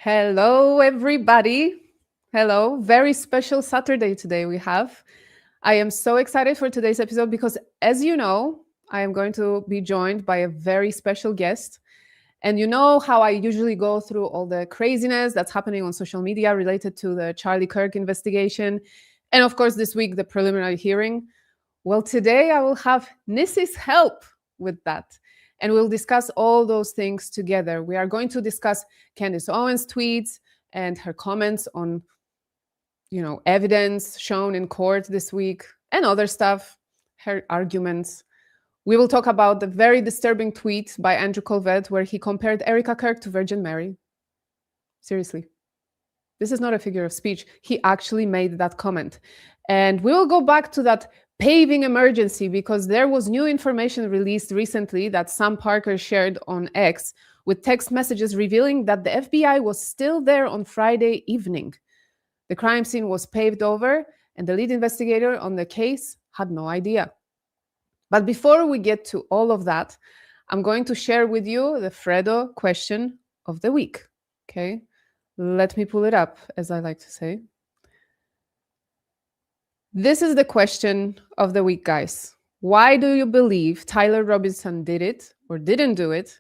Hello, everybody. Hello. Very special Saturday today we have. I am so excited for today's episode because, as you know, I am going to be joined by a very special guest. And you know how I usually go through all the craziness that's happening on social media related to the Charlie Kirk investigation. And of course, this week, the preliminary hearing. Well, today I will have Nissy's help with that. And we'll discuss all those things together. We are going to discuss Candace Owens' tweets and her comments on, evidence shown in court this week and other stuff, her arguments. We will talk about the very disturbing tweet by Andrew Colvett where he compared Erica Kirk to Virgin Mary. Seriously. This is not a figure of speech. He actually made that comment. And we will go back to that paving emergency because there was new information released recently that Sam Parker shared on X with text messages revealing that the FBI was still there on Friday evening. The crime scene was paved over and the lead investigator on the case had no idea. But before we get to all of that, I'm going to share with you the Fredo question of the week. Okay, let me pull it up, as I like to say. This is the question of the week, guys. Why do you believe Tyler Robinson did it or didn't do it?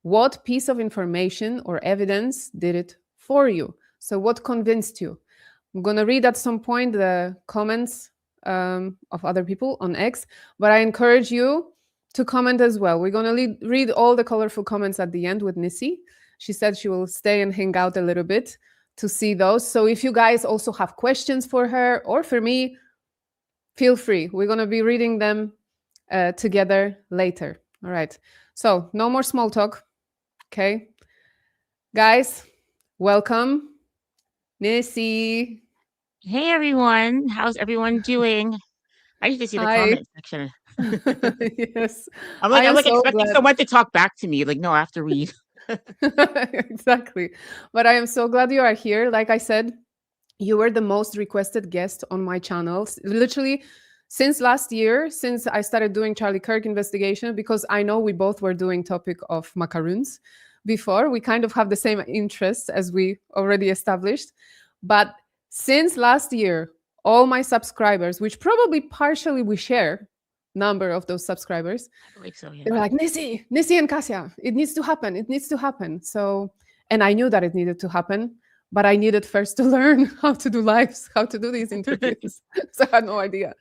What piece of information or evidence did it for you? So what convinced you? I'm going to read at some point the comments of other people on X, but I encourage you to comment as well. We're going to read all the colorful comments at the end with Nissy. She said she will stay and hang out a little bit to see those. So if you guys also have questions for her or for me, feel free. We're going to be reading them together later. All right. So no more small talk. Okay. Guys, welcome. Nissy. Hey everyone, how's everyone doing? I used to see the Hi. comment section. Yes. I'm I am like so expecting glad. someone to talk back to me. Like, no, I have to read. Exactly. But I am so glad you are here. Like I said, you were the most requested guest on my channel. Literally, since last year, since I started doing Charlie Kirk investigation, because I know we both were doing topic of macaroons before. We kind of have the same interests as we already established. But since last year, all my subscribers, which probably partially we share number of those subscribers, I believe so, yeah. they were like, Nissy and Kasia, it needs to happen. It needs to happen. So, and I knew that it needed to happen, but I needed first to learn how to do lives, how to do these interviews. So I had no idea.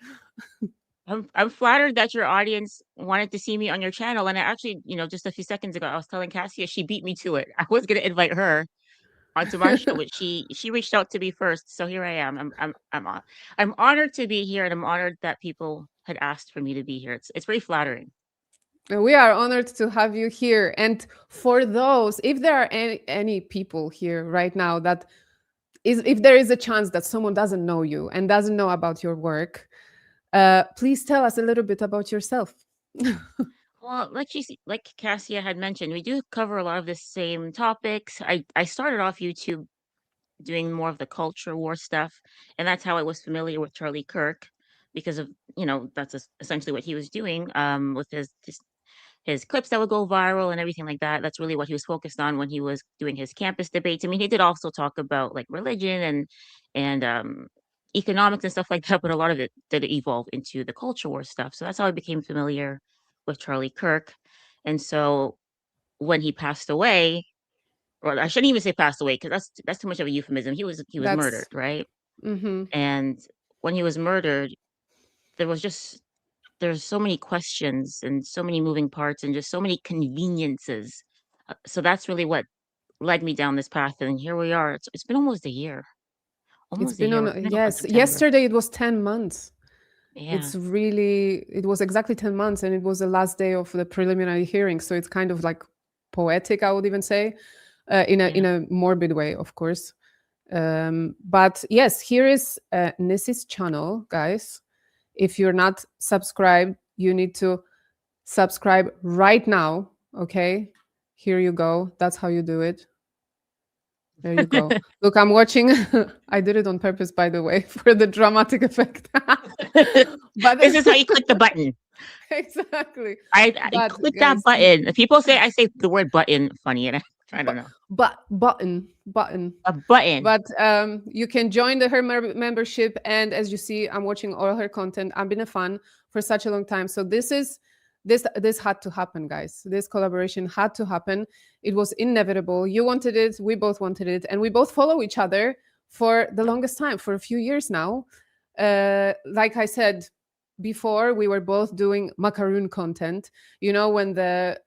I'm flattered that your audience wanted to see me on your channel. And I actually, just a few seconds ago, I was telling Cassia she beat me to it. I was going to invite her onto my show, but she reached out to me first. So here I am. I'm honored to be here, and I'm honored that people had asked for me to be here. It's very flattering. We are honored to have you here. And for those, if there are any people here right now that is, if there is a chance that someone doesn't know you and doesn't know about your work, please tell us a little bit about yourself. Well, like Cassia had mentioned, we do cover a lot of the same topics. I started off YouTube doing more of the culture war stuff, and that's how I was familiar with Charlie Kirk because of that's essentially what he was doing with his clips that would go viral and everything like that. That's really what he was focused on when he was doing his campus debates. I mean, he did also talk about like religion and economics and stuff like that, but a lot of it did evolve into the culture war stuff. So that's how I became familiar with Charlie Kirk. And so when he passed away, or I shouldn't even say passed away because that's too much of a euphemism. He was murdered, That's right? mm-hmm. And when he was murdered, there's so many questions and so many moving parts and just so many conveniences. So that's really what led me down this path. And here we are. It's been almost a year. It's Almost a been year. on, We're coming up on yes. September. Yesterday it was 10 months. Yeah. It was exactly 10 months and it was the last day of the preliminary hearing. So it's kind of like poetic, I would even say, in a morbid way, of course. But yes, here is Nissy's channel, guys. If you're not subscribed, you need to subscribe right now. Okay, here you go. That's how you do it. There you go. Look, I'm watching. I did it on purpose, by the way, for the dramatic effect. But this is how you click the button. Exactly. I click that button. People say I say the word button funny, and I don't know. Button. A button. But you can join the her membership, and as you see, I'm watching all her content. I've been a fan for such a long time, so this had to happen, guys. This collaboration had to happen. It was inevitable. You wanted it, we both wanted it, and we both follow each other for the Yep. longest time, for a few years now. Like I said before, we were both doing macaroon content. You know, when the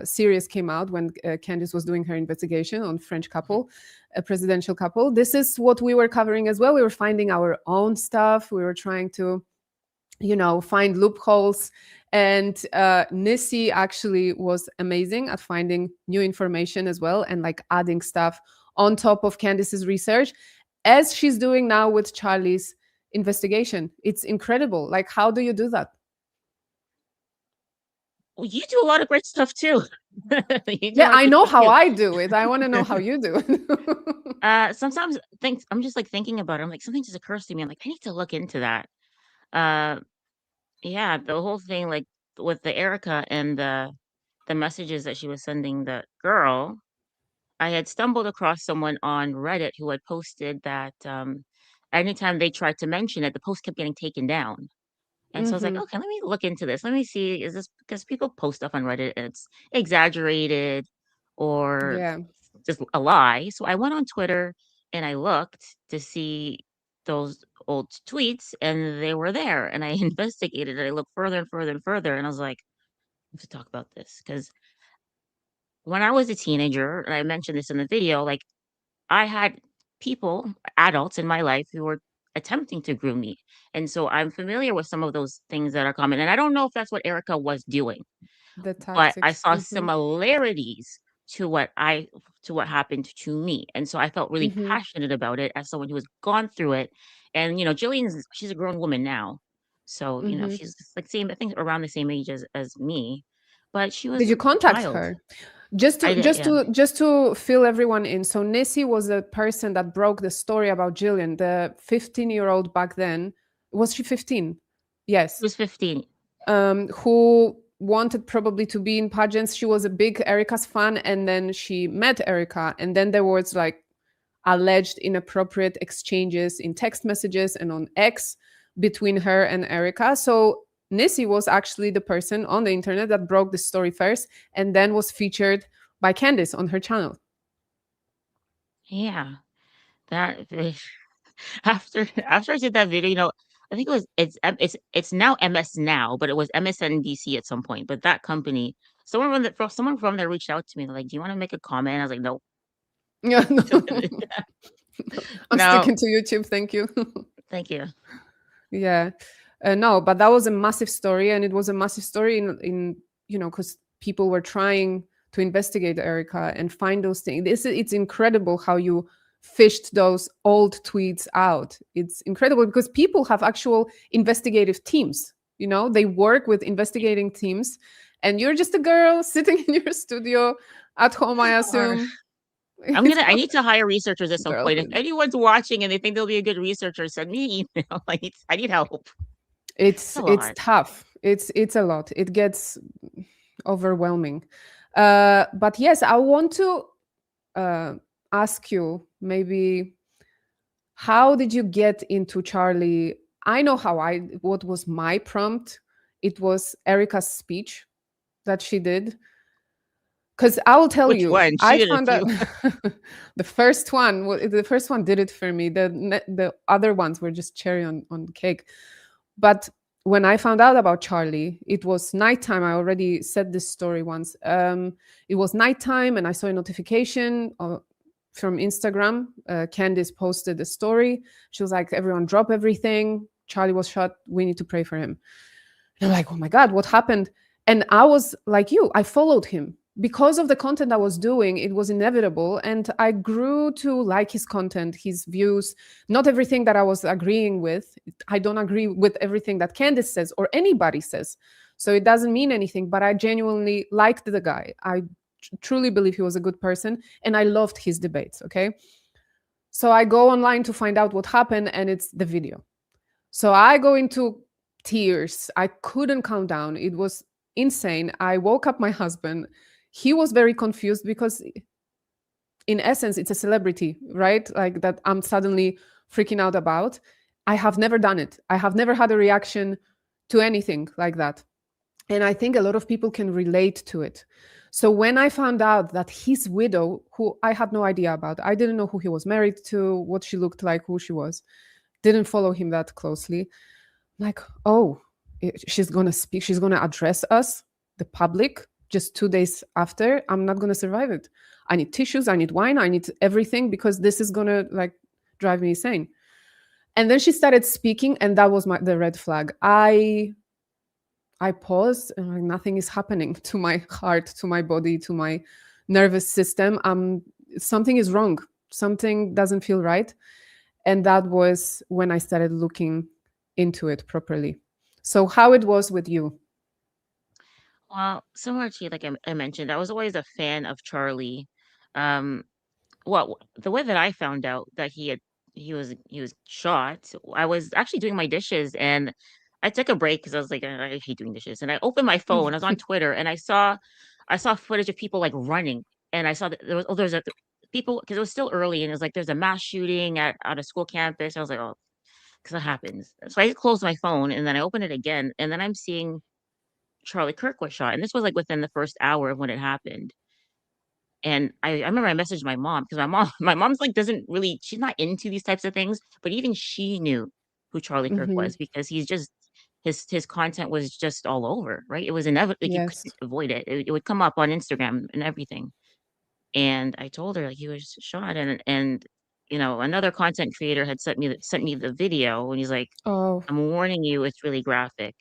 series came out, when Candice was doing her investigation on French Mhm. couple, a presidential couple. This is what we were covering as well. We were finding our own stuff. We were trying to, find loopholes. And Nisscee actually was amazing at finding new information as well, and like adding stuff on top of Candice's research, as she's doing now with Charlie's investigation. It's incredible. Like, how do you do that? Well, you do a lot of great stuff too. You do a Yeah, lot of I good know stuff how too. I do it. I want to know how you do it. Sometimes think I'm just like thinking about it. I'm like something just occurs to me. I'm like I need to look into that. Uh, yeah, the whole thing like with the Erica and the messages that she was sending the girl. I had stumbled across someone on Reddit who had posted that anytime they tried to mention it, the post kept getting taken down. And so I was like, Hmm. okay, let me look into this. Let me see, is this because people post stuff on Reddit and it's exaggerated or Yeah. just a lie? So I went on Twitter and I looked to see those old tweets and they were there. And I investigated it. I looked further and further and further. And I was like, I have to talk about this because when I was a teenager, and I mentioned this in the video, like I had people, adults in my life who were attempting to groom me. And so I'm familiar with some of those things that are common. And I don't know if that's what Erica was doing, The but I tactics. saw Hmm. similarities to what happened to me. And so I felt really Hmm. passionate about it as someone who has gone through it. And she's a grown woman now. So, Hmm. she's like same, I think around the same age as me. But she Did was you a contact child. her? Just I to did, just yeah. to just to fill everyone in. So Nissy was the person that broke the story about Jillian, the 15-year-old back then. Was she 15? She Yes. was 15. Who wanted probably to be in pageants. She was a big Erica's fan, and then she met Erica, and then there was like alleged inappropriate exchanges in text messages and on X between her and Erica. So Nissy was actually the person on the internet that broke the story first, and then was featured by Candice on her channel. Yeah. That after I did that video, I think it's now MS Now, but it was MSNBC at some point. But that company, someone from there reached out to me. They're like, "Do you want to make a comment?" I was like, "Nope, Yeah, no. I'm no, sticking to YouTube. Thank you. thank you." Yeah. No, but that was a massive story, and it was a massive story in because people were trying to investigate Erica and find those things. It's incredible how you fished those old tweets out. It's incredible because people have actual investigative teams. They work with investigating teams, and you're just a girl sitting in your studio at home, I Or assume. I need to hire researchers at some point. If Girlhood. anyone's watching and they think they'll be a good researcher, send me an email. I need help. It's It's a it's lot. tough. It's a lot. It gets overwhelming. But yes, I want to uh, ask you, maybe, how did you get into Charlie? I know what was my prompt. It was Erica's speech that she did. Because I will tell Which you, one? She I did a found out few. the first one did it for me. The other ones were just cherry on the cake. But when I found out about Charlie, it was nighttime. I already said this story once. It was nighttime, and I saw a notification from Instagram. Candice posted a story. She was like, "Everyone, drop everything. Charlie was shot. We need to pray for him." And I'm like, "Oh my God, what happened?" And I was like you, I followed him. Because of the content I was doing, it was inevitable. And I grew to like his content, his views, not everything that I was agreeing with. I don't agree with everything that Candice says or anybody says. So it doesn't mean anything, but I genuinely liked the guy. I truly believe he was a good person, and I loved his debates. Okay. So I go online to find out what happened, and it's the video. So I go into tears. I couldn't calm down. It was insane. I woke up my husband. he was very confused because in essence it's a celebrity, right? Like that I'm suddenly freaking out about. I have never done it. I have never had a reaction to anything like that. And I think a lot of people can relate to it. So when I found out that his widow, who I had no idea about, I didn't know who he was married to, what she looked like, who she was, didn't follow him that closely. Like, oh, she's going to speak, she's going to address us, the public, just 2 days after. I'm not going to survive it. I need tissues, I need wine, I need everything because this is going to like drive me insane. And then she started speaking, and that was the red flag. I paused and like nothing is happening to my heart, to my body, to my nervous system. Something is wrong. Something doesn't feel right. And that was when I started looking into it properly. So how it was with you? Well, similar to you, like I mentioned, I was always a fan of Charlie. Um, well, the way that I found out that he was shot, I was actually doing my dishes and I took a break because I was like, I hate doing dishes. And I opened my phone, I was on Twitter and I saw footage of people like running. And I saw that there's a people because it was still early and it was like there's a mass shooting at a school campus. I was like, oh, because that happens. So I closed my phone and then I opened it again, and then I'm seeing Charlie Kirk was shot. And this was like within the first hour of when it happened. And I remember I messaged my mom because my mom's like doesn't really, she's not into these types of things, but even she knew who Charlie Kirk Hmm. was because he's just his content was just all over, right? It was inevitable, like you couldn't Yes. avoid it. It would come up on Instagram and everything. And I told her like he was shot, and another content creator had sent me the video, and he's like, Oh, I'm warning you, it's really graphic.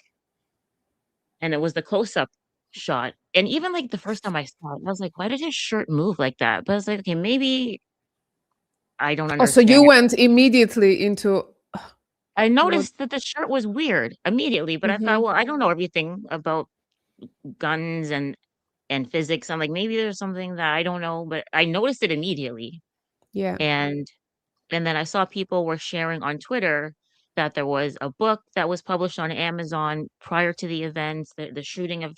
And it was the close-up shot, and even, like, the first time I saw it, I was like, "Why did his shirt move like that?" But I was like, "Okay, maybe I don't oh, so you understand." went immediately into I what? noticed that the shirt was weird immediately, but I thought, Hmm. "Well, I don't know everything about guns and physics." I'm like, "Maybe there's something that I don't know," but I noticed it immediately, Yeah. and and then I saw people were sharing on Twitter that there was a book that was published on Amazon prior to the events, the shooting of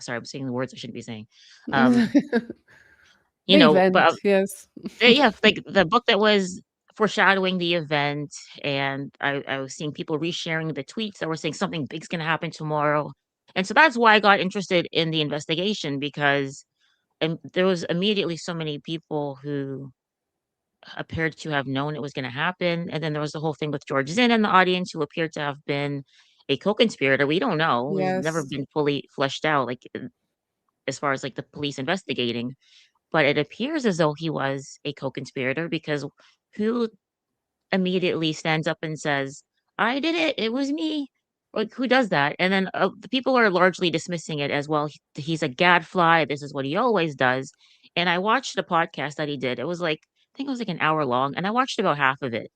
sorry, I'm saying the words I shouldn't be saying. Um, The event, but yes. yeah, like the book that was foreshadowing the event, and I was seeing people resharing the tweets that were saying something big's gonna happen tomorrow. And so that's why I got interested in the investigation because there was immediately so many people who appeared to have known it was gonna happen, and then there was the whole thing with George Zinn in the audience who appeared to have been a co-conspirator. We don't know. It's never Yes. been fully fleshed out, like, as far as, like, the police investigating, but it appears as though he was a co-conspirator because who immediately stands up and says, "I did it. It was me." Like, who does that? And then, the people are largely dismissing it as, "Well, he's a gadfly. This is what he always does." And I watched the podcast that he did. It was like I think it was like an hour long, and I watched about half of it.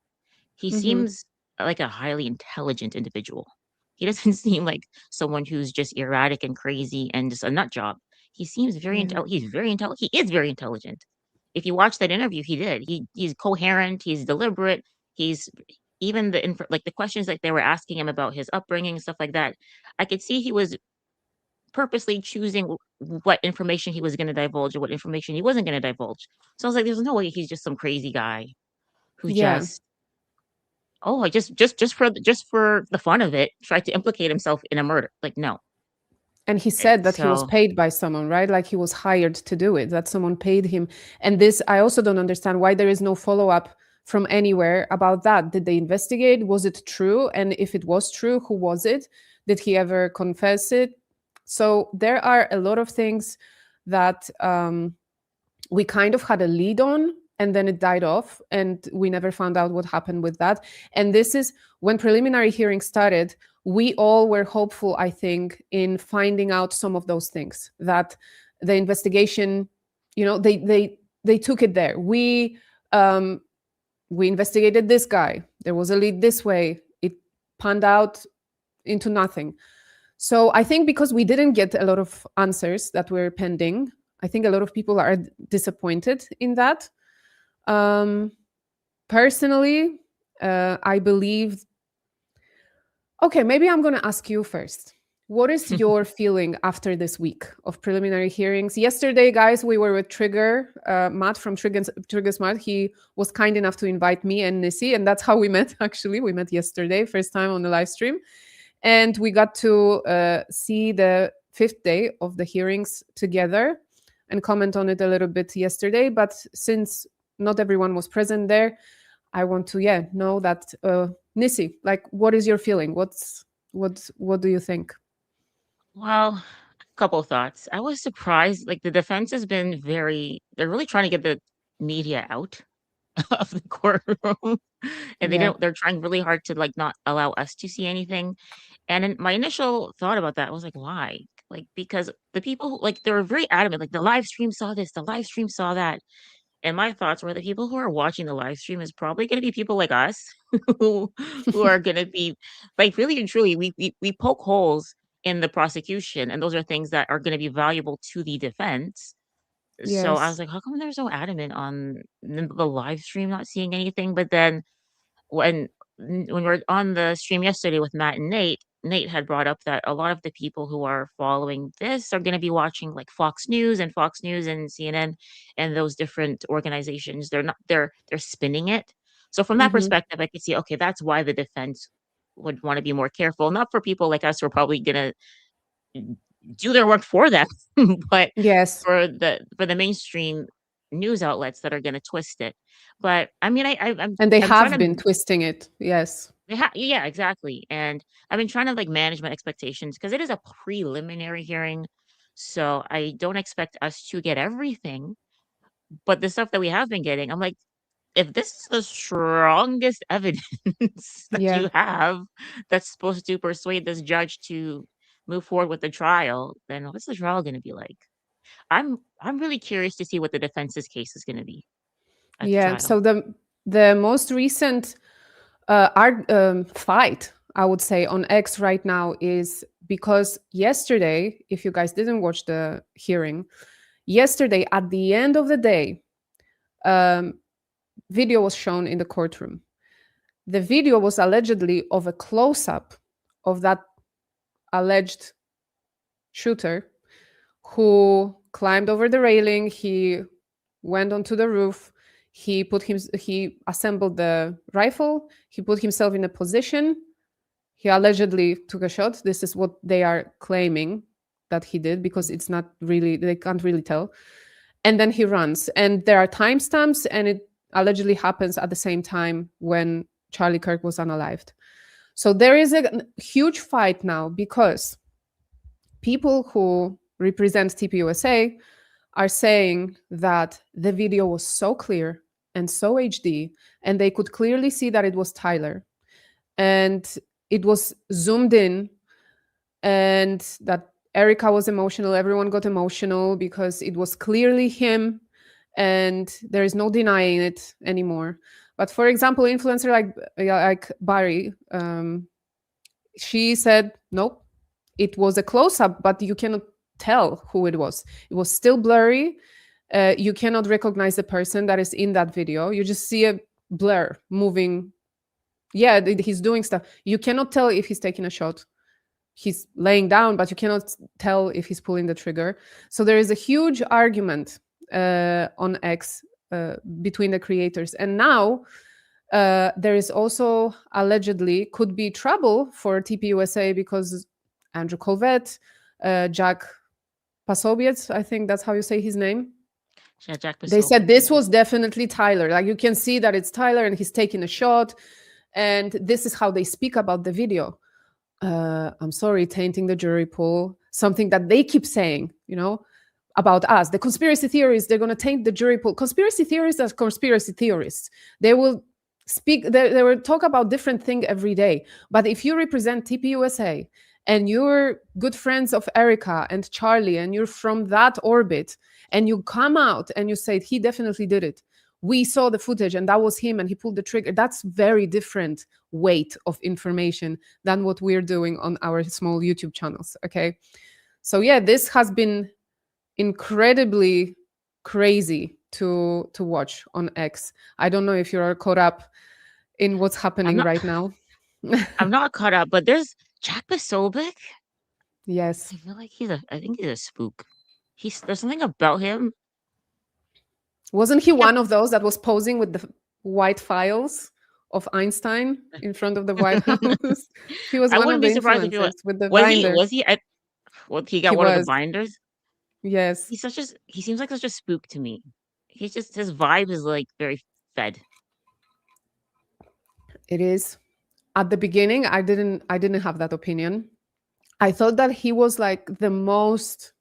He Hmm. seems like a highly intelligent individual. He doesn't seem like someone who's just erratic and crazy and just a nut job. He seems Yeah. he's very intelligent. He is very intelligent. If you watch that interview, he did. He's coherent, he's deliberate, he's even like the questions that they were asking him about his upbringing and stuff like that. I could see he was purposely choosing what information he was going to divulge or what information he wasn't going to divulge. So I was like, there's no way he's just some crazy guy who Yeah. just I just for the fun of it, tried to implicate himself in a murder. Like, no. And he said that he was So paid by someone, right? Like he was hired to do it, that someone paid him. And this, I also don't understand why there is no follow up from anywhere about that. Did they investigate? Was it true? And if it was true, who was it? Did he ever confess it? So there are a lot of things that we kind of had a lead on, and then it died off and we never found out what happened with that. And this is when preliminary hearing started, we all were hopeful, I think, in finding out some of those things, that the investigation, they took it there. We investigated this guy, there was a lead this way, it panned out into nothing. So I think because we didn't get a lot of answers that were pending, I think a lot of people are disappointed in that. Um, Personally, I believe. Okay, maybe I'm going to ask you first. What is your feeling after this week of preliminary hearings? Yesterday, guys, we were with Matt from Trigger Smart. He was kind enough to invite me and Nisscee, and that's how we met, actually. We met yesterday, first time on the live stream. And we got to see the fifth day of the hearings together and comment on it a little bit yesterday. But since not everyone was present there, I want to, know that, Nisscee, like, what is your feeling? What do you think? Well, a couple thoughts. I was surprised, like, the defense has been they're really trying to get the media out of the courtroom, and Yeah. they're trying really hard to, like, not allow us to see anything, and then my initial thought about that was like, "Why?" Like, because the people who like, they were very adamant, like, "The live stream saw this, the live stream saw that," and my thoughts were the people who are watching the live stream is probably gonna be people like us who who are gonna be like, really and truly, we poke holes in the prosecution, and those are things that are gonna be valuable to the defense. So I was Yes. like, "How come they're so adamant on the live stream not seeing anything?" But then when when we're on the stream yesterday with Matt and Nate had brought up that a lot of the people who are following this are gonna be watching, like, Fox News and CNN and those different organizations. They're not they're spinning it. So from that Hmm. perspective, I could see, okay, that's why the defense would wanna be more careful, not for people like us who are probably gonna do their work for them, but Yes. for the mainstream news outlets that are gonna twist it. But, I mean, And they I'm trying have been to twisting it. Yes. yeah, exactly, and I've been trying to, like, manage my expectations because it is a preliminary hearing, so I don't expect us to get everything, but the stuff that we have been getting, I'm like, if this is the strongest evidence that Yeah. you have that's supposed to persuade this judge to move forward with the trial, then what's the trial gonna be like? I'm really curious to see what the defense's case is gonna be at the Yeah. trial. So the most recent fight, I would say, on X right now is because yesterday, if you guys didn't watch the hearing, yesterday at the end of the day, um, video was shown in the courtroom. The video was allegedly of a close up of that alleged shooter who climbed over the railing. He went onto the roof. He assembled the rifle. He put himself in a position. He allegedly took a shot. This is what they are claiming that he did, because it's not really, they can't really tell. And then he runs. And there are timestamps, and it allegedly happens at the same time when Charlie Kirk was unalived. So there is a huge fight now because people who represent TPUSA are saying that the video was so clear and so HD, and they could clearly see that it was Tyler, and it was zoomed in, and that Erica was emotional. Everyone got emotional because it was clearly him, and there is no denying it anymore. But for example, influencer like Barry, she said, nope, it was a close up, but you cannot tell who it was. It was still blurry. You cannot recognize the person that is in that video. You just see a blur moving. Yeah, he's doing stuff. You cannot tell if he's taking a shot. He's laying down, but you cannot tell if he's pulling the trigger. So there is a huge argument on X between the creators. And now there is also allegedly could be trouble for TPUSA because Andrew Colvett, Jack Pasobiec, I think that's how you say his name. Yeah, Jack They said Posobiec, this yeah. was definitely Tyler. Like you can see that it's Tyler and he's taking a shot. And this is how they speak about the video. I'm sorry, tainting the jury pool, something that they keep saying, about us. The conspiracy theories, they're going to taint the jury pool. Conspiracy theorists are conspiracy theorists. They will they will talk about different things every day. But if you represent TPUSA and you're good friends of Erica and Charlie, and you're from that orbit, and you come out and you say, he definitely did it. We saw the footage and that was him and he pulled the trigger. That's very different weight of information than what we're doing on our small YouTube channels. Okay. So yeah, this has been incredibly crazy to watch on X. I don't know if you're caught up in what's I'm happening not right now. I'm not caught up, but there's Jack Posobiec. Yes. I feel like I think he's a spook. There's something about him. Wasn't he He kept one of those that was posing with the white files of Einstein in front of the White House? He was I one of wouldn't the be surprised if influencers with the was he binder. was he at well, he He got one of the was. binders. Yes, He seems like such a spook to me. He's just his vibe is like very fed. it is. At the beginning, I didn't have that opinion. I thought that he was like the most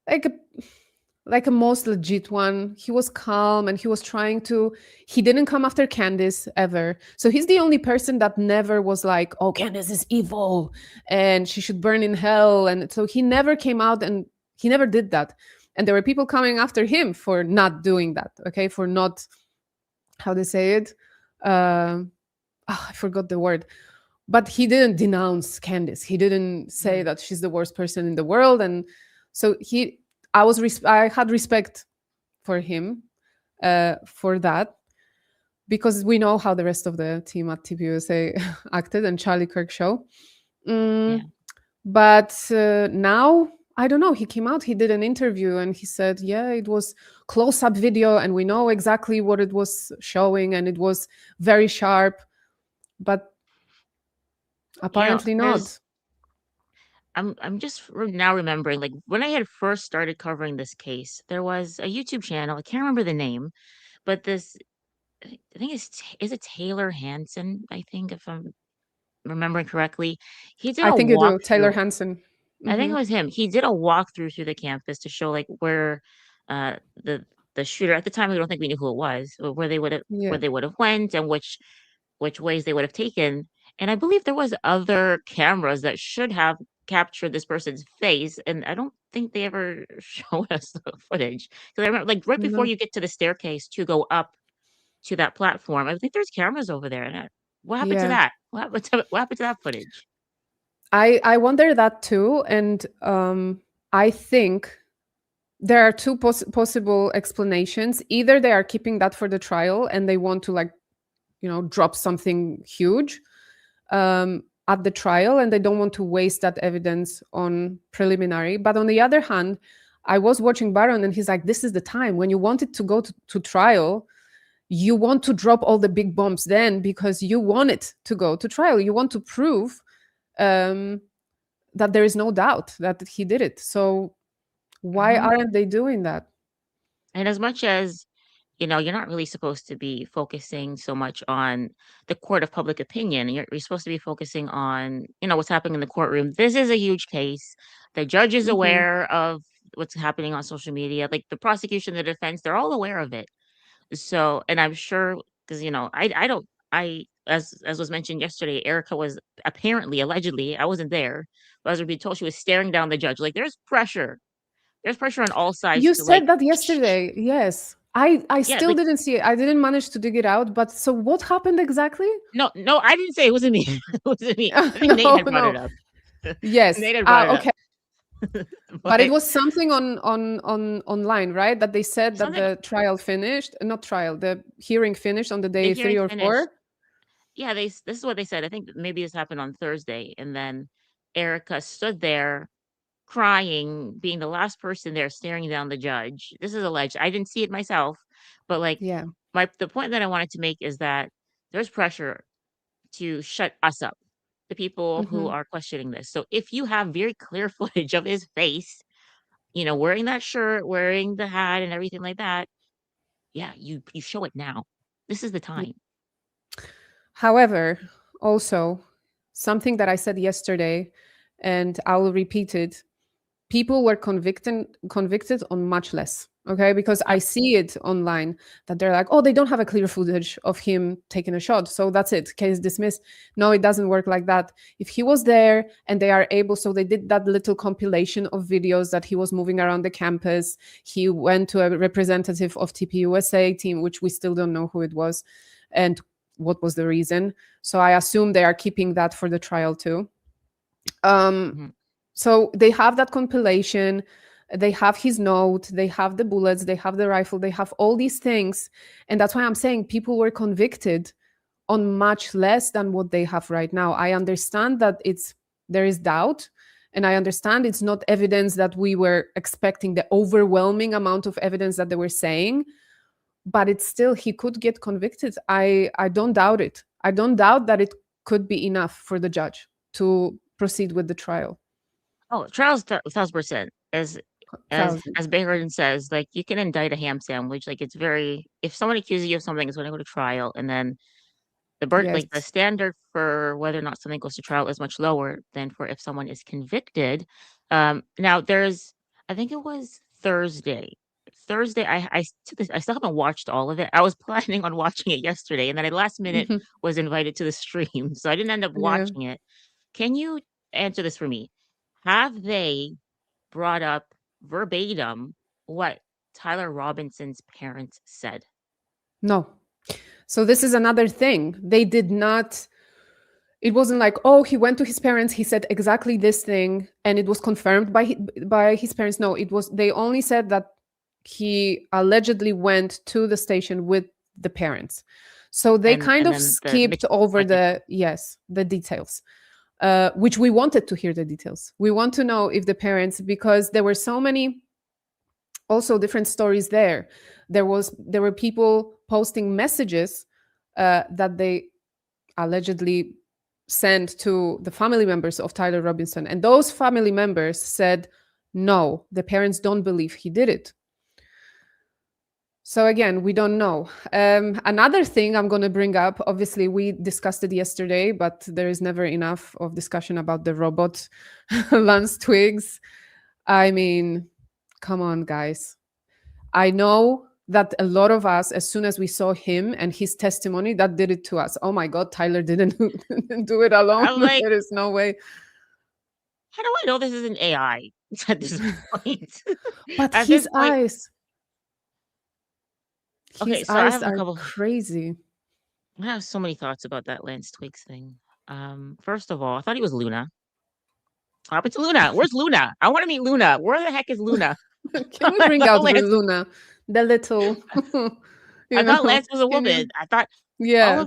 like a like a most legit one. He was calm and he was trying to, he didn't come after Candice ever. So he's the only person that never was like, oh, Candice is evil and she should burn in hell. And so he never came out and he never did that. And there were people coming after him for not doing that, okay? For not, how they say it? I forgot the word. But he didn't denounce Candice. He didn't say Mhm. that she's the worst person in the world. And so I had respect for him for that because we know how the rest of the team at TPUSA acted and Charlie Kirk show. Yeah. Mm, but now, I don't know. He came out, he did an interview, and he said, yeah, it was close up video and we know exactly what it was showing and it was very sharp. But apparently There's not. I'm just now remembering like when I had first started covering this case, there was a YouTube channel. I can't remember the name, but this I think is it Taylor Hansen, I think if I'm remembering correctly. He did I a think you do. Taylor walkthrough. Hansen. I think Hmm. it was him. He did a walkthrough through the campus to show like where uh the shooter at the time we don't think we knew who it was, or where Yeah. they would have went and which ways they would have taken. And I believe there was other cameras that should have captured this person's face, and I don't think they ever showed us the footage. Because I remember, like right before No. you get to the staircase to go up to that platform, I think there's cameras over there. And what happened to Yeah. that? What happened to that footage? I wonder that too, and I think there are two possible explanations. Either they are keeping that for the trial and they want to like drop something huge at the trial, and they don't want to waste that evidence on preliminary. But on the other hand, I was watching Baron, and he's like, "This is the time when you want it to go to trial. You want to drop all the big bombs then because you want it to go to trial. You want to prove." Um, that there is no doubt that he did it. So why Mhm. aren't they doing that? And as much as, you're not really supposed to be focusing so much on the court of public opinion. You're supposed to be focusing on, what's happening in the courtroom. This is a huge case. The judge is Hmm. aware of what's happening on social media. Like the prosecution, the defense, they're all aware of it. So, and I'm sure because I don't as was mentioned yesterday, Erica was apparently allegedly I wasn't there, but as we're being told, she was staring down the judge. Like there's pressure. There's pressure on all sides You to like said that yesterday. Yes. I yeah, still like didn't see it. I didn't manage to dig it out. But so what happened exactly? no, no, I didn't say it wasn't me. It wasn't me. I think Nate No, had brought it no. up. Yes. Nate had brought Ah, it up. okay. But it But was something on online, right? That they said that something the trial finished, not trial, the hearing finished on the the day three hearing or finished. four. Yeah, this is what they said. I think maybe this happened on Thursday, and then Erica stood there crying, being the last person there staring down the judge. This is alleged. I didn't see it myself, but like Yeah. the point that I wanted to make is that there's pressure to shut us up, the people who Hmm. are questioning this. So if you have very clear footage of his face, wearing that shirt, wearing the hat and everything like that, yeah, you show it now. This is the time. However, also something that I said yesterday, and I will repeat it, people were convicted on much less. Okay, because I Yep. see it online that they're like, oh, they don't have a clear footage of him taking a shot, so that's it, case dismissed. No, it doesn't work like that. If he was there and they are able, so they did that little compilation of videos that he was moving around the campus. He went to a representative of TPUSA team, which we still don't know who it was and what was the reason. So I assume they are keeping that for the trial too. um Mhm. so they have that compilation, they have his note, they have the bullets, they have the rifle, they have all these things. And that's why I'm saying people were convicted on much less than what they have right now. I understand that it's there is doubt. And I understand it's not evidence that we were expecting, the overwhelming amount of evidence that they were saying, but it's still, he could get convicted. I don't doubt it. I don't doubt that it could be enough for the judge to proceed with the trial. Oh, trials 1,000%. As 1,000. Bayard says, like you can indict a ham sandwich. Like it's very if someone accuses you of something, it's going to go to trial, and then like the Yes. standard for whether or not something goes to trial is much lower than for if someone is convicted. Now there's, I think it was Thursday. Thursday, I still haven't watched all of it. I was planning on watching it yesterday, and then at last minute Mhm. was invited to the stream, so I didn't end up Yeah. watching it. Can you answer this for me? Have they brought up verbatim what Tyler Robinson's parents said? No. So this is another thing. They did not, it wasn't like, oh, he went to his parents, he said exactly this thing, and it was confirmed by his parents. No, it was, they only said that he allegedly went to the station with the parents. So they kind And of then the skipped over like the, yes, the details, which we wanted to hear the details. We want to know if the parents, because there were so many also different stories there. There were people posting messages that they allegedly sent to the family members of Tyler Robinson, and those family members said no, the parents don't believe he did it. So again, we don't know. Another thing I'm going to bring up, obviously we discussed it yesterday, but there is never enough of discussion about the robot Lance Twigs. I mean, come on, guys. I know that a lot of us, as soon as we saw him and his testimony, that did it to us. Oh my God, Tyler didn't do it alone. I'm like, There is no way. how do I know this isn't AI at this point? But At this his point, eyes, okay, his so I eyes have a are couple. crazy. I have so many thoughts about that Lance Twigs thing. First of all, I thought he was Luna. What happened to Luna? Where's Luna? I want to meet Luna. Where the heck is Luna? Can we I bring thought out Lance, Luna, the little, I you thought know? Lance was a Can woman. you? I thought Yeah,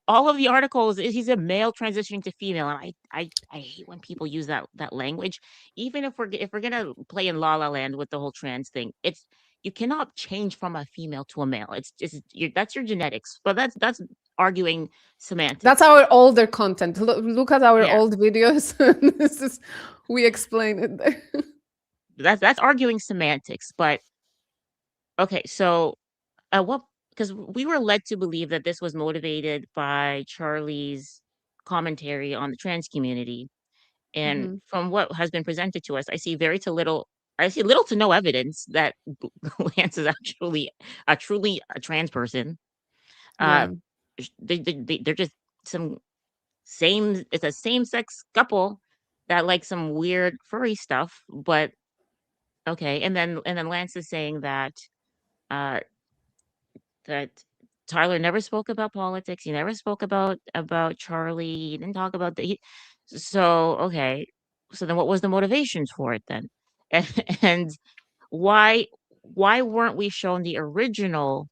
all of the articles he's a male transitioning to female, and I hate when people use that language. Even if we're gonna play in La La Land with the whole trans thing, it's you cannot change from a female to a male. It's just that's your genetics. But that's arguing that's semantics. our older content. Look at our Yeah, old videos. This is, we explain it there. that's arguing semantics. But okay, so what? Because we were led to believe that this was motivated by Charlie's commentary on the trans community. And Mhm. from what has been presented to us, I see little to no evidence that Lance is actually a truly a trans person. Uh, Yeah. they're just some it's a same sex couple that like some weird furry stuff, but okay. And then Lance is saying uh, that Tyler never spoke about politics. He never spoke about Charlie. He didn't talk about so okay. So then what was the motivations for it then? And why why weren't we shown the original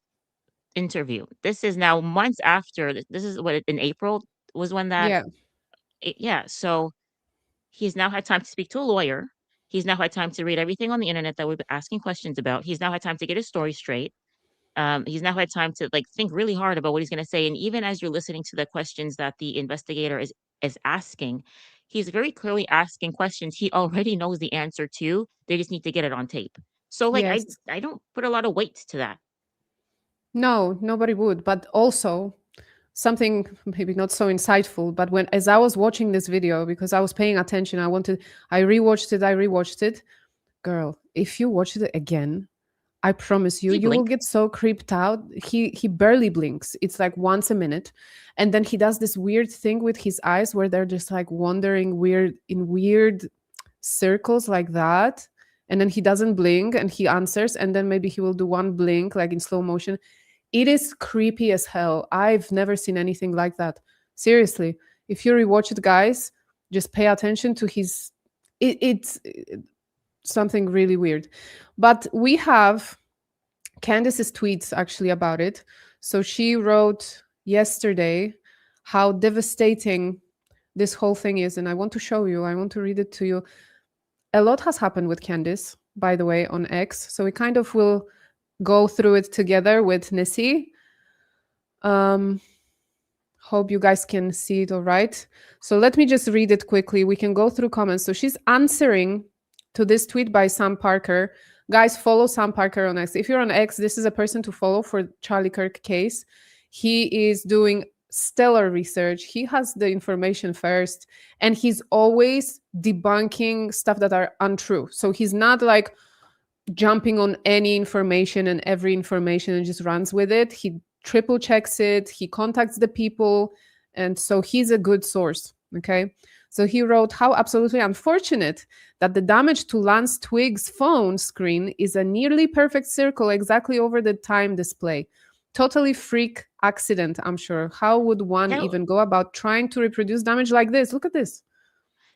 interview? This is now months after. This is what in April was when that Yeah. yeah. So he's now had time to speak to a lawyer. He's now had time to read everything on the internet that we've been asking questions about. He's now had time to get his story straight. He's now had time to like think really hard about what he's going to say. And even as you're listening to the questions that the investigator is asking, he's very clearly asking questions he already knows the answer to. They just need to get it on tape. So like Yes. I don't put a lot of weight to that. No, nobody would. But also something maybe not so insightful, but when as I was watching this video, because I was paying attention, I rewatched it. Girl, if you watch it again, I promise you, Does he you will blink? get so creeped out. He barely blinks. It's like once a minute. And then he does this weird thing with his eyes where they're just like wandering weird circles like that. And then he doesn't blink and he answers, and then maybe he will do one blink like in slow motion. It is creepy as hell. I've never seen anything like that. Seriously, if you rewatch it, guys, just pay attention to his. It's something really weird. But we have Candace's tweets actually about it. So she wrote yesterday how devastating this whole thing is, and I want to show you, I want to read it to you. A lot has happened with Candice, by the way, on X. So we kind of will go through it together with Nisscee. Hope you guys can see it all right. So let me just read it quickly. We can go through comments. So she's answering to this tweet by Sam Parker. Guys, follow Sam Parker on X. If you're on X, this is a person to follow for Charlie Kirk case. He is doing stellar research. He has the information first, and he's always debunking stuff that are untrue. So he's not like jumping on any information and every information and just runs with it. He triple checks it, he contacts the people, and so he's a good source. Okay, so he wrote, how absolutely unfortunate that the damage to Lance Twiggs' phone screen is a nearly perfect circle exactly over the time display. Totally freak accident, I'm sure. How would one That, even go about trying to reproduce damage like this? Look at this.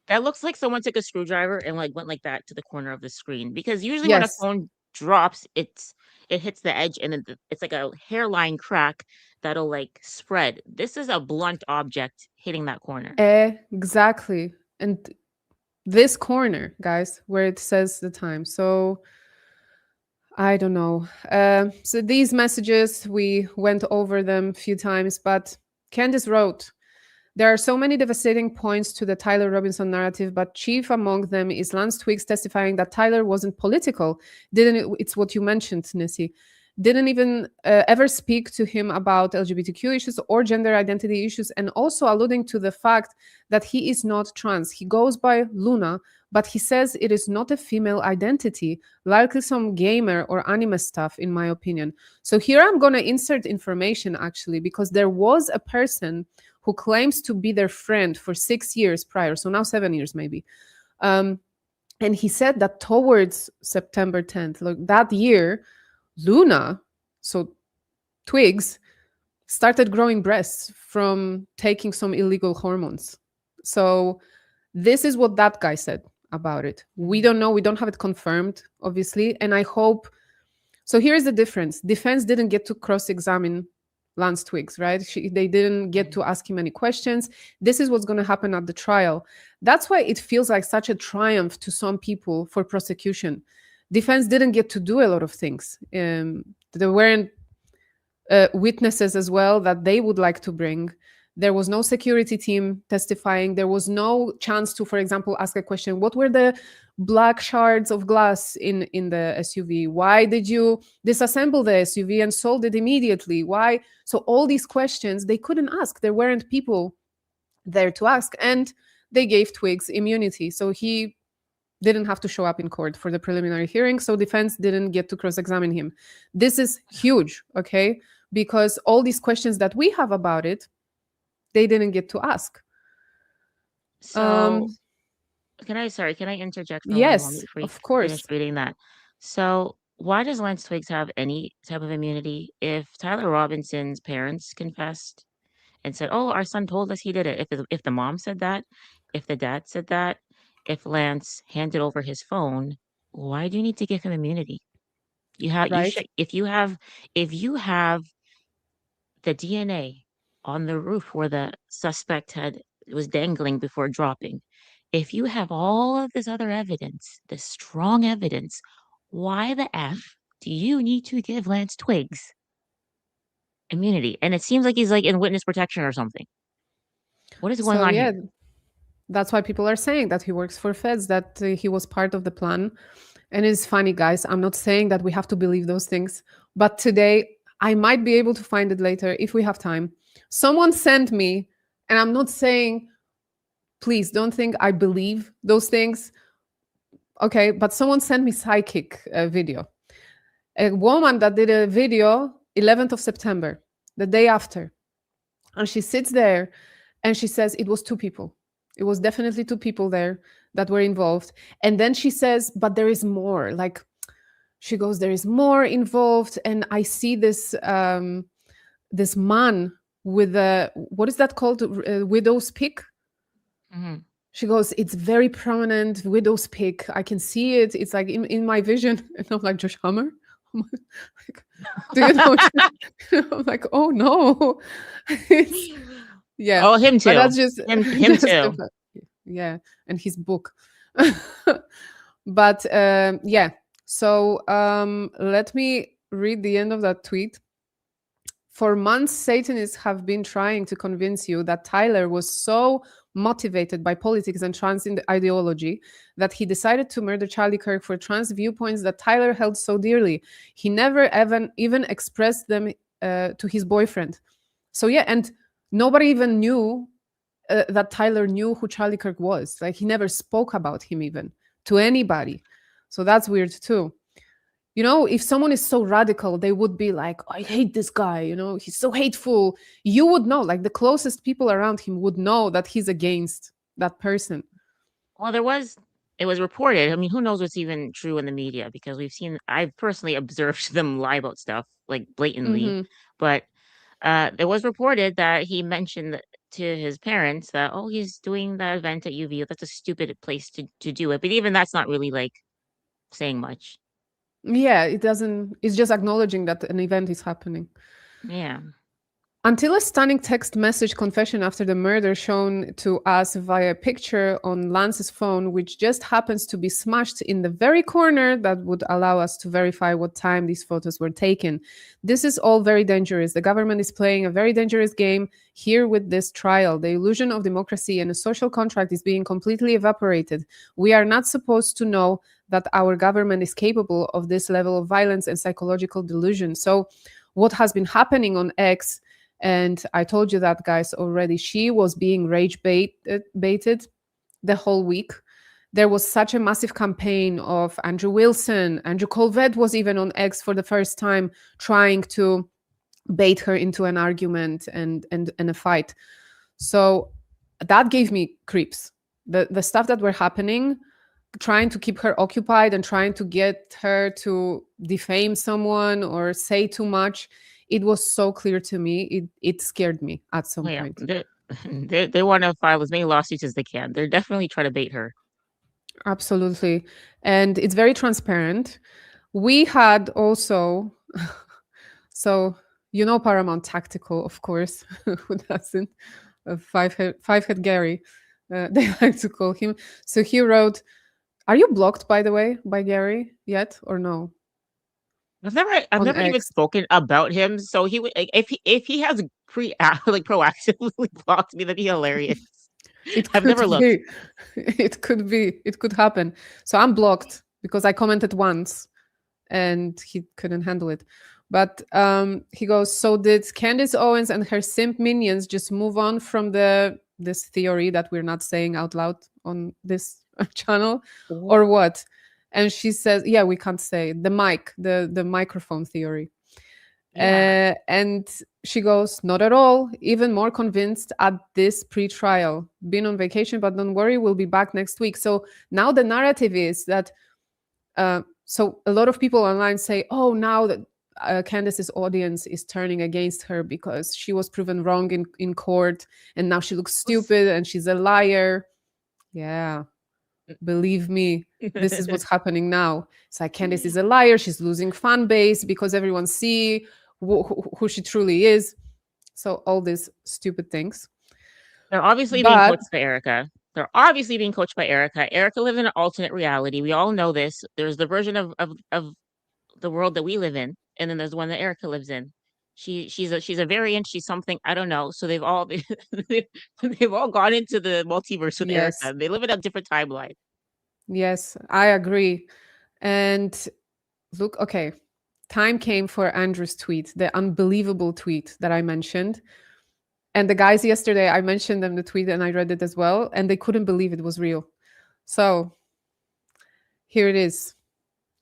that looks like someone took a screwdriver and like went like that to the corner of the screen, because usually when a Yes. phone drops, it hits the edge and it's like a hairline crack that'll like spread. This is a blunt object hitting that corner. Exactly. And this corner, guys, where it says the time. So I don't know. So these messages, we went over them a few times, but Candice wrote, there are so many devastating points to the Tyler Robinson narrative, but chief among them is Lance Twiggs testifying that Tyler wasn't political. It's what you mentioned, Nisscee. Didn't even ever speak to him about LGBTQ issues or gender identity issues, and also alluding to the fact that he is not trans. He goes by Luna, but he says it is not a female identity, likely some gamer or anime stuff, in my opinion. So here I'm going to insert information, actually, because there was a person who claims to be their friend for 6 years prior, so now 7 years maybe. And he said that towards September 10th, like that year, Luna, so Twiggs, started growing breasts from taking some illegal hormones. So this is what that guy said about it. We don't know. We don't have it confirmed, obviously. And I hope. So here's the difference. Defense didn't get to cross-examine Lance Twiggs, right? They didn't get to ask him any questions. This is what's going to happen at the trial. That's why it feels like such a triumph to some people for prosecution. Defense didn't get to do a lot of things. There weren't witnesses as well that they would like to bring. There was no security team testifying. There was no chance to, for example, ask a question. What were the black shards of glass in the SUV? Why did you disassemble the SUV and sold it immediately? Why? So all these questions they couldn't ask. There weren't people there to ask. And they gave Twiggs immunity. So he didn't have to show up in court for the preliminary hearing. So defense didn't get to cross-examine him. This is huge, okay? Because all these questions that we have about it, they didn't get to ask. So can I interject for one moment Yes, before you of finish course. reading that? So why does Lance Twiggs have any type of immunity if Tyler Robinson's parents confessed and said, "Oh, our son told us he did it"? If the mom said that, if the dad said that, if Lance handed over his phone, why do you need to give him immunity? You Right? should if you have the DNA on the roof where the suspect had was dangling before dropping. If you have all of this other evidence, this strong evidence, why the F do you need to give Lance Twiggs immunity? And it seems like he's like in witness protection or something. What is going So on yeah, here? that's why people are saying that he works for feds, that he was part of the plan. And it's funny, guys. I'm not saying that we have to believe those things, but today I might be able to find it later if we have time. Someone sent me, and I'm not saying, please don't think I believe those things. Okay, but someone sent me psychic video. A woman that did a video 11th of September, the day after. And she sits there and she says it was two people. It was definitely two people there that were involved. And then she says, but there is more. Like she goes, there is more involved. And I see this man with a, what is that called? Widow's peak. Mhm. She goes, it's very prominent, widow's peak. I can see it. It's like in my vision. And I'm like, Josh Hammer? I'm like, do you know? I'm like, oh no. It's, Yeah, Oh, him but too. that's just Him just too. yeah, and his book. But yeah, so let me read the end of that tweet. For months, Satanists have been trying to convince you that Tyler was so motivated by politics and trans ideology that he decided to murder Charlie Kirk for trans viewpoints that Tyler held so dearly. He never even expressed them to his boyfriend. So yeah, and nobody even knew that Tyler knew who Charlie Kirk was. Like he never spoke about him even to anybody. So that's weird too. You know, if someone is so radical, they would be like, I hate this guy, you know, he's so hateful. You would know, like the closest people around him would know that he's against that person. Well, there was it was reported. I mean, who knows what's even true in the media because I've personally observed them lie about stuff like blatantly, Hmm. but it was reported that he mentioned to his parents that, oh, he's doing that event at UVU. That's a stupid place to do it. But even that's not really like saying much. Yeah, it doesn't, it's just acknowledging that an event is happening. Yeah. Until a stunning text message confession after the murder shown to us via picture on Lance's phone, which just happens to be smashed in the very corner that would allow us to verify what time these photos were taken. This is all very dangerous. The government is playing a very dangerous game here with this trial. The illusion of democracy and a social contract is being completely evaporated. We are not supposed to know that our government is capable of this level of violence and psychological delusion. So, what has been happening on X, and I told you that, guys, already. She was being baited the whole week. There was such a massive campaign of Andrew Wilson. Andrew Colvett was even on X for the first time trying to bait her into an argument and a fight. So that gave me creeps. The stuff that were happening, trying to keep her occupied and trying to get her to defame someone or say too much, it was so clear to me. It scared me at some Oh, yeah. point. They want to file as many lawsuits as they can. They're definitely trying to bait her. Absolutely. And it's very transparent. We had also, so you know Paramount Tactical, of course, who doesn't? Five head Gary, they like to call him. So he wrote, are you blocked, by the way, by Gary yet or no I've on never even X? spoken about him. So he would like, if he has like proactively blocked me, that'd be hilarious. It I've could never looked. be. It could be. It could happen. So I'm blocked because I commented once and he couldn't handle it. But he goes, so did Candace Owens and her simp minions just move on from this theory that we're not saying out loud on this channel, What? or what? And she says, yeah, we can't say the microphone theory. Yeah. And she goes, not at all. Even more convinced at this pre-trial. Been on vacation, but don't worry, we'll be back next week. So now the narrative is that. So a lot of people online say, oh, now that Candace's audience is turning against her because she was proven wrong in court, and now she looks stupid and she's a liar. Yeah, believe me, this is what's happening now. It's like Candace is a liar. She's losing fan base because everyone see who she truly is. So all these stupid things. They're obviously being But coached by Erica. They're obviously being coached by Erica. Erica lives in an alternate reality. We all know this. There's the version of the world that we live in, and then there's the one that Erica lives in. She's a variant. She's something I don't know. So they've all gone into the multiverse with yes, Erica. They live in a different timeline. yes, I agree. And look, okay, time came for Andrew's tweet, the unbelievable tweet that I mentioned. And the guys yesterday, I mentioned them the tweet and I read it as well, and they couldn't believe it was real. So here it is.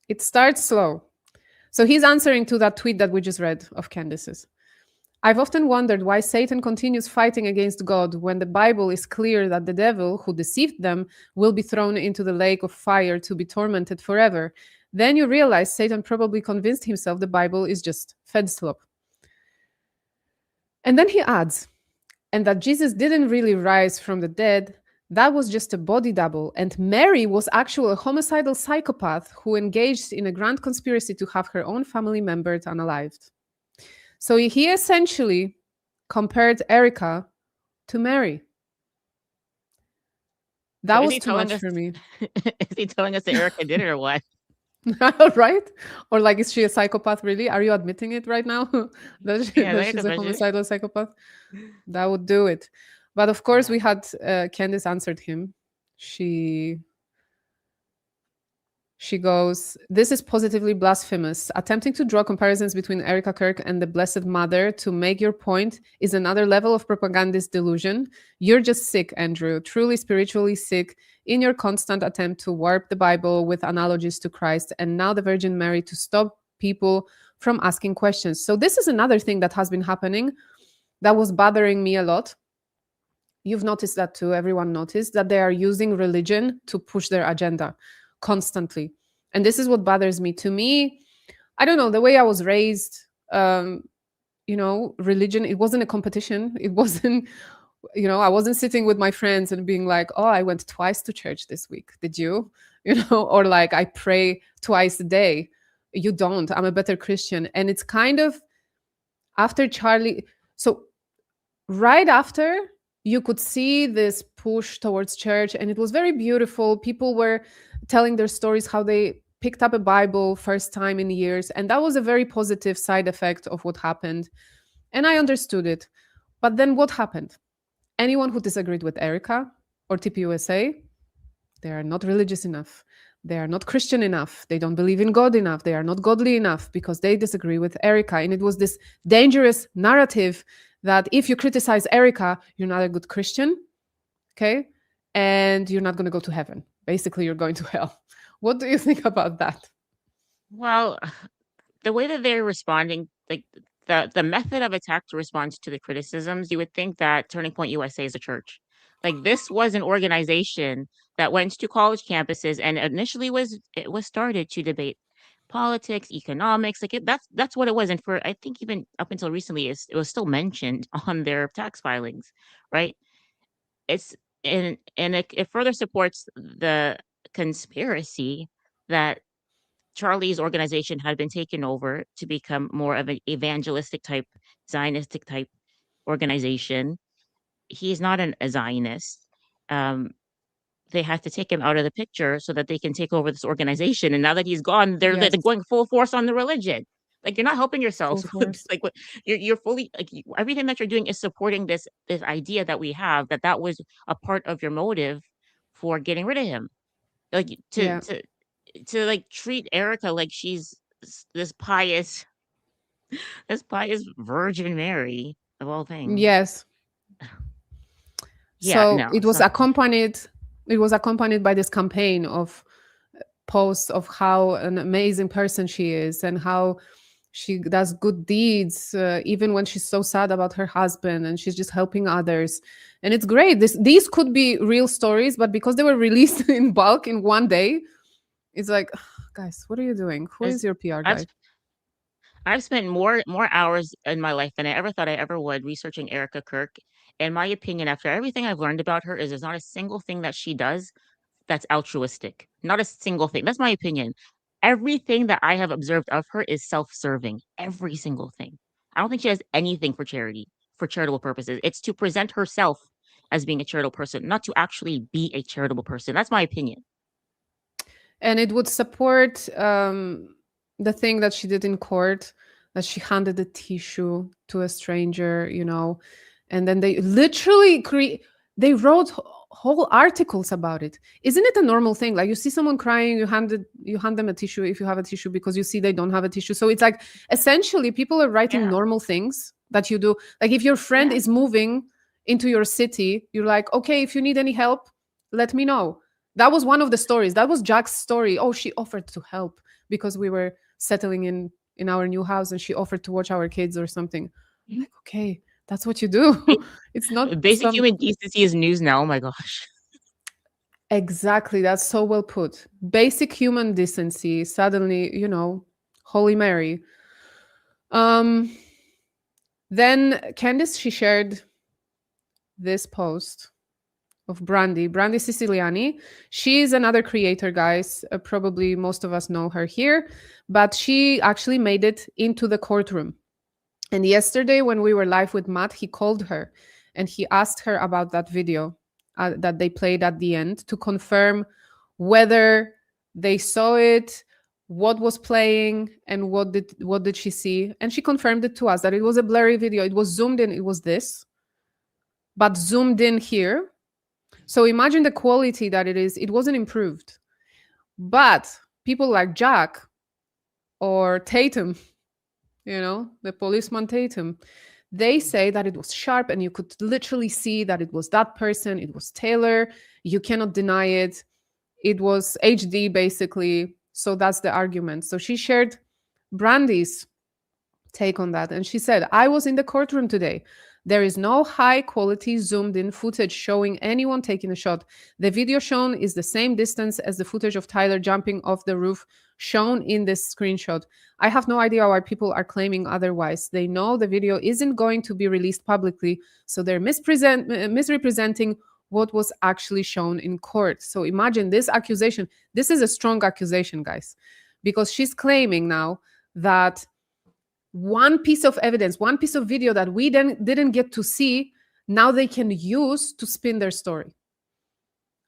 It starts slow. So he's answering to that tweet that we just read of Candace's. I've often wondered why Satan continues fighting against God when the Bible is clear that the devil, who deceived them, will be thrown into the lake of fire to be tormented forever. Then you realize Satan probably convinced himself the Bible is just fed slop. And then he adds, and that Jesus didn't really rise from the dead, that was just a body double. And Mary was actually a homicidal psychopath who engaged in a grand conspiracy to have her own family member unalived. So he essentially compared Erica to marry. So That is was he too telling much us for me. is he telling us that Erica did it or what? Right? Or like, is she a psychopath really? Are you admitting it right now? Yeah, That like a she's a question. homicidal psychopath? That would do it. But of course, Yeah. we had Candice answered him. She She goes, "This is positively blasphemous. Attempting to draw comparisons between Erica Kirk and the Blessed Mother to make your point is another level of propagandist delusion. You're just sick, Andrew, truly spiritually sick in your constant attempt to warp the Bible with analogies to Christ and now the Virgin Mary to stop people from asking questions." So, this is another thing that has been happening that was bothering me a lot. You've noticed that too. Everyone noticed that they are using religion to push their agenda constantly. And this is what bothers me. To me, I don't know, the way I was raised, um, religion, it wasn't a competition. It wasn't, I wasn't sitting with my friends and being like, oh, I went twice to church this week. Did you? Or like, I pray twice a day. You don't. I'm a better Christian. And it's kind of after Charlie. So right after, you could see this push towards church, and it was very beautiful. People were telling their stories how they picked up a Bible first time in years, and that was a very positive side effect of what happened, and I understood it. But then what happened? Anyone who disagreed with Erica or TPUSA, they are not religious enough. They are not Christian enough. They don't believe in God enough. They are not godly enough because they disagree with Erica. And it was this dangerous narrative that if you criticize Erica, you're not a good Christian, okay? And you're not going to go to heaven. Basically, you're going to hell. What do you think about that? Well, the way that they're responding, like the method of attack to respond to the criticisms, you would think that Turning Point USA is a church. Like this was an organization that went to college campuses and initially was started to debate politics, economics, that's what it was. And for I think even up until recently, it was still mentioned on their tax filings, right? It's and it further supports the conspiracy that Charlie's organization had been taken over to become more of an evangelistic type, Zionistic type organization. He's not a Zionist. Um, they had to take him out of the picture so that they can take over this organization. And now that he's gone, they're Yes, going full force on the religion. Like you're not helping full yourselves. force. Like what you're fully everything that you're doing is supporting this idea that we have that was a part of your motive for getting rid of him. Like Yeah. to like treat Erica like she's this pious Virgin Mary of all things. Yes. Yeah, So no, it's not. it was accompanied by this campaign of posts of how an amazing person she is and how she does good deeds even when she's so sad about her husband, and she's just helping others, and it's great. These could be real stories, but because they were released in bulk in one day, it's like, guys, what are you doing? Who It's, is your PR I've guy? I've spent more hours in my life than I ever thought I ever would researching Erica Kirk. And my opinion, after everything I've learned about her, is there's not a single thing that she does that's altruistic. Not a single thing. That's my opinion. Everything that I have observed of her is self-serving. Every single thing. I don't think she does anything for charity, for charitable purposes. It's to present herself as being a charitable person, not to actually be a charitable person. That's my opinion. And it would support the thing that she did in court, that she handed a tissue to a stranger, and then they literally they wrote whole articles about it. Isn't it a normal thing? Like, you see someone crying, you hand them a tissue if you have a tissue, because you see they don't have a tissue. So it's like, essentially, people are writing Yeah. normal things that you do. Like, if your friend Yeah. is moving into your city, you're like, okay, if you need any help, let me know. That was one of the stories. That was Jack's story. Oh, she offered to help because we were settling in our new house, and she offered to watch our kids or something. I'm like, okay, that's what you do. It's not Basic some. human decency is news now. Oh my gosh. Exactly, that's so well put. Basic human decency. Suddenly, Holy Mary. Um. Then Candice, she shared this post of Brandy Siciliani. She's another creator, guys. Probably most of us know her here, but she actually made it into the courtroom. And yesterday, when we were live with Matt, he called her and he asked her about that video that they played at the end to confirm whether they saw it, what was playing, and what did she see. And she confirmed it to us that it was a blurry video. It was zoomed in. It was this, but zoomed in here. So imagine the quality that it is. It wasn't improved. But people like Jack or Tatum, the policeman Tatum, they say that it was sharp and you could literally see that it was that person. It was Taylor. You cannot deny it. It was HD basically. So that's the argument. So she shared Brandy's take on that. And she said, I was in the courtroom today. There is no high quality zoomed in footage showing anyone taking a shot. The video shown is the same distance as the footage of Tyler jumping off the roof shown in this screenshot. I have no idea why people are claiming otherwise. They know the video isn't going to be released publicly, so they're misrepresenting what was actually shown in court. So imagine this accusation. This is a strong accusation, guys, because she's claiming now that one piece of evidence, one piece of video that we then didn't get to see, now they can use to spin their story.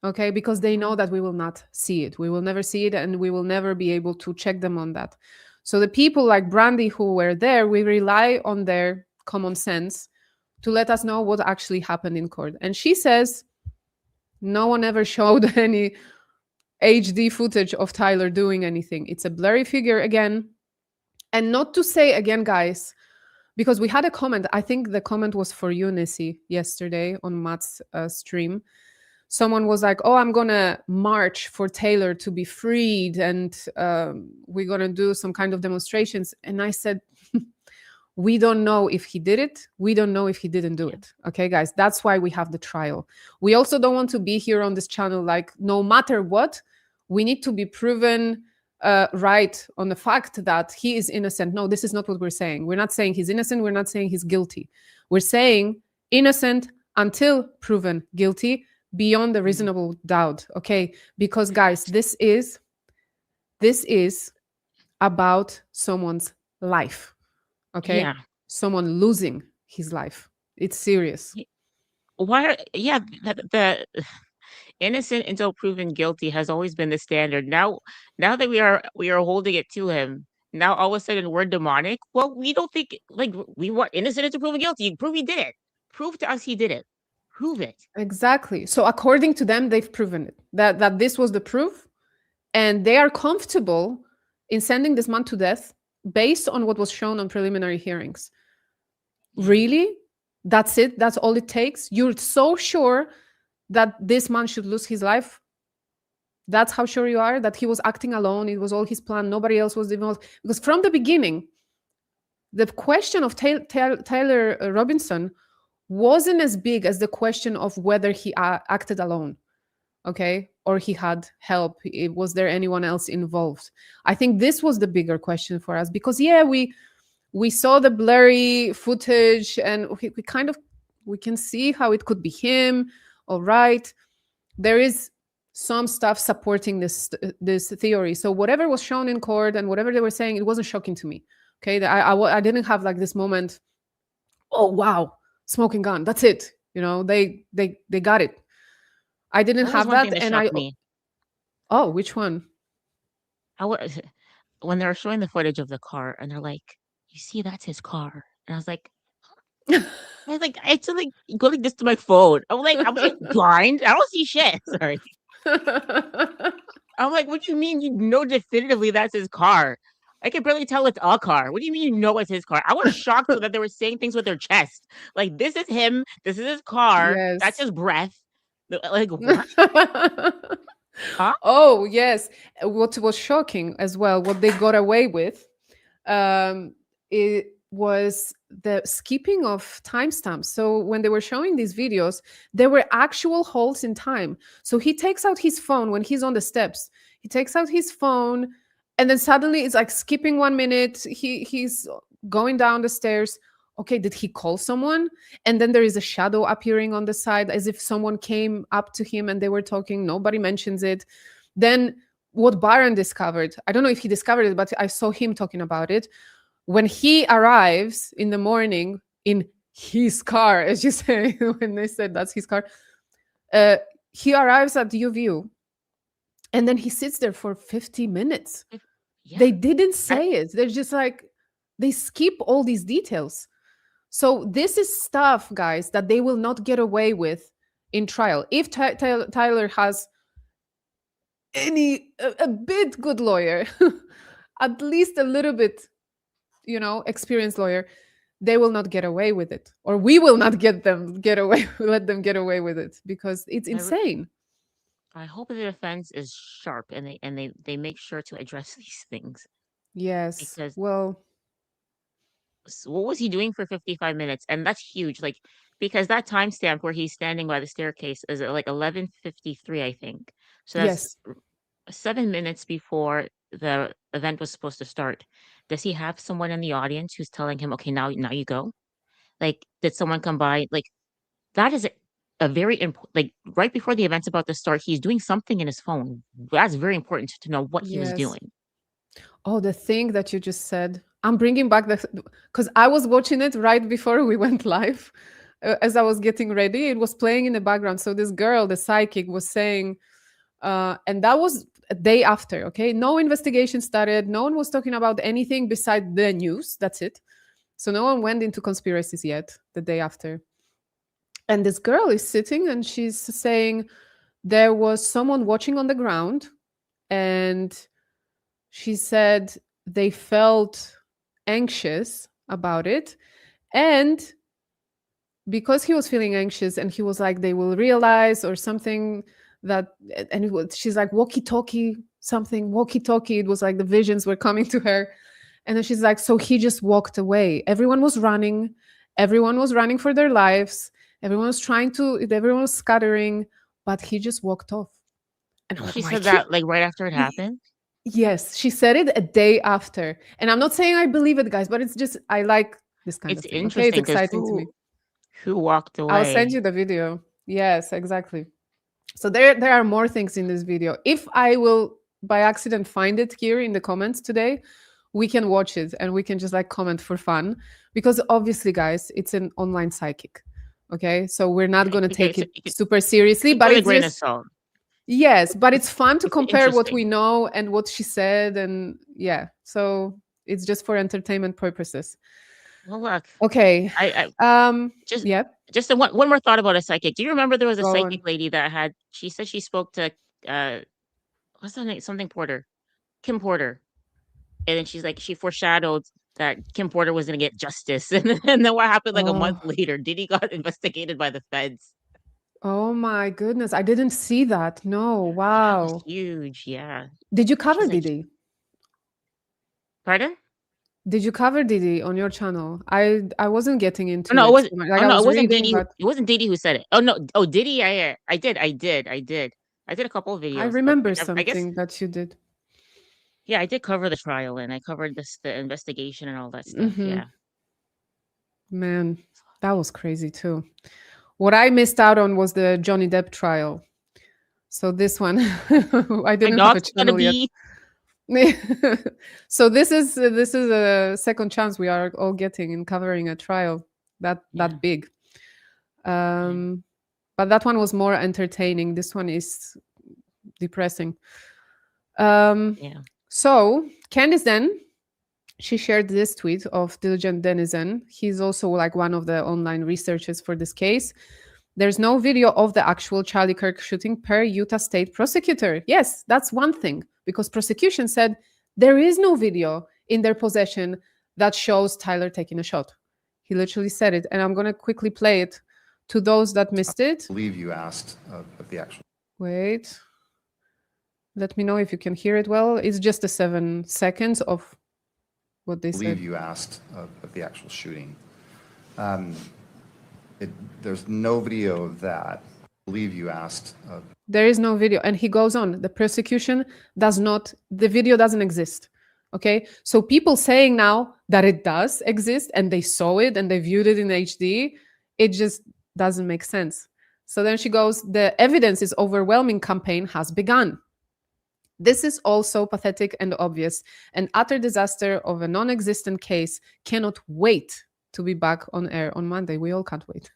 Okay, because they know that we will not see it. We will never see it, and we will never be able to check them on that. So the people like Brandy who were there, we rely on their common sense to let us know what actually happened in court. And she says no one ever showed any HD footage of Tyler doing anything. It's a blurry figure again. And not to say again, guys, because we had a comment. I think the comment was for you, Nisscee, yesterday on Matt's stream. Someone was like, oh, I'm going to march for Taylor to be freed, and we're going to do some kind of demonstrations. And I said, we don't know if he did it. We don't know if he didn't do it. Okay, guys, that's why we have the trial. We also don't want to be here on this channel like, no matter what, we need to be proven right on the fact that he is innocent. No, this is not what we're saying. We're not saying he's innocent. We're not saying he's guilty. We're saying innocent until proven guilty beyond a reasonable doubt. Okay, because guys, this is about someone's life. Okay, Yeah. someone losing his life. It's serious. Why? Yeah, the innocent until proven guilty has always been the standard. Now that we are holding it to him, now all of a sudden we're demonic. Well, we don't think like we want innocent until proven guilty. You prove he did it. Prove to us he did it. Prove it. Exactly. So according to them, they've proven it. That this was the proof, and they are comfortable in sending this man to death based on what was shown on preliminary hearings. Really? That's it? That's all it takes? You're so sure that this man should lose his life? That's how sure you are that he was acting alone? It was all his plan. Nobody else was involved. Because from the beginning, the question of Tyler Robinson wasn't as big as the question of whether he acted alone, okay, or he had help. Was there anyone else involved? I think this was the bigger question for us because, yeah, we saw the blurry footage and we can see how it could be him. All right, there is some stuff supporting this theory. So whatever was shown in court and whatever they were saying, it wasn't shocking to me. Okay, I didn't have like this moment. Oh wow, smoking gun. That's it. They got it. I didn't have that, and me. Oh, which one? When they were showing the footage of the car, and they're like, "You see, that's his car," and I was like, I had to like go like this to my phone. I'm like, I'm blind. I don't see shit. Sorry. I'm like, what do you mean you know definitively that's his car? I can barely tell it's a car. What do you mean you know it's his car? I was shocked that they were saying things with their chest. Like, this is him. This is his car. Yes. That's his breath. Like, what? Huh? Oh, yes. What was shocking as well, what they got away with, it was the skipping of timestamps. So when they were showing these videos, there were actual holes in time. So he takes out his phone when he's on the steps. He takes out his phone, and then suddenly it's like skipping 1 minute. He's going down the stairs. Okay, did he call someone? And then there is a shadow appearing on the side as if someone came up to him and they were talking. Nobody mentions it. Then what Byron discovered, I don't know if he discovered it, but I saw him talking about it. When he arrives in the morning in his car, as you say, when they said that's his car. Uh, he arrives at UVU and then he sits there for 50 minutes. Yeah. They didn't I, say it. They're just like, they skip all these details. So this is stuff, guys, that they will not get away with in trial. If Tyler has a bit good lawyer, at least a little bit, experienced lawyer, they will not get away with it, or we will not let them get away with it, because it's I, re- insane. I hope the defense is sharp and they make sure to address these things Yes. because Well, what was he doing for 55 minutes? And that's huge. Like, because that timestamp where he's standing by the staircase is at like 11:53, I think. So that's yes. 7 minutes before the event was supposed to start. Does he have someone in the audience who's telling him, okay, now you go? Like, did someone come by? Like, that is a very important, like, right before the event's about to start, he's doing something in his phone. That's very important to know what he was Yes. doing. Oh, the thing that you just said. I'm bringing back because I was watching it right before we went live. As I was getting ready, it was playing in the background. So this girl, the psychic, was saying, and that was a day after. Okay, no investigation started. No one was talking about anything beside the news. That's it. So no one went into conspiracies yet. The day after, and this girl is sitting and she's saying there was someone watching on the ground, and she said they felt anxious about it. And because he was feeling anxious, and he was like, they will realize or something that, and she's like, walkie talkie, something, walkie talkie. It was like the visions were coming to her. And then she's like, so he just walked away. Everyone was running. Everyone was running for their lives. Everyone was scattering, but he just walked off. And I'm like, She my said kid. that like right after it happened. Yes, she said it a day after. And I'm not saying I believe it, guys, but it's just, I like this kind It's of thing. Okay, it's interesting because exciting to me. who walked I'll send away? you the video. Yes, exactly. So there are more things in this video. If I will by accident find it here in the comments today, we can watch it and we can just like comment for fun, because obviously, guys, it's an online psychic. Okay? So we're not going to Okay, take so it super seriously, take it but with a it's grain of just, salt. yes, but it's fun to It's compare what we interesting. know and what she said, and yeah. So it's just for entertainment purposes. Well, look, Okay. I just Yeah, just one more thought about a psychic. Do you remember there was a go psychic on. lady that had? She said she spoke to uh what's her name? Something Porter, Kim Porter, and then she's like she foreshadowed that Kim Porter was gonna get justice, and then what happened like a month Oh, later? Diddy got investigated by the feds. oh my goodness. I didn't see that. No. That was Wow. huge. Yeah, Did you cover she's like, Didi? pardon? Did you cover Didi on your channel? I wasn't getting Oh into no, it it wasn't. too much. Like Oh I no, it was wasn't reading, Diddy. but It wasn't Diddy who said it. Oh no, oh Diddy. Yeah, I did. I did a couple of I videos, but remember I guess something that you did. yeah, I did cover the trial and I covered the investigation and all that stuff. Hmm. Yeah, Man, that was crazy too. What I missed out on was the Johnny Depp trial. So this one, I my didn't have a dog's gonna channel yet. be. So this is a second chance we are all getting in covering a trial Yeah, that big. yeah, Um, but that one was more entertaining. This one is depressing. Um, yeah. so Candice then, she shared this tweet of Diligent Denizen. He's also like one of the online researchers for this case. There's no video of the actual Charlie Kirk shooting per Utah State prosecutor. Yes, that's one thing, because prosecution said there is no video in their possession that shows Tyler taking a shot. He literally said it, and I'm going to quickly play it to those that missed it. I believe you asked of the actual. Wait. Let me know if you can hear it well. It's just the 7 seconds of what they I believe said. you asked of the actual shooting. There's no video of that. I believe you asked of. There is no video. And he goes on. The prosecution does not, the video doesn't exist. Okay. So people saying now that it does exist and they saw it and they viewed it in HD, it just doesn't make sense. So then she goes, the evidence is overwhelming campaign has begun. This is also pathetic and obvious. An utter disaster of a non existent case cannot wait to be back on air on Monday. We all can't wait.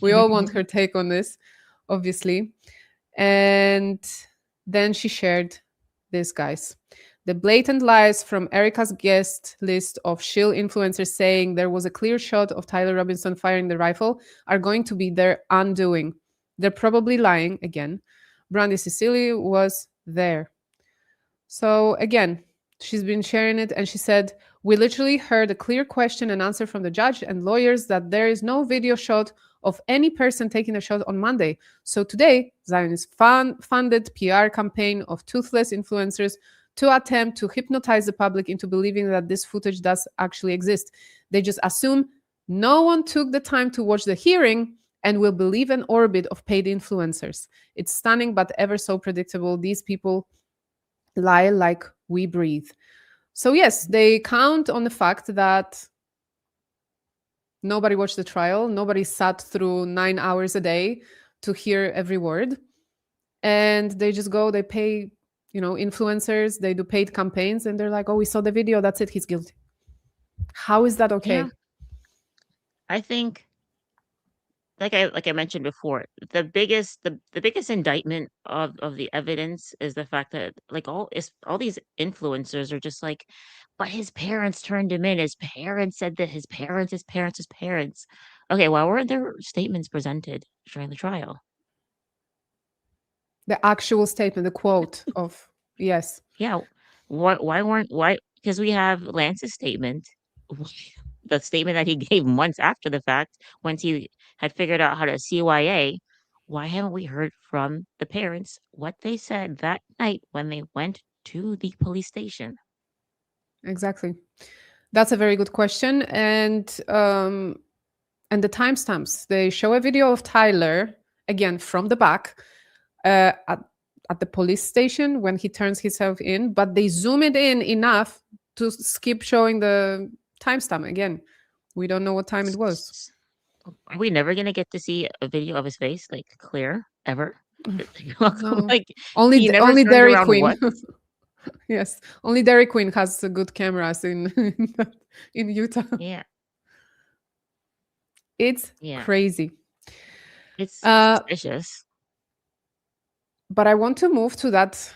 we all want her take on this, obviously. And then she shared this, guys. The blatant lies from Erica's guest list of shill influencers saying there was a clear shot of Tyler Robinson firing the rifle are going to be their undoing. They're probably lying again. Brandy Cecily was there. So again, she's been sharing it and she said, we literally heard a clear question and answer from the judge and lawyers that there is no video shot of any person taking a shot on Monday. So today, Zionist funded PR campaign of toothless influencers to attempt to hypnotize the public into believing that this footage does actually exist. They just assume no one took the time to watch the hearing and will believe an orbit of paid influencers. It's stunning, but ever so predictable. These people lie like we breathe. So yes, they count on the fact that nobody watched the trial. Nobody sat through 9 hours a day to hear every word. And they just go, they pay, influencers, they do paid campaigns, and they're like, oh, we saw the video, that's it, he's guilty. How is that okay? Yeah. I think, like I mentioned before, the biggest indictment of the evidence is the fact that all these influencers are just like, but his parents turned him in. His parents said that his parents. Okay, why weren't there statements presented during the trial? The actual statement, the quote of, yes. Yeah. Why? Because we have Lance's statement, the statement that he gave months after the fact, once he had figured out how to CYA. Why haven't we heard from the parents what they said that night when they went to the police station? Exactly. That's a very good question. And the timestamps. They show a video of Tyler, again, from the back, at the police station when he turns himself in, but they zoom it in enough to skip showing the timestamp. Again, we don't know what time it was. Are we never going to get to see a video of his face, clear, ever? No. He never only turned Dairy around Queen. once? Yes, only Dairy Queen has good cameras in Utah. Yeah. It's crazy. It's suspicious. But I want to move to that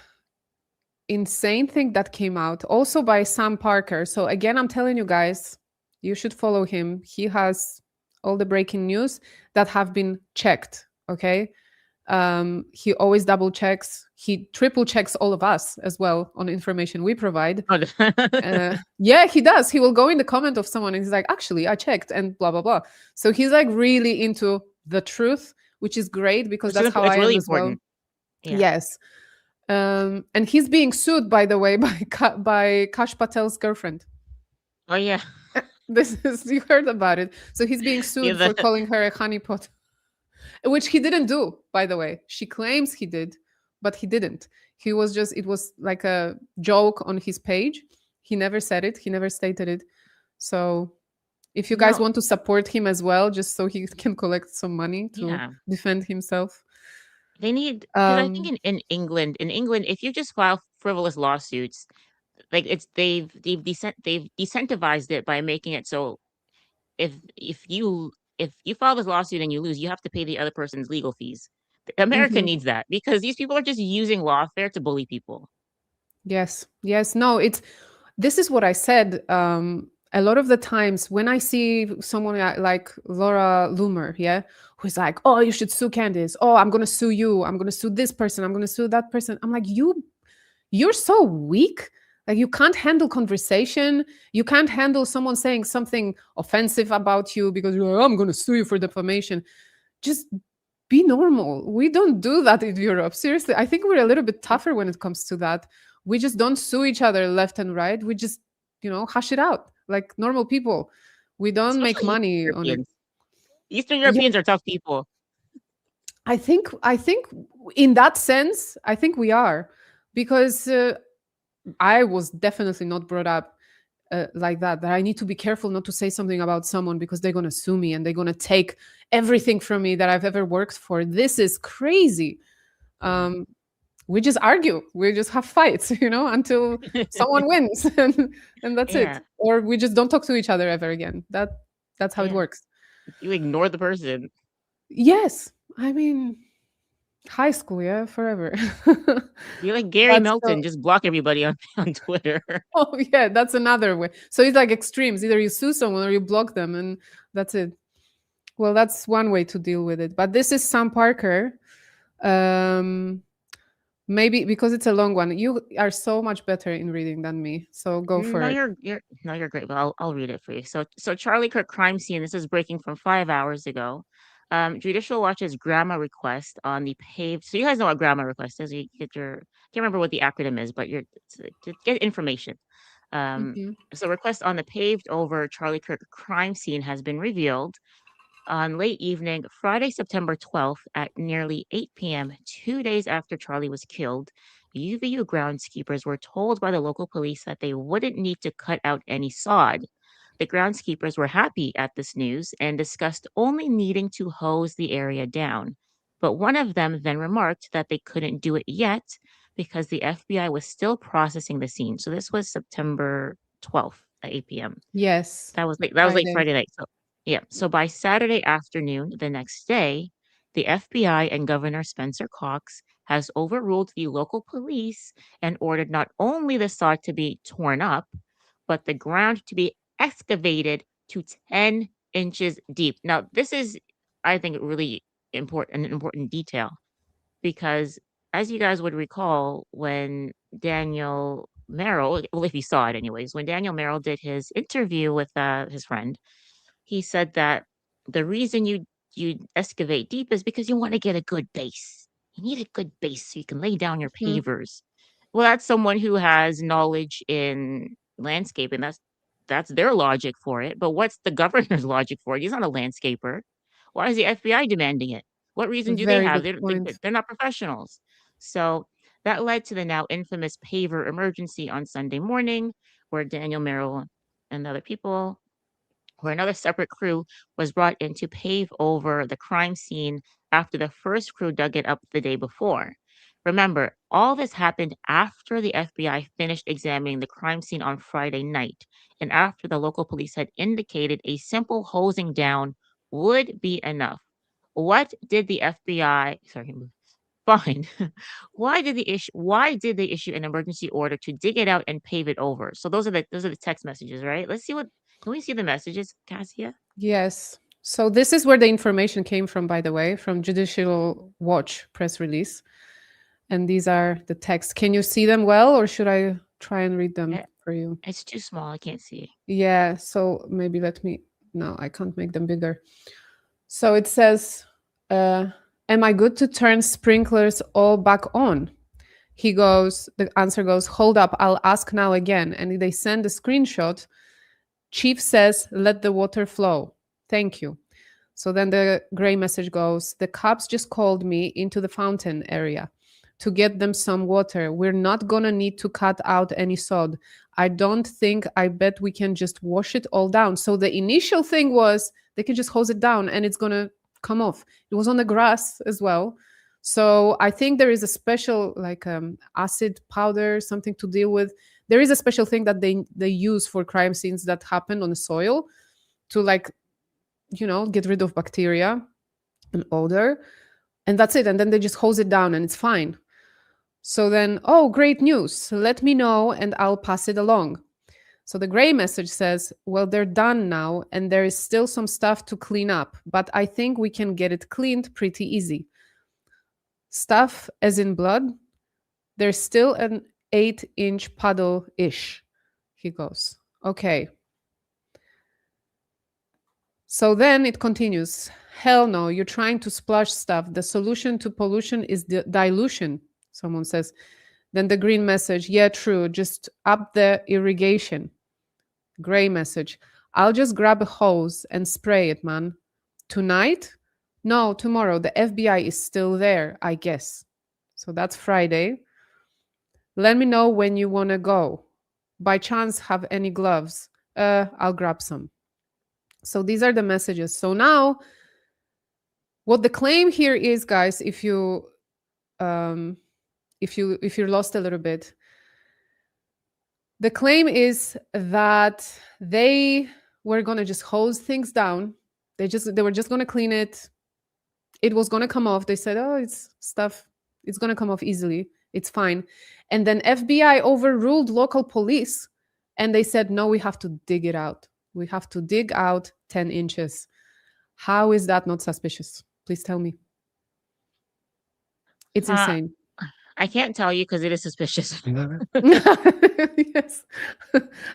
insane thing that came out also by Sam Parker. So again, I'm telling you guys, you should follow him. He has all the breaking news that have been checked. Okay. He always double checks. He triple checks all of us as well on information we provide. Yeah, he does. He will go in the comment of someone and he's like, actually, I checked and blah, blah, blah. So he's really into the truth, which is great because that's how I am as well. Yeah. Yes. And he's being sued, by the way, by Kash Patel's girlfriend. Oh, yeah. You heard about it. So he's being sued for calling her a honeypot, which he didn't do, by the way. She claims he did, but he didn't. It was like a joke on his page. He never said it. He never stated it. So if you guys want to support him as well, just so he can collect some money to defend himself. They need, because I think in England, if you just file frivolous lawsuits, they've decentivized it by making it so if you file this lawsuit and you lose, you have to pay the other person's legal fees. America needs that because these people are just using lawfare to bully people. Yes. No, this is what I said. A lot of the times when I see someone like Laura Loomer, who's like, oh, you should sue Candace. Oh, I'm going to sue you. I'm going to sue this person. I'm going to sue that person. I'm like, you're so weak. You can't handle conversation. You can't handle someone saying something offensive about you because you're like, oh, I'm going to sue you for defamation. Just be normal. We don't do that in Europe. Seriously, I think we're a little bit tougher when it comes to that. We just don't sue each other left and right. We just, hush it out like normal people. We don't make money on it. Eastern Europeans are tough people. I think in that sense, I think we are, because I was definitely not brought up like that I need to be careful not to say something about someone because they're going to sue me and they're going to take everything from me that I've ever worked for. This is crazy. We just argue. We just have fights, until someone wins and that's it. Or we just don't talk to each other ever again. That's how it Yeah. works. You ignore the person. Yes. I mean, high school, yeah, forever. You're like Gary But so, Melton, just block everybody on, on Twitter. oh yeah, that's another way. So it's like extremes. Either you sue someone or you block them, and that's it. Well, that's one way to deal with it. But this is Sam Parker. Um, maybe because it's a long one. You are so much better in reading than me. So go for No, it. you're great, but I'll read it for you. So Charlie Kirk crime scene. This is breaking from 5 hours ago. Judicial Watch's grandma request on the paved. So you guys know what grandma request is. You get your can't remember what the acronym is, but you're to get information. Mhm. So request on the paved over Charlie Kirk crime scene has been revealed on late evening, Friday, September 12th at nearly 8 p.m., 2 days after Charlie was killed. UVU groundskeepers were told by the local police that they wouldn't need to cut out any sod. The groundskeepers were happy at this news and discussed only needing to hose the area down. But one of them then remarked that they couldn't do it yet because the FBI was still processing the scene. So this was September 12th at 8 p.m. Yes. That was late Friday. Friday night. So yeah. So by Saturday afternoon, the next day, the FBI and Governor Spencer Cox has overruled the local police and ordered not only the sod to be torn up, but the ground to be excavated to 10 inches deep. Now, this is, I think, really important, an important detail because as you guys would recall, when Daniel Merrill, well, if you saw it anyways, when Daniel Merrill did his interview with his friend, he said that the reason you excavate deep is because you want to get a good base. You need a good base so you can lay down your Mhm. pavers. Well, that's someone who has knowledge in landscaping. That's their logic for it. But what's the governor's logic for it? He's not a landscaper. Why is the FBI demanding it? What reason do they Very have? good point. They're not professionals. So that led to the now infamous paver emergency on Sunday morning, where Daniel Merrill and the other people where another separate crew was brought in to pave over the crime scene after the first crew dug it up the day before. Remember, all this happened after the FBI finished examining the crime scene on Friday night and after the local police had indicated a simple hosing down would be enough. What did the FBI, sorry, find? Why did they issue an emergency order to dig it out and pave it over? So those are the text messages, right? Let's see what can we see the messages, Cassia? Yes. So this is where the information came from, by the way, from Judicial Watch press release. And these are the texts. Can you see them well, or should I try and read them Eh, for you? It's too small. I can't see. Yeah. So maybe let me. No, I can't make them bigger. So it says, "Am I good to turn sprinklers all back on?" He goes. The answer goes, "Hold up, I'll ask now again." And they send a screenshot. Chief says, "Let the water flow. Thank you." So then the gray message goes, "The cops just called me into the fountain area to get them some water. We're not going to need to cut out any sod. I don't think, I bet we can just wash it all down." So the initial thing was they can just hose it down and it's going to come off. It was on the grass as well. So I think there is a special like acid powder, something to deal with. There is a special thing that they use for crime scenes that happen on the soil to like get rid of bacteria and odor, and that's it. And then they just hose it down and it's fine. So then, oh, great news, let me know and I'll pass it along. So the gray message says, well, they're done now and there is still some stuff to clean up, but I think we can get it cleaned pretty easy. Stuff as in blood, there's still an 8-inch puddle ish. He goes, okay. So then it continues. Hell no, you're trying to splash stuff. The solution to pollution is dilution, someone says. Then the green message, yeah, true, just up the irrigation. Gray message, I'll just grab a hose and spray it, man. Tonight? No, tomorrow. The FBI is still there, I guess. So that's Friday. Let me know when you want to go. By chance, have any gloves? I'll grab some. So these are the messages. So now, what the claim here is, guys, if you're lost a little bit, the claim is that they were gonna just hose things down. They were just gonna clean it. It was gonna come off. They said, "Oh, it's stuff. It's gonna come off easily. It's fine." And then FBI overruled local police, and they said, "No, we have to dig it out. We have to dig out 10 inches." How is that not suspicious? Please tell me. It's Uh, insane. I can't tell you because it is suspicious. Yes.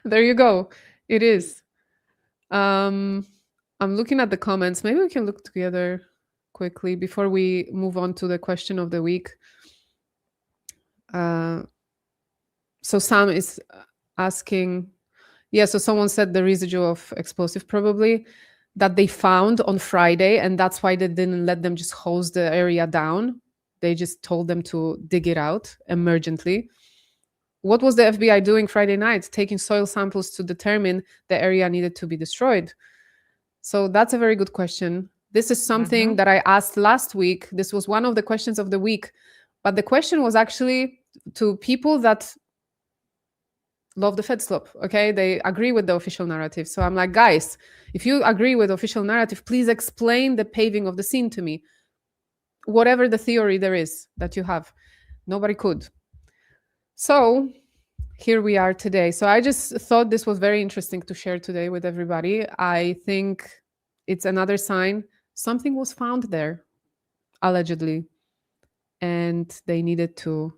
There you go. It is. I'm looking at the comments. Maybe we can look together quickly before we move on to the question of the week. So Sam is asking, yeah, so someone said the residue of explosive probably that they found on Friday, and that's why they didn't let them just hose the area down. They just told them to dig it out emergently. What was the FBI doing Friday night? Taking soil samples to determine the area needed to be destroyed. So that's a very good question. This is something that I asked last week. This was one of the questions of the week. But the question was actually to people that love the FedSlop, okay? They agree with the official narrative. So I'm like, guys, if you agree with official narrative, please explain the paving of the scene to me. Whatever the theory there is that you have. Nobody could. So here we are today. So I just thought this was very interesting to share today with everybody. I think it's another sign something was found there, allegedly, and they needed to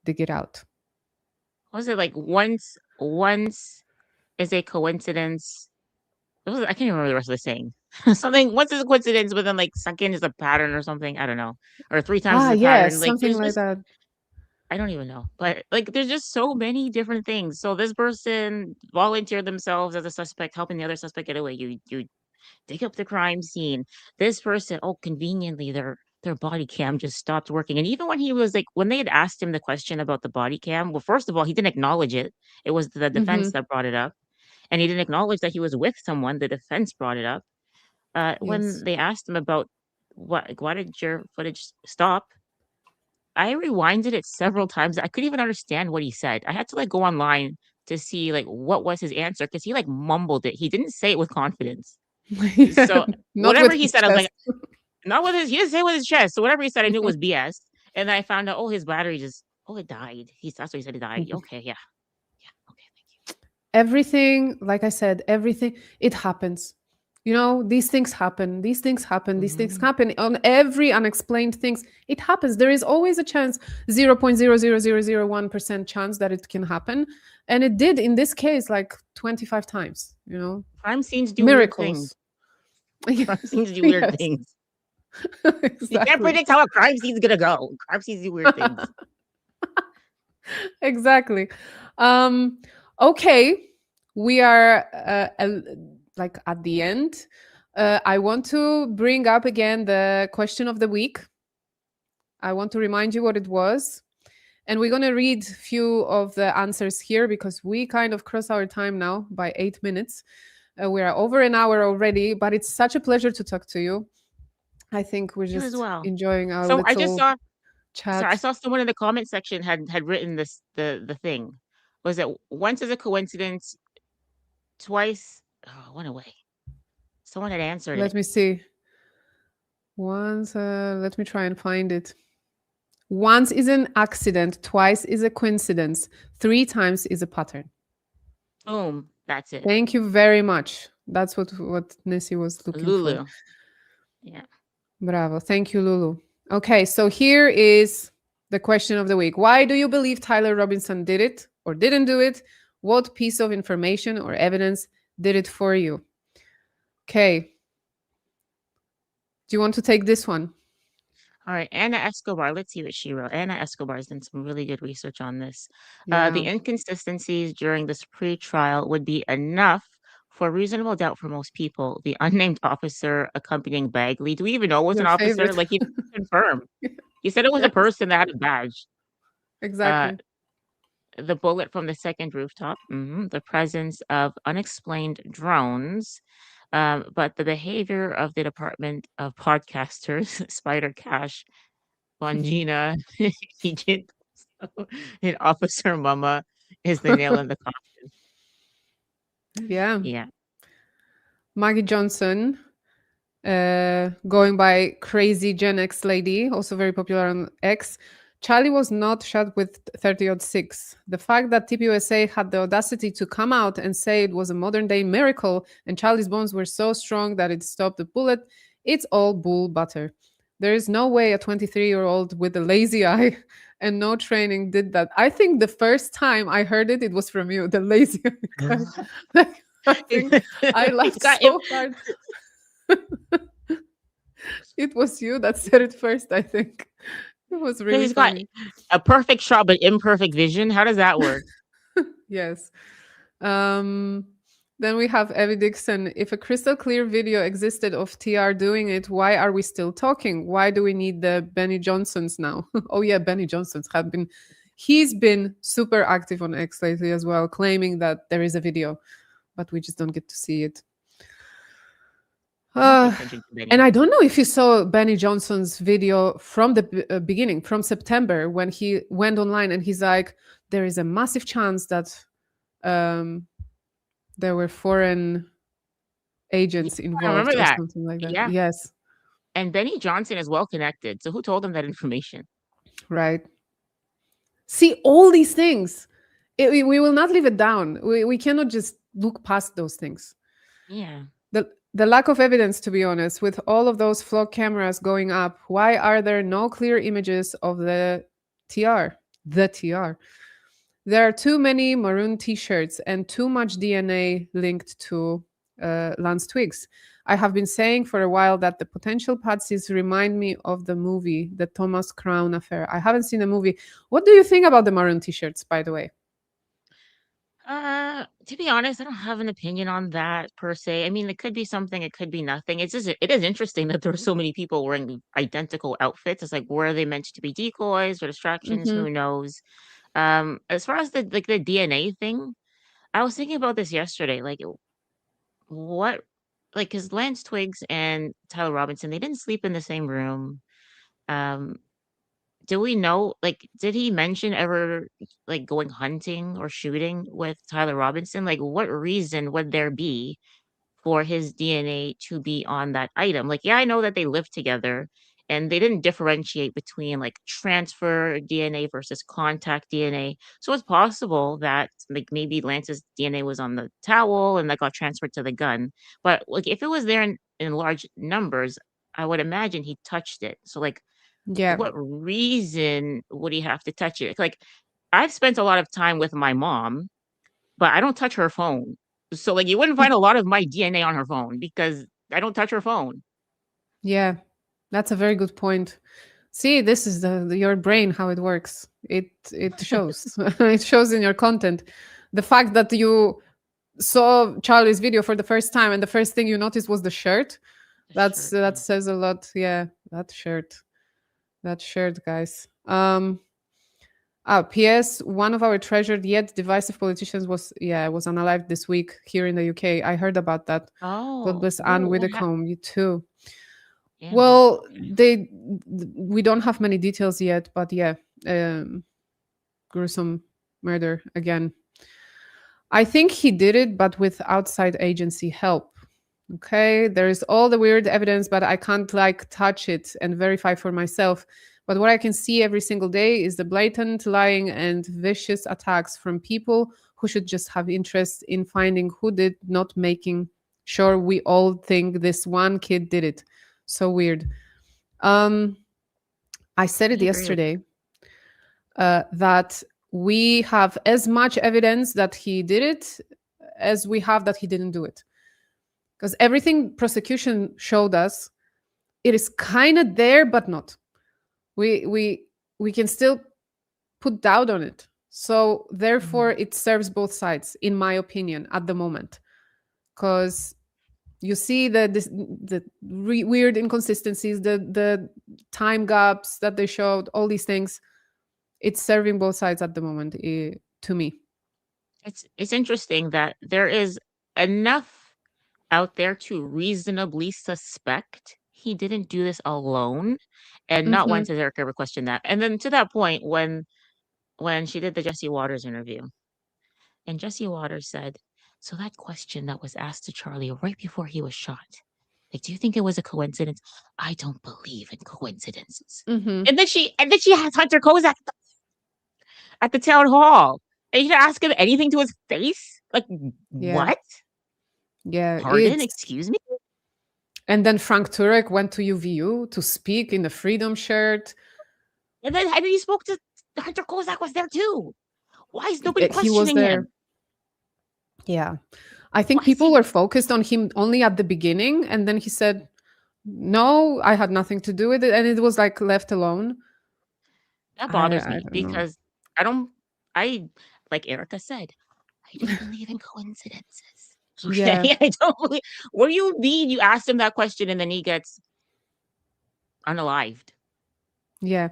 dig it out. Was it like once is a coincidence? I can't even remember the rest of the saying. Something once is a coincidence, but then like second is a pattern or something. I don't know. Or 3 times is a pattern. Yes, Like something there's like just that. I don't even know. But like there's just so many different things. So this person volunteered themselves as a suspect, helping the other suspect get away. You dig up the crime scene. This person, oh, conveniently their body cam just stopped working. And even when he was like when they had asked him the question about the body cam, well, first of all, he didn't acknowledge it. It was the defense that brought it up. And he didn't acknowledge that he was with someone. The defense brought it up. When Yes. they asked him about why did your footage stop? I rewinded it several times. I couldn't even understand what he said. I had to like go online to see like what was his answer because he like mumbled it. He didn't say it with confidence. Yeah, So not whatever with he his said, I was like, chest. not with his. He didn't say it with his chest. So whatever he said, I knew it was BS. And then I found out, oh, his battery it died. That's what he said. It died. Okay, yeah, okay, thank you. Everything, like I said, everything, it happens. You know, these things happen. These things happen. These things happen on every unexplained things. It happens. There is always a chance, 0.00001% chance that it can happen. And it did in this case like 25 times, you know. Crime scenes do weird things. Miracles. Crime scenes do weird Yes. things. You can't Exactly. predict how a crime scene's gonna go. Crime scenes do weird things. Exactly. Okay, we are like at the end. I want to bring up again the question of the week. I want to remind you what it was. And we're going to read a few of the answers here because we kind of cross our time now by 8 minutes. We are over an hour already, but it's such a pleasure to talk to you. I think we're You as just well. enjoying our So little I just saw. chat. Sorry, I saw someone in the comment section had written the thing. Was it once is a coincidence, twice? Oh, it went away. Someone had answered Let it. me see. Once, let me try and find it. Once is an accident, twice is a coincidence, 3 times is a pattern. Boom, that's it. Thank you very much. That's what Nisscee was looking Lulu. for. Yeah. Bravo. Thank you, Lulu. Okay, so here is the question of the week. Why do you believe Tyler Robinson did it or didn't do it? What piece of information or evidence did it for you? Okay. Do you want to take this one? All right, Anna Escobar. Let's see what she wrote. Anna Escobar has done some really good research on this. Yeah. The inconsistencies during this pre-trial would be enough for reasonable doubt for most people. The unnamed officer accompanying Bagley. Do we even know it was an Your officer? favorite. Like he didn't confirm. He said it was a Yes, person that had a badge. exactly. The bullet from the second rooftop, the presence of unexplained drones, but the behavior of the Department of Podcasters, Spider Cash, Bongina, Agent, and Officer Mama is the nail in the coffin. Yeah. Yeah. Maggie Johnson, going by Crazy Gen X Lady, also very popular on X. Charlie was not shot with 30-06. The fact that TPUSA had the audacity to come out and say it was a modern day miracle and Charlie's bones were so strong that it stopped the bullet, it's all bull butter. There is no way a 23-year-old with a lazy eye and no training did that. I think the first time I heard it, it was from you, the lazy eye guy. Like, I think I He's laughed got so hard. It was you that said it first, I think. It was really he's got funny. a perfect shot but imperfect vision. How does that work? Yes. Um, then we have Evie Dixon. If a crystal clear video existed of TR doing it, why are we still talking? Why do we need the Benny Johnsons now? Oh yeah, Benny Johnsons have been. He's been super active on X lately as well, claiming that there is a video, but we just don't get to see it. I don't pay Uh, attention to Benny. and I don't know if you saw Benny Johnson's video from the beginning, from September, when he went online and he's like, there is a massive chance that there were foreign agents I involved remember or that. something like that. Yeah. Yes, And Benny Johnson is well connected. So who told him that information? right. See, all these things, we will not leave it down. We cannot just look past those things. Yeah. The lack of evidence, to be honest, with all of those vlog cameras going up, why are there no clear images of the TR? The TR. There are too many maroon t-shirts and too much DNA linked to Lance Twiggs. I have been saying for a while that the potential patsies remind me of the movie, The Thomas Crown Affair. I haven't seen the movie. What do you think about the maroon t-shirts, by the way? To be honest, I don't have an opinion on that per se. I mean, it could be something, it could be nothing. It is interesting that there are so many people wearing identical outfits. It's like, were they meant to be decoys or distractions? Mm-hmm. Who knows? As far as the DNA thing, I was thinking about this yesterday. Like, what, like, because Lance Twiggs and Tyler Robinson, they didn't sleep in the same room. Um, do we know, like, did he mention ever, like, going hunting or shooting with Tyler Robinson? Like, what reason would there be for his DNA to be on that item? Like, yeah, I know that they lived together and they didn't differentiate between like transfer DNA versus contact DNA. So it's possible that like maybe Lance's DNA was on the towel and that got transferred to the gun. But like if it was there in large numbers, I would imagine he touched it. So like Yeah. what reason would he have to touch it? Like, I've spent a lot of time with my mom, but I don't touch her phone. So, like, you wouldn't find a lot of my DNA on her phone because I don't touch her phone. Yeah, that's a very good point. See, this is your brain how it works. It shows. It shows in your content. The fact that you saw Charlie's video for the first time and the first thing you noticed was the shirt. The That's shirt, that yeah. says a lot. Yeah, that shirt. That shirt, guys. P.S. One of our treasured yet divisive politicians was unalived this week here in the UK. I heard about that. God Oh, bless Anne what Widdecombe. You too. yeah, Well, okay. we don't have many details yet, but yeah, gruesome murder again. I think he did it, but with outside agency help. Okay, there's all the weird evidence, but I can't like touch it and verify for myself. But what I can see every single day is the blatant lying and vicious attacks from people who should just have interest in finding who did, not making sure we all think this one kid did it. So weird. Um, I said I it agree with yesterday that we have as much evidence that he did it as we have that he didn't do it. Because everything prosecution showed us, it is kind of there, but not. We can still put doubt on it. So therefore, it serves both sides, in my opinion, at the moment. Because you see weird inconsistencies, the time gaps that they showed, all these things. It's serving both sides at the moment, to me. It's interesting that there is enough out there to reasonably suspect he didn't do this alone, and not Mm-hmm. once has Eric ever questioned that. And then to that point, when she did the Jesse Waters interview, and Jesse Waters said, So that question that was asked to Charlie right before he was shot, like, do you think it was a coincidence? I don't believe in coincidences. Mm-hmm. And then she has Hunter Kozak at the town hall. And you ask him anything to his face? Like, Yeah. what? Yeah. Pardon? Excuse me? And then Frank Turek went to UVU to speak in the Freedom shirt. And then he spoke to Hunter Kozak was there too. Why is nobody He was questioning there. him? Yeah. I think Why is people he were focused on him only at the beginning. And then he said, no, I had nothing to do with it. And it was like left alone. That bothers I me don't know. because I like Erica said, I don't believe in coincidences. Yeah. Okay, I don't believe. What do you mean? You asked him that question and then he gets unalived. Yeah.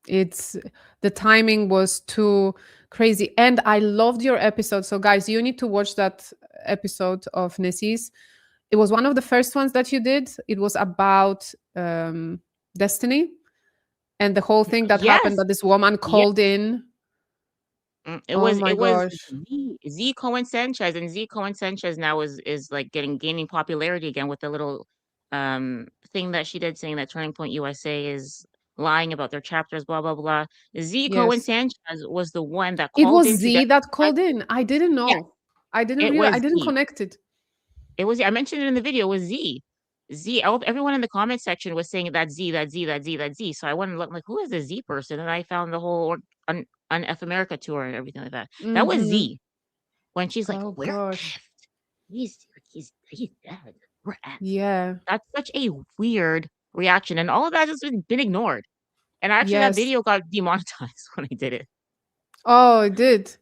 It's the timing was too crazy. And I loved your episode. So guys, you need to watch that episode of Nissie's. It was one of the first ones that you did. It was about Destiny and the whole thing that happened Yes, that this woman yes. called in. It Oh was my it was gosh. Z Cohen Sanchez, and Z Cohen Sanchez now is like gaining popularity again with the little thing that she did saying that Turning Point USA is lying about their chapters, blah blah blah. Z Cohen Yes. Sanchez was the one that It called was into Z that that. called in. I didn't Yes, know. I didn't it realize. I was didn't Z. connect it. It was I mentioned it in the video. It was Z. Z. Everyone in the comment section was saying that Z, that Z, that Z, that Z. So I went and looked like, who is this Z person? And I found the whole on F America tour and everything like that. That was Mm-hmm. Z. When she's like, Oh "We're gosh. effed. He's dead. We're effed." Yeah. That's such a weird reaction, and all of that has been ignored. And actually, that Yes. video got demonetized when I did it. Oh, it did.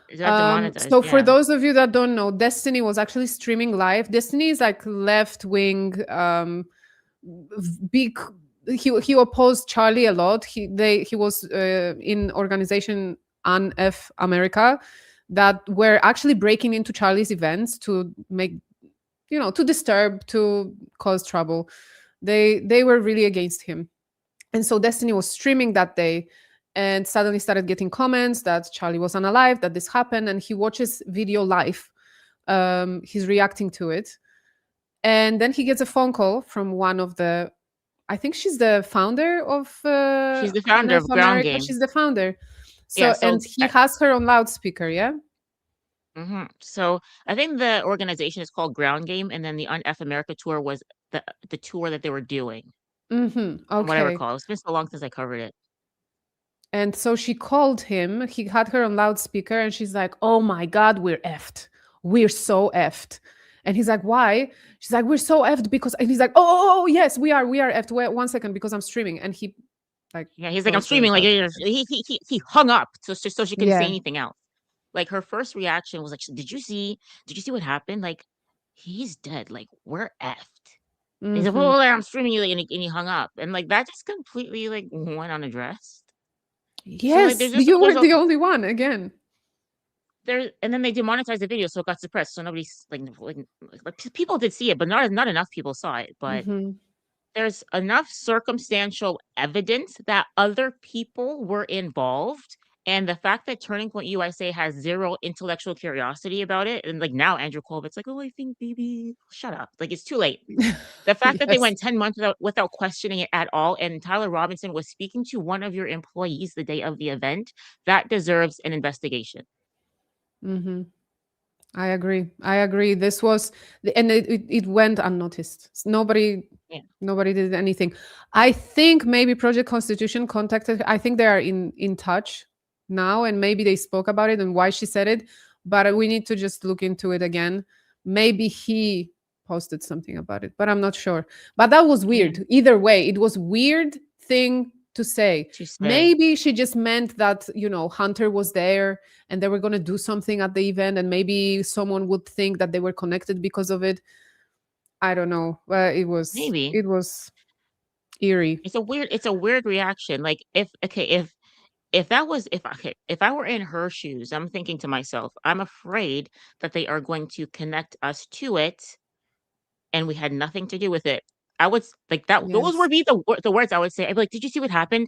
It got demonetized. So for Yeah. those of you that don't know, Destiny was actually streaming live. Destiny is like left wing, big. He opposed Charlie a lot. He was in organization Unf America that were actually breaking into Charlie's events to make to disturb, to cause trouble. They were really against him. And so Destiny was streaming that day and suddenly started getting comments that Charlie was unalive, that this happened, and he watches video live. He's reacting to it. And then he gets a phone call from one of the, I think she's the founder of She's the founder NF of Ground America. Game. She's the founder. Yeah. So, and he has her on loudspeaker, yeah? So I think the organization is called Ground Game, and then the F America tour was the tour that they were doing. Mm-hmm. From what I Okay. recall, it's been so long since I covered it. And so she called him. He had her on loudspeaker, and she's like, "Oh my God, we're effed. We're so effed." And he's like, "Why?" She's like, "We're so effed because." And he's like, "Oh, yes, we are effed. Wait 1 second, because I'm streaming." And he, like, Yeah, he's like, I'm closed the streaming. Like loudspeaker. he hung up so she couldn't say Yeah. anything else. Like her first reaction was like, Did you see what happened? Like, he's dead. Like, we're effed." He said, Mm-hmm. "Well, I'm streaming you," and he hung up, and like that just completely like went unaddressed. So like, Yes, you were the only one again. And then they demonetized the video, so it got suppressed. So nobody's like people did see it, but not enough people saw it. But Mm-hmm. there's enough circumstantial evidence that other people were involved. And the fact that Turning Point USA has zero intellectual curiosity about it, and like now Andrew Colbett's like, "Oh, I think maybe shut up." Like, it's too late. The fact that they Yes. went 10 months without questioning it at all, and Tyler Robinson was speaking to one of your employees the day of the event, that deserves an investigation. Mm-hmm. I agree. This was, and it went unnoticed. Nobody did anything. I think maybe Project Constitution contacted. I think they are in touch now, and maybe they spoke about it and why she said it. But we need to just look into it again. Maybe he posted something about it, but I'm not sure. But that was weird. Either way, it was weird thing to say. Maybe she just meant that Hunter was there and they were going to do something at the event, and maybe someone would think that they were connected because of it. I don't know. It was eerie. It's a weird reaction. Like, if I were in her shoes, I'm thinking to myself, I'm afraid that they are going to connect us to it, and we had nothing to do with it. I would like that. Yes. Those would be the words I would say. I'd be like, "Did you see what happened?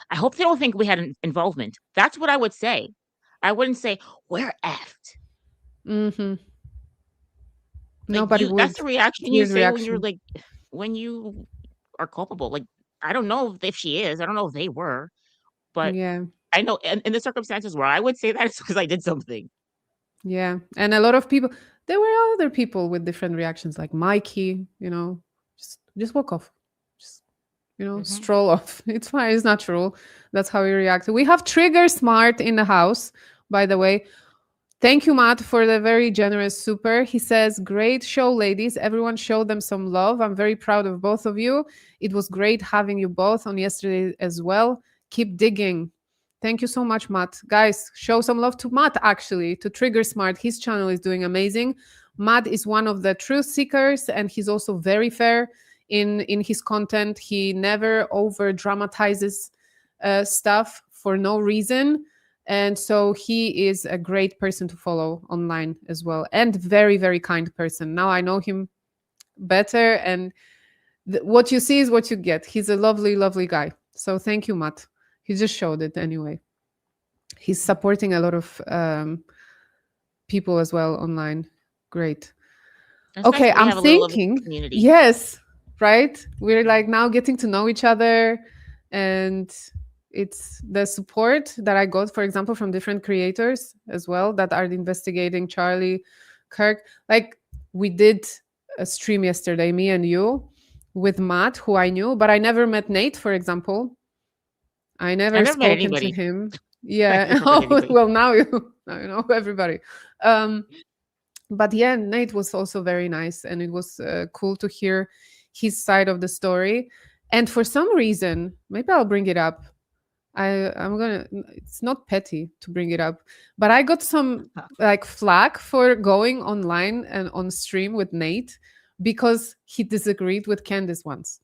I hope they don't think we had an involvement." That's what I would say. I wouldn't say we're effed. Mm-hmm. Like Nobody that's would. the reaction you Weird say when you're reaction. like, when you are culpable. Like, I don't know if she is. I don't know if they were, but Yeah. I know in the circumstances where I would say that, it's because I did something. Yeah. And a lot of people, there were other people with different reactions, like Mikey, just walk off. Just, Hmm. stroll off. It's fine. It's natural. That's how we react. We have Trigger Smart in the house, by the way. Thank you, Matt, for the very generous super. He says, great show, ladies. Everyone show them some love. I'm very proud of both of you. It was great having you both on yesterday as well. Keep digging. Thank you so much, Matt. Guys, show some love to Matt, actually, to Trigger Smart. His channel is doing amazing. Matt is one of the truth seekers, and he's also very fair in his content. He never over dramatizes stuff for no reason, and so he is a great person to follow online as well, and very, very kind person. Now I know him better, and what you see is what you get. He's a lovely, lovely guy. So thank you, Matt. He just showed it anyway. He's supporting a lot of people as well online. Great. It's nice Okay, that we I'm have a little of a thinking, community. yes, right? We're like now getting to know each other, and it's the support that I got, for example, from different creators as well that are investigating Charlie Kirk. Like, we did a stream yesterday, me and you, with Matt, who I knew, but I never met Nate, for example. I I never never met spoken to anybody. him. I Yeah. never met Oh, anybody. well, now you know everybody. Um, but yeah, Nate was also very nice, and it was cool to hear his side of the story. And for some reason, maybe I'll bring it up. I'm gonna. It's not petty to bring it up, but I got some like flack for going online and on stream with Nate because he disagreed with Candice once.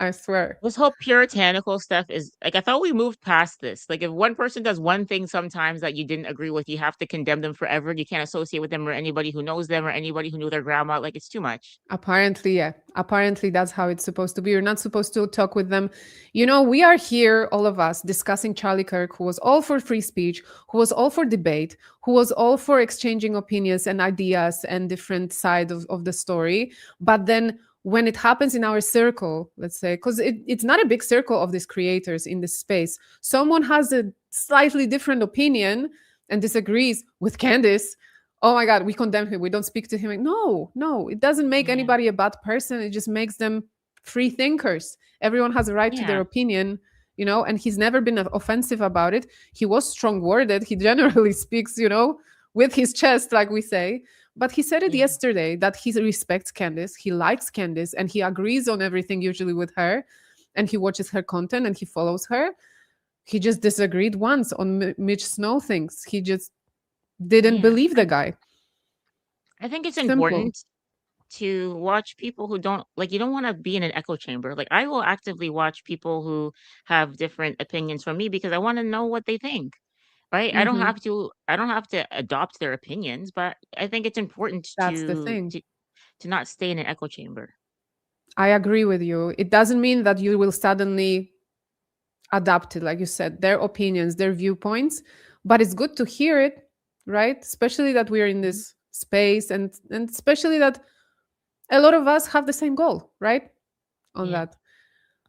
I swear. This whole puritanical stuff is like, I thought we moved past this. Like, if one person does one thing sometimes that you didn't agree with, you have to condemn them forever. You can't associate with them or anybody who knows them or anybody who knew their grandma. Like, it's too much. Apparently, yeah. Apparently, that's how it's supposed to be. You're not supposed to talk with them. We are here, all of us, discussing Charlie Kirk, who was all for free speech, who was all for debate, who was all for exchanging opinions and ideas and different sides of the story. But then when it happens in our circle, let's say, because it's not a big circle of these creators in this space, someone has a slightly different opinion and disagrees with Candice. Oh my God, we condemn him. We don't speak to him. Like, no, it doesn't make Yeah. anybody a bad person. It just makes them free thinkers. Everyone has a right to their Yeah. opinion, and he's never been offensive about it. He was strong worded. He generally speaks, with his chest, like we say. But he said it Yeah. yesterday that he respects Candice, he likes Candice, and he agrees on everything usually with her. And he watches her content and he follows her. He just disagreed once on Mitch Snow things. He just didn't Yeah. believe the guy. I think it's Simple. important to watch people who don't like, you don't want to be in an echo chamber. Like, I will actively watch people who have different opinions from me because I want to know what they think. Right? Hmm. I don't have to adopt their opinions, but I think it's important That's the thing. to not stay in an echo chamber. I agree with you. It doesn't mean that you will suddenly adapt it, like you said, their opinions, their viewpoints, but it's good to hear it, right? Especially that we're in Mhm. this space, and especially that a lot of us have the same goal, right? On Yeah. that.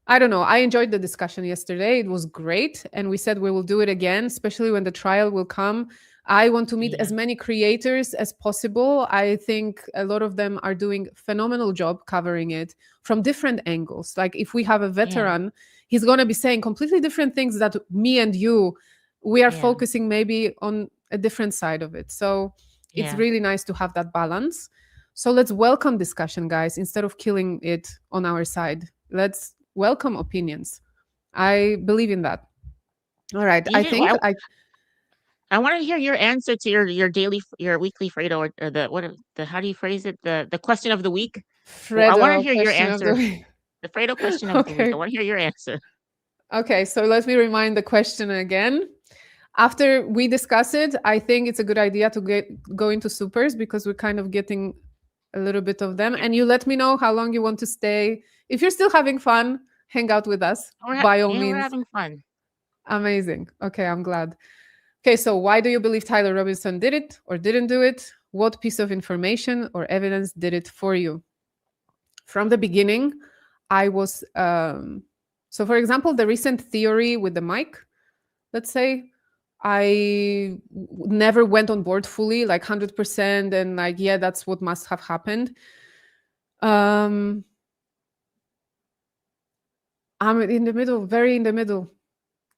I don't know. I enjoyed the discussion yesterday. It was great. And we said we will do it again, especially when the trial will come. I want to meet Yeah. as many creators as possible. I think a lot of them are doing phenomenal job covering it from different angles. Like, if we have a Yeah. veteran, he's going to be saying completely different things that me and you, we are Yeah. focusing maybe on a different side of it. So it's Yeah. really nice to have that balance. So let's welcome discussion, guys, instead of killing it on our side. Let's welcome opinions. I believe in that. All right. You I did. think I want to hear your answer to your weekly Fredo, or the how do you phrase it, the question of the week. Well, I want to Fredo hear your question of the answer. week. The Fredo question of the week. I Okay. want to hear your answer. Okay. So let me remind the question again. After we discuss it, I think it's a good idea to go into supers because we're kind of getting a little bit of them. And you let me know how long you want to stay. If you're still having fun, hang out with us by all Yeah, we're means. having fun. Amazing. Okay, I'm glad. Okay, so why do you believe Tyler Robinson did it or didn't do it? What piece of information or evidence did it for you? From the beginning, I was, so for example, the recent theory with the mic, let's say, never went on board fully, like 100%, and like, yeah, that's what must have happened. I'm in the middle, very in the middle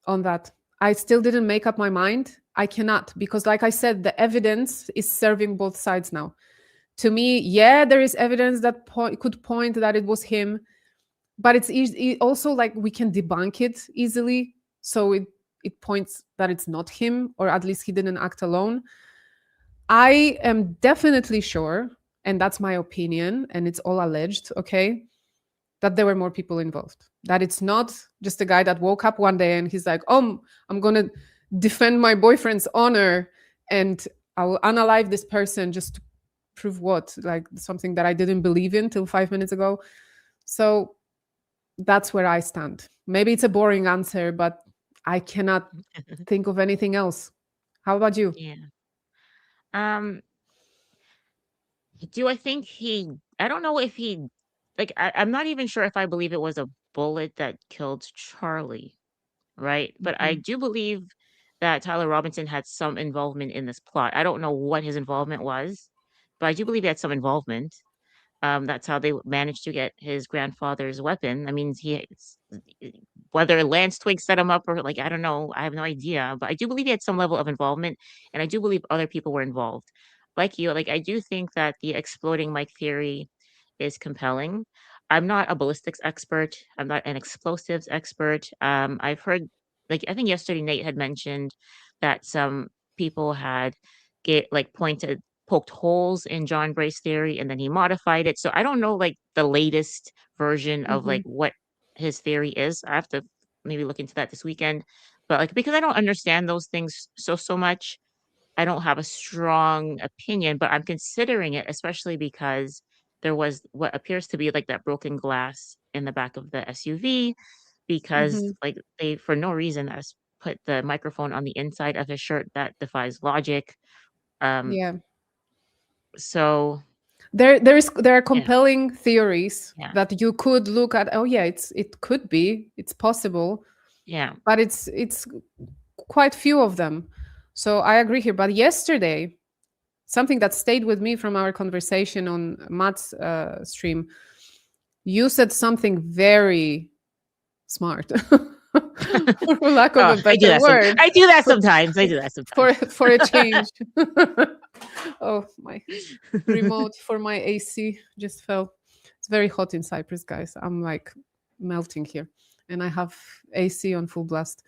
on that. I still didn't make up my mind. I cannot, because like I said, the evidence is serving both sides now. To me, yeah, there is evidence that could point that it was him, but it's also like we can debunk it easily. So it points that it's not him, or at least he didn't act alone. I am definitely sure, and that's my opinion, and it's all alleged, okay, that there were more people involved. That it's not just a guy that woke up one day and he's like, oh, I'm going to defend my boyfriend's honor and I will unalive this person just to prove what? Like something that I didn't believe in till 5 minutes ago. So that's where I stand. Maybe it's a boring answer, but I cannot think of anything else. How about you? Yeah. Do I think I don't know if I'm not even sure if I believe it was a bullet that killed Charlie, right? But I Mhm. do believe that Tyler Robinson had some involvement in this plot. I don't know what his involvement was, but I do believe he had some involvement. That's how they managed to get his grandfather's weapon. I mean, whether Lance Twig set him up or like I don't know, I have no idea. But I do believe he had some level of involvement, and I do believe other people were involved. Like you, like I do think that the exploding mic theory is compelling. I'm not a ballistics expert. I'm not an explosives expert. I've heard, like I think yesterday Nate had mentioned that some people had poked holes in John Bray's theory and then he modified it. So I don't know like the latest version of like Mhm. what his theory is. I have to maybe look into that this weekend. But like because I don't understand those things so much, I don't have a strong opinion, but I'm considering it, especially because there was what appears to be like that broken glass in the back of the SUV because Mhm. like they for no reason put the microphone on the inside of his shirt. That defies logic. Um, Yeah. so There are yeah, compelling theories yeah, that you could look at. Oh yeah, it could be, it's possible, yeah, but it's quite few of them. So I agree here. But yesterday, something that stayed with me from our conversation on Matt's stream, you said something very smart, for lack of oh, a better word, I do that for sometimes. I do that sometimes. for a change. Oh, my remote for my AC just fell. It's very hot in Cyprus, guys. I'm like melting here, and I have AC on full blast.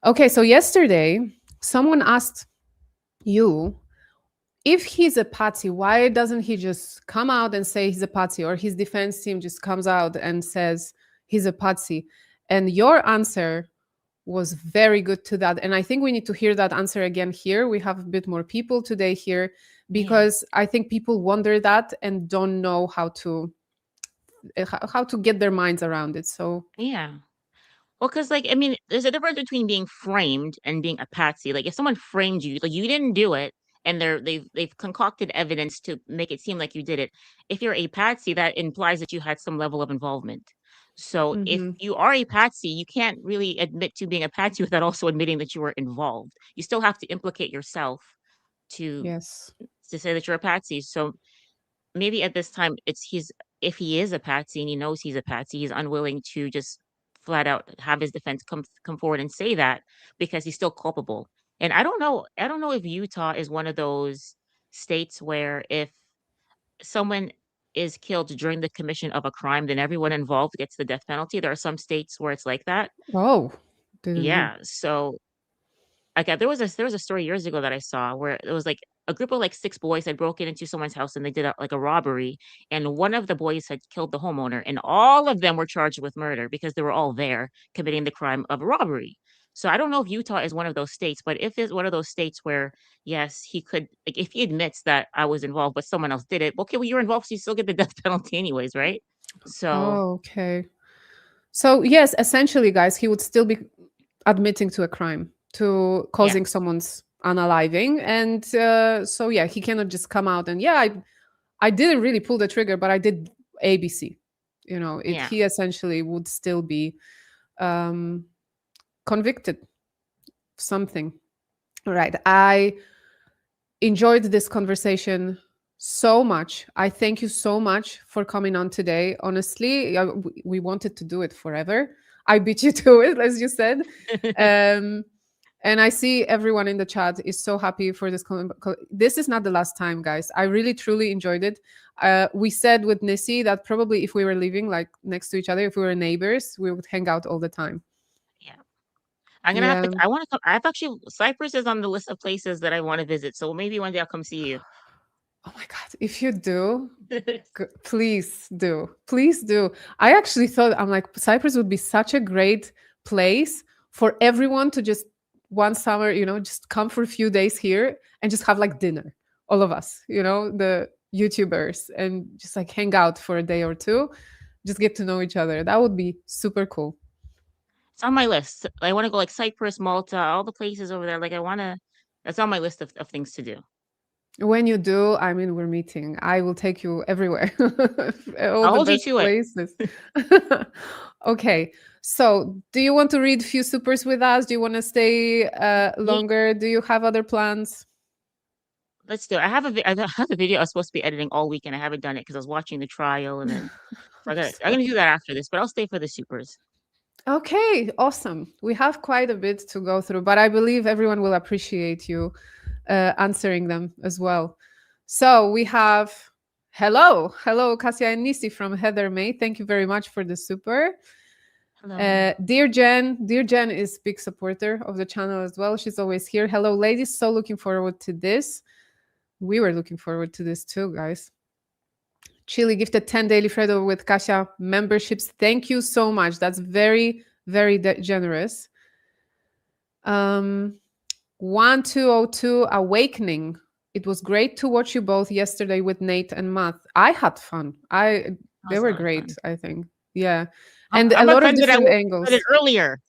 Okay, so yesterday someone asked you, if he's a patsy, why doesn't he just come out and say he's a patsy, or his defense team just comes out and says he's a patsy? And your answer was very good to that. And I think we need to hear that answer again here. We have a bit more people today here Yeah, because I think people wonder that and don't know how to get their minds around it. So, yeah. Well, because like I mean, there's a difference between being framed and being a patsy. Like if someone framed you, like you didn't do it, and they've concocted evidence to make it seem like you did it. If you're a patsy, that implies that you had some level of involvement. So if mhm, you are a patsy, you can't really admit to being a patsy without also admitting that you were involved. You still have to implicate yourself to yes. to say that you're a patsy. So maybe at this time if he is a patsy and he knows he's a patsy, he's unwilling to just flat out have his defense come forward and say that because he's still culpable. And I don't know if Utah is one of those states where if someone is killed during the commission of a crime, then everyone involved gets the death penalty. There are some states where it's like that. Oh, didn't know. Yeah. So like, there was a story years ago that I saw where it was like a group of like 6 boys had broken into someone's house and they did like a robbery, and one of the boys had killed the homeowner, and all of them were charged with murder because they were all there committing the crime of a robbery. So I don't know if Utah is one of those states, but if it's one of those states where yes, he could like if he admits that I was involved, but someone else did it, okay, well you're involved, so you still get the death penalty anyways, right? So Oh, okay. So yes, essentially, guys, he would still be admitting to a crime, to yeah, causing someone's unaliving. And so, yeah, he cannot just come out and, yeah, I didn't really pull the trigger, but I did ABC. You know, Yeah. he essentially would still be um, convicted of something. All right. I enjoyed this conversation so much. I thank you so much for coming on today. Honestly, we wanted to do it forever. I beat you to it, as you said. Um, and I see everyone in the chat is so happy for this. This is not the last time, guys. I really, truly enjoyed it. We said with Nisscee that probably if we were living like next to each other, if we were neighbors, we would hang out all the time. Yeah. I'm gonna have Yeah. to. I want to come. I've actually Cyprus is on the list of places that I want to visit. So maybe one day I'll come see you. Oh my God. If you do, please do. Please do. I actually thought, I'm like, Cyprus would be such a great place for everyone to just one summer, you know, just come for a few days here and just have like dinner, all of us, you know, the YouTubers, and just like hang out for a day or two, just get to know each other. That would be super cool. It's on my list. I want to go like Cyprus, Malta, all the places over there. Like I want to. That's on my list of things to do. When you do, I mean, we're meeting. I will take you everywhere, all I'll the hold you best to it. places. Okay, so do you want to read a few supers with us? Do you want to stay longer? Do you have other plans? Let's do it. I have a video I was supposed to be editing all weekend. I haven't done it because I was watching the trial, and then I'm gonna do that after this. But I'll stay for the supers. Okay, awesome. We have quite a bit to go through, but I believe everyone will appreciate you answering them as well. So we have hello, Kasia and Nisscee from Heather May. Thank you very much for the super. Hello. Dear Jen is big supporter of the channel as well. She's always here. Hello, ladies. So looking forward to this. We were looking forward to this too, guys. Chili gifted 10 daily Fredo with Kasia memberships. Thank you so much. That's very, very generous. 1202 Awakening. It was great to watch you both yesterday with Nate and Matt. I had fun. They were great, fun. I think. Yeah. And I'm a lot of offended different angles. Earlier.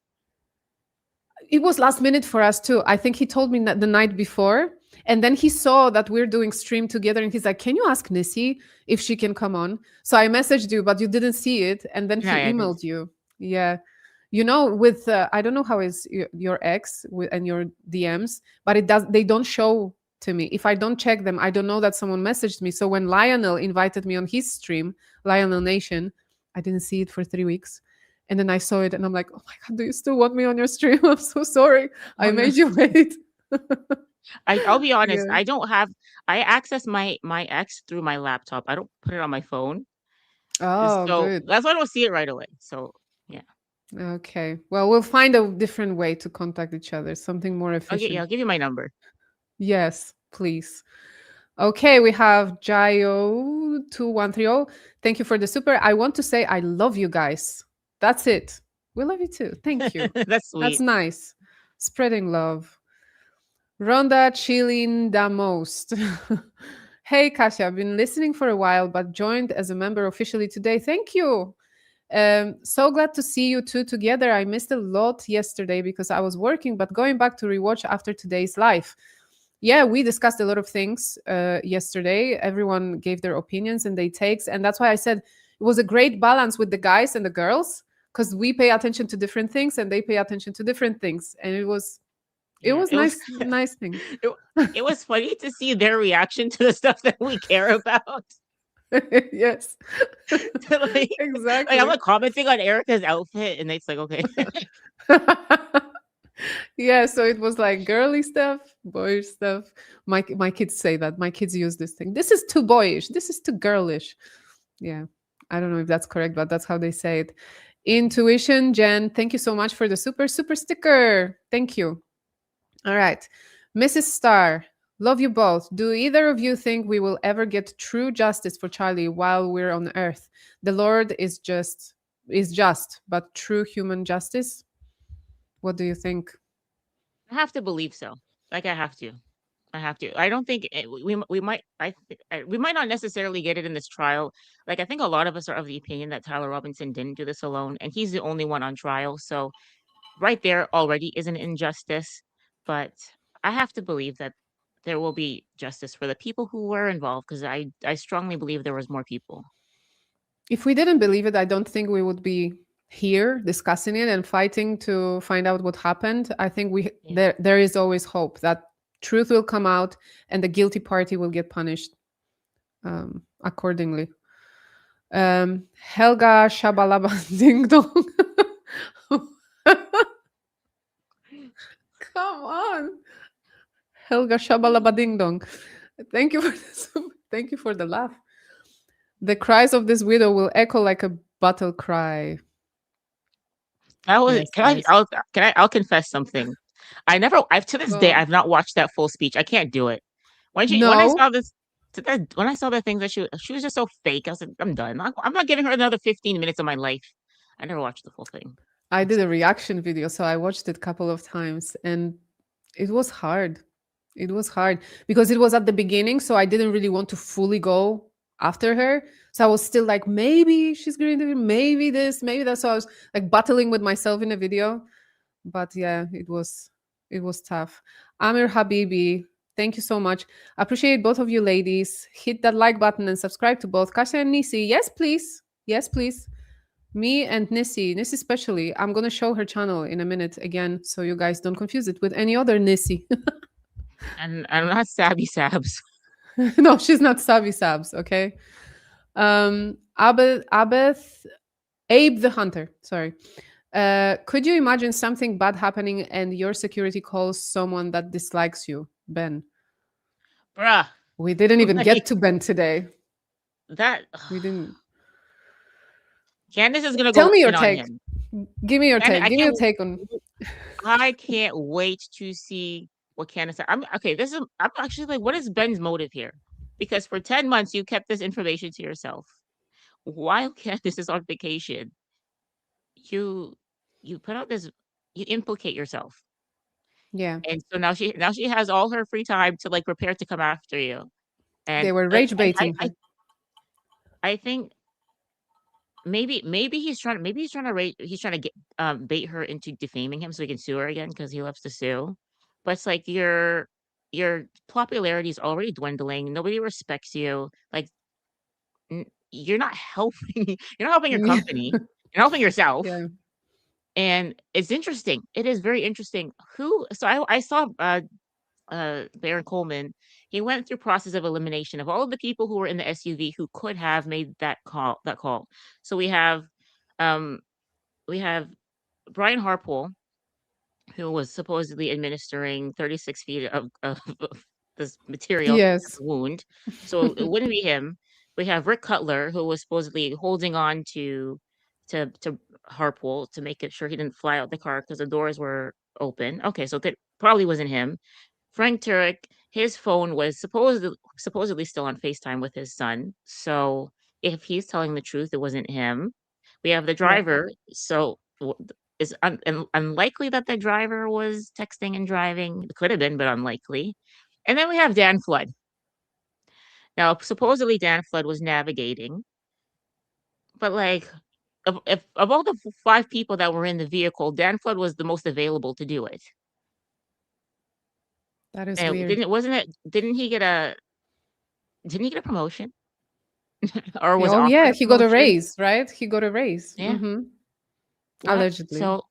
It was last minute for us too. I think he told me that the night before, and then he saw that we're doing stream together, and he's like, "Can you ask Nisscee if she can come on?" So I messaged you, but you didn't see it, and then he emailed you. Yeah, you know, with I don't know how is your ex and your DMs, but they don't show to me. If I don't check them, I don't know that someone messaged me. So when Lionel invited me on his stream, Lionel Nation, I didn't see it for 3 weeks. And then I saw it and I'm like, oh my God, do you still want me on your stream? I'm so sorry. I made you wait. I'll be honest. Yeah. I access my ex through my laptop. I don't put it on my phone. Oh, so good. That's why I don't see it right away. So, yeah. Okay. Well, we'll find a different way to contact each other. Something more efficient. I'll give you my number. Yes, please. Okay, we have Jayo2130. Thank you for the super. I want to say I love you guys. That's it. We love you too. Thank you. That's sweet. That's nice. Spreading love. Rhonda chilling the most. Hey, Kasia, I've been listening for a while, but joined as a member officially today. Thank you. So glad to see you two together. I missed a lot yesterday because I was working, but going back to rewatch after today's live. Yeah, we discussed a lot of things yesterday. Everyone gave their opinions and their takes. And that's why I said it was a great balance with the guys and the girls, because we pay attention to different things and they pay attention to different things. And it was nice thing. It was funny to see their reaction to the stuff that we care about. Yes. Exactly. Like I'm like commenting on Erica's outfit and it's like, okay. Yeah, so it was like girly stuff, boyish stuff. My kids say that. My kids use this thing. This is too boyish. This is too girlish. Yeah. I don't know if that's correct, but that's how they say it. Intuition, Jen, thank you so much for the super sticker. Thank you. All right. Mrs. Star, love you both. Do either of you think we will ever get true justice for Charlie while we're on Earth? The Lord is just, but true human justice? What do you think? I have to believe so. Like I have to. I don't think we might not necessarily get it in this trial. Like I think a lot of us are of the opinion that Tyler Robinson didn't do this alone, and he's the only one on trial. So right there already is an injustice. But I have to believe that there will be justice for the people who were involved, because I strongly believe there was more people. If we didn't believe it, I don't think we would be here discussing it and fighting to find out what happened. I think Yeah. there is always hope that truth will come out and the guilty party will get punished accordingly. Helga Shabalaba Ding Dong. Come on. Helga Shabalaba Ding Dong. Thank you for this. Thank you for the laugh. The cries of this widow will echo like a battle cry. That was Yes, guys. I'll confess something. I've to this day Go. I've not watched that full speech. I can't do it. When I No, saw this when I saw the things that she was just so fake, I was like, I'm done. I'm not giving her another 15 minutes of my life. I never watched the full thing. I did a reaction video, so I watched it a couple of times and it was hard. It was hard because it was at the beginning, so I didn't really want to fully go after her. So I was still like, maybe she's going to, maybe this, maybe that. So I was like battling with myself in the video. But yeah, it was tough. Amir Habibi, thank you so much. Appreciate both of you ladies. Hit that like button and subscribe to both Kasia and Nisscee. Yes, please. Yes, please. Me and Nisscee especially. I'm gonna show her channel in a minute again, so you guys don't confuse it with any other Nisscee. And I'm not Sabby Sabs. No, she's not Savvy Sabs, okay? Abeth, Abe the Hunter, sorry. Could you imagine something bad happening and your security calls someone that dislikes you, Ben? Bruh. We didn't even Like, get to Ben today. that We didn't. Candace is gonna Tell go me your in on take. him. Give me your And take. I Give me your can't take on. I can't wait to see what Candace said. I'm actually like, what is Ben's motive here? Because for 10 months you kept this information to yourself. While Candace is on vacation, you put out this, you implicate yourself. Yeah, And so now she has all her free time to like prepare to come after you. they And were like rage baiting her. I think maybe he's trying to get bait her into defaming him so he can sue her again because he loves to sue. But it's like your popularity is already dwindling. Nobody respects you. Like you're not helping. You're not helping your company. You're helping yourself. Yeah. And it's interesting. It is very interesting. I saw Baron Coleman. He went through process of elimination of all of the people who were in the SUV who could have made that call. So um we have Brian Harpole, who was supposedly administering 36 feet of this material at Yes. the wound. So it wouldn't be him. We have Rick Cutler, who was supposedly holding on to Harpole to make it sure he didn't fly out the car because the doors were open. Okay, so that probably wasn't him. Frank Turek, his phone was supposedly still on FaceTime with his son. So if he's telling the truth, it wasn't him. We have the Yeah. driver. So it's unlikely that the driver was texting and driving. It could have been, but unlikely. And then we have Dan Flood. Now, supposedly Dan Flood was navigating, but like, of all the five people that were in the vehicle, Dan Flood was the most available to do it. That is And weird. didn't he get a promotion? Or was Oh offered yeah, a he got a promotion? raise, right? He got a raise. Yeah. What? Allegedly. So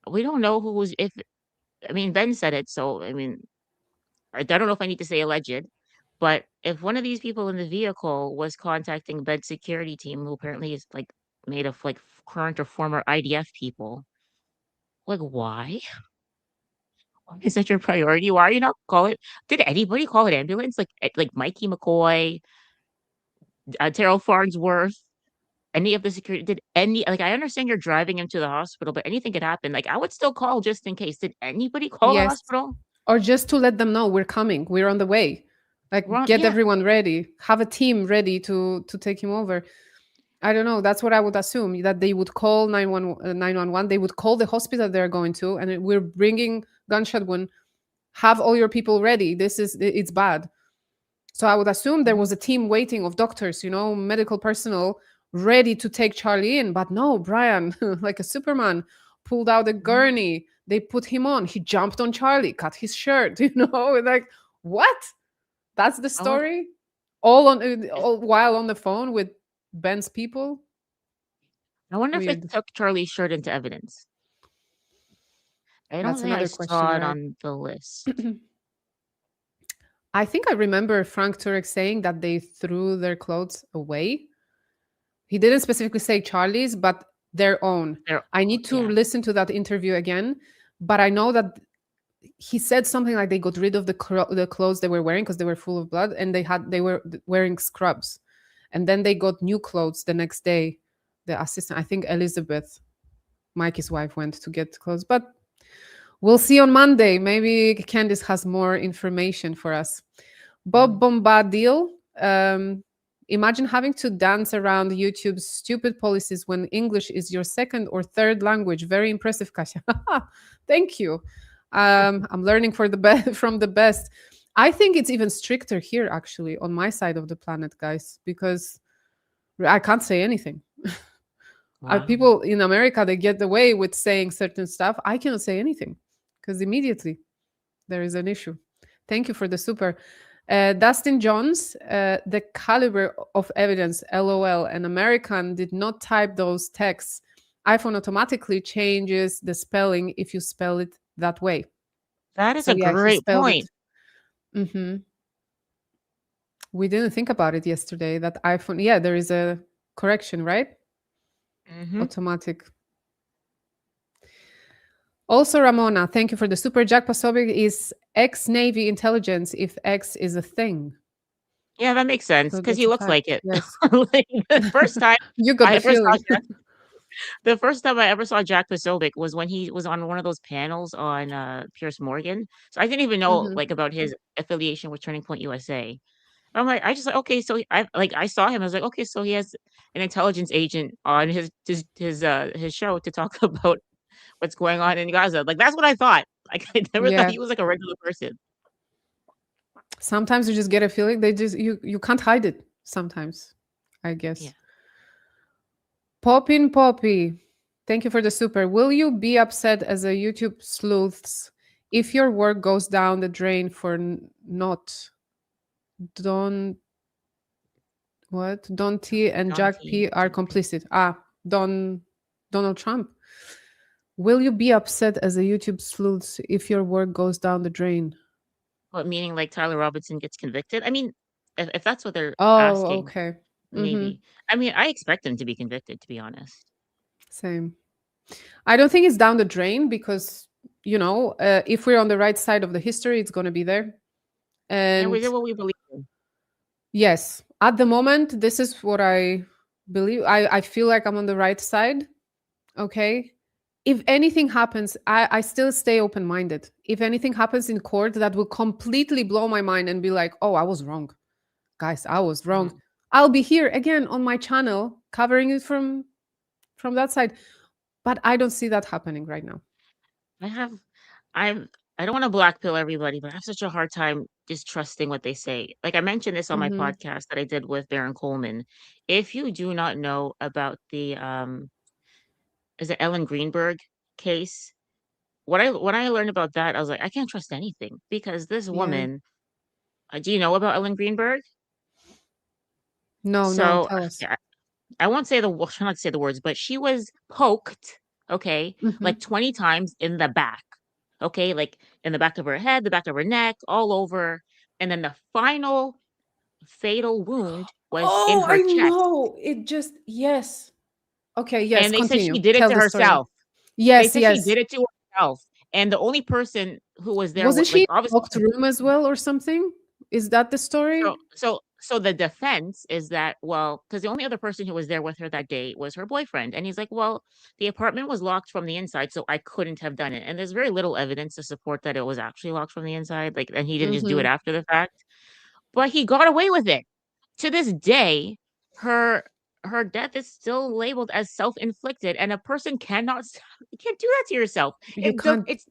we don't know who was if I mean Ben said it, so I mean I don't know if I need to say alleged, but if one of these people in the vehicle was contacting Ben's security team, who apparently is like made of like current or former IDF people, like why? Why is that your priority? Why are you not call it? Did anybody call an ambulance? Like Mikey McCoy, Terrell Farnsworth, any of the security? Did any like I understand you're driving him to the hospital, but anything could happen. Like I would still call just in case. Did anybody call the Yes. hospital? Or just to let them know we're coming, we're on the way. Like get Yeah. everyone ready, have a team ready to take him over. I don't know. That's what I would assume, that they would call 911. They would call the hospital they're going to, and we're bringing gunshot wound. Have all your people ready. It's bad. So I would assume there was a team waiting of doctors, medical personnel ready to take Charlie in. But no, Brian, like a Superman, pulled out a gurney. They put him on. He jumped on Charlie, cut his shirt. Like what? That's the I wonder, story. All while on the phone with Ben's people. I wonder if they Weird. took Charlie's shirt into evidence. I don't That's think I another question, saw it right? on the list. I think I remember Frank Turek saying that they threw their clothes away. He didn't specifically say Charlie's, but their own. There, I need to yeah, listen to that interview again, but I know that he said something like they got rid of the clothes they were wearing because they were full of blood, and they were wearing scrubs, and then they got new clothes the next day. The assistant, I think Elizabeth, Mikey's wife, went to get clothes, but we'll see on Monday. Maybe Candice has more information for us. Bob Bombadil. Imagine having to dance around YouTube's stupid policies when English is your second or third language. Very impressive, Kasia. Thank you. I'm learning from the best. I think it's even stricter here, actually, on my side of the planet, guys, because I can't say anything. wow. People in America, they get away with saying certain stuff. I cannot say anything because immediately there is an issue. Thank you for the super. Dustin Jones, the caliber of evidence, LOL. An American did not type those texts. iPhone automatically changes the spelling if you spell it that way. That is So a yeah, he great spelled point. it. We didn't think about it yesterday. That iPhone, yeah, there is a correction, right? Automatic. Also, Ramona, thank you for the super. Jack Pasovic is ex-Navy intelligence if X is a thing. Yeah, that makes sense So because that's he a looks fact. like it. Yes. Like, the first time You got I the ever saw feeling. the first time I ever saw Jack Pasovic was when he was on one of those panels on Pierce Morgan. So I didn't even know Mhm. like about his affiliation with Turning Point USA. I'm like, I just like, okay, so I saw him. I was like, okay, so he has an intelligence agent on his show to talk about what's going on in Gaza. Like that's what I thought. Like I never thought Yeah. he was like a regular person. Sometimes you just get a feeling. You can't hide it sometimes, I guess. Yeah. Poppy. Thank you for the super. Will you be upset as a YouTube sleuths if your work goes down the drain for not Don T and Don Jack T. P are complicit? Donald Trump. Will you be upset as a YouTube sleuths if your work goes down the drain? What meaning like Tyler Robinson gets convicted? I mean, if that's what they're Oh, asking, okay. maybe. I mean, I expect him to be convicted, to be honest. Same. I don't think it's down the drain because, if we're on the right side of the history, it's going to be there. And we And did what we believe in. yes, at the moment, this is what I believe. I feel like I'm on the right side. Okay. If anything happens, I still stay open minded. If anything happens in court that will completely blow my mind and be like, oh, I was wrong. Guys, I was wrong. I'll be here again on my channel covering it from that side. But I don't see that happening right now. I don't want to blackpill everybody, but I have such a hard time distrusting what they say. Like I mentioned this on my podcast that I did with Baron Coleman. If you do not know about the is it Ellen Greenberg case? When I learned about that, I was like, I can't trust anything because this Yeah. woman. Do you know about Ellen Greenberg? No, So tell us. yeah, I won't say try not to say the words, but she was poked, okay, like 20 times in the back. Okay, like in the back of her head, the back of her neck, all over. And then the final fatal wound was in Oh, her I chest. know. It just, yes. Okay, yes, And they said she continue. did it Tell to the story. herself. They Yes, said she yes. did it to herself. And the only person who was there, Wasn't she like in a obviously, locked room as well or something? Is that the story? so the defense is that, well, because the only other person who was there with her that day was her boyfriend. And he's like, well, the apartment was locked from the inside, so I couldn't have done it. And there's very little evidence to support that it was actually locked from the inside. Like, and he didn't just do it after the fact. But he got away with it. To this day, her death is still labeled as self-inflicted, and a person you can't do that to yourself. You can't It's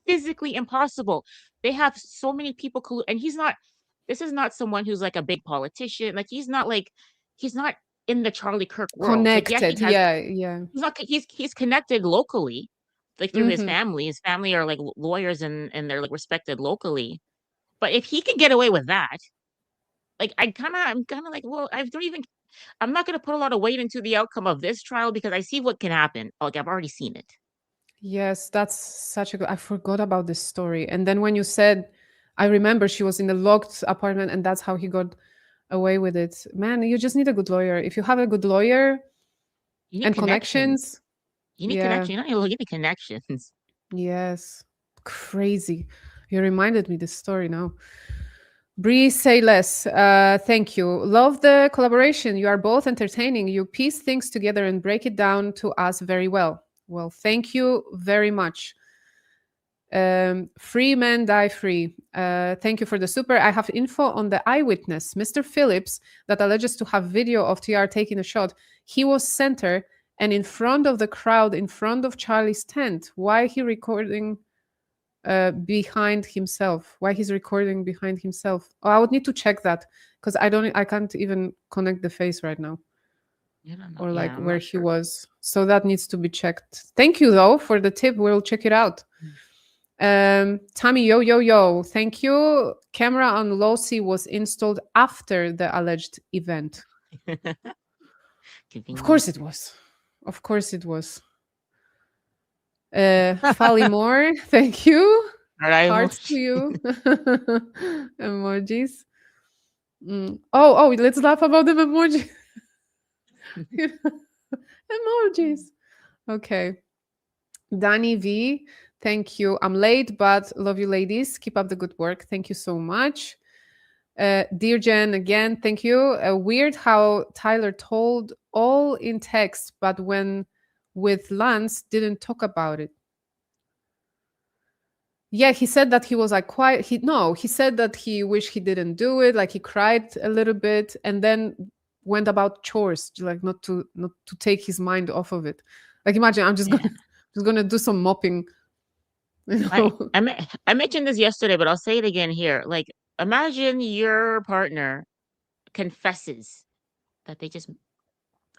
physically impossible. They have so many people and this is not someone who's like a big politician. Like he's not in the Charlie Kirk world. Like yeah, he connected. has Yeah. he's connected locally, like through his Hmm. family. His family are like lawyers and they're like respected locally. But if he can get away with that, like I'm kind of like, well, I don't even. I'm not going to put a lot of weight into the outcome of this trial because I see what can happen. Like I've already seen it. Yes, that's such a good. I forgot about this story. And then when you said, I remember she was in a locked apartment, and that's how he got away with it. Man, you just need a good lawyer. If you have a good lawyer You need and connections. connections, You need yeah, connection. You need connections. yes, crazy. You reminded me this story now. Bree, say less. Thank you. Love the collaboration. You are both entertaining. You piece things together and break it down to us very well. Well, thank you very much. Free men die free. Thank you for the super. I have info on the eyewitness, Mr. Phillips, that alleges to have video of TR taking a shot. He was center and in front of the crowd, in front of Charlie's tent. Why he recording behind himself? Why he's recording behind himself? Oh, I would need to check that because I can't even connect the face right now You don't know. or like I'm where not he sure. was. So that needs to be checked. Thank you though for the tip. We'll check it out. Tommy, yo. Thank you. Camera on Losi was installed after the alleged event. Of course it was. Of course it was. Fally Moore, thank you. Hearts to you. Emojis. Oh, let's laugh about the emoji. Emojis. Okay. Danny V, thank you. I'm late, but love you, ladies. Keep up the good work. Thank you so much. Dear Jen, again, thank you. Weird how Tyler told all in text, but when with Lance, didn't talk about it. Yeah, he said that he was like quiet. He said that he wished he didn't do it. Like he cried a little bit and then went about chores, like not to take his mind off of it. Like imagine I'm just gonna do some mopping. You know? I mentioned this yesterday, but I'll say it again here. Like, imagine your partner confesses that they just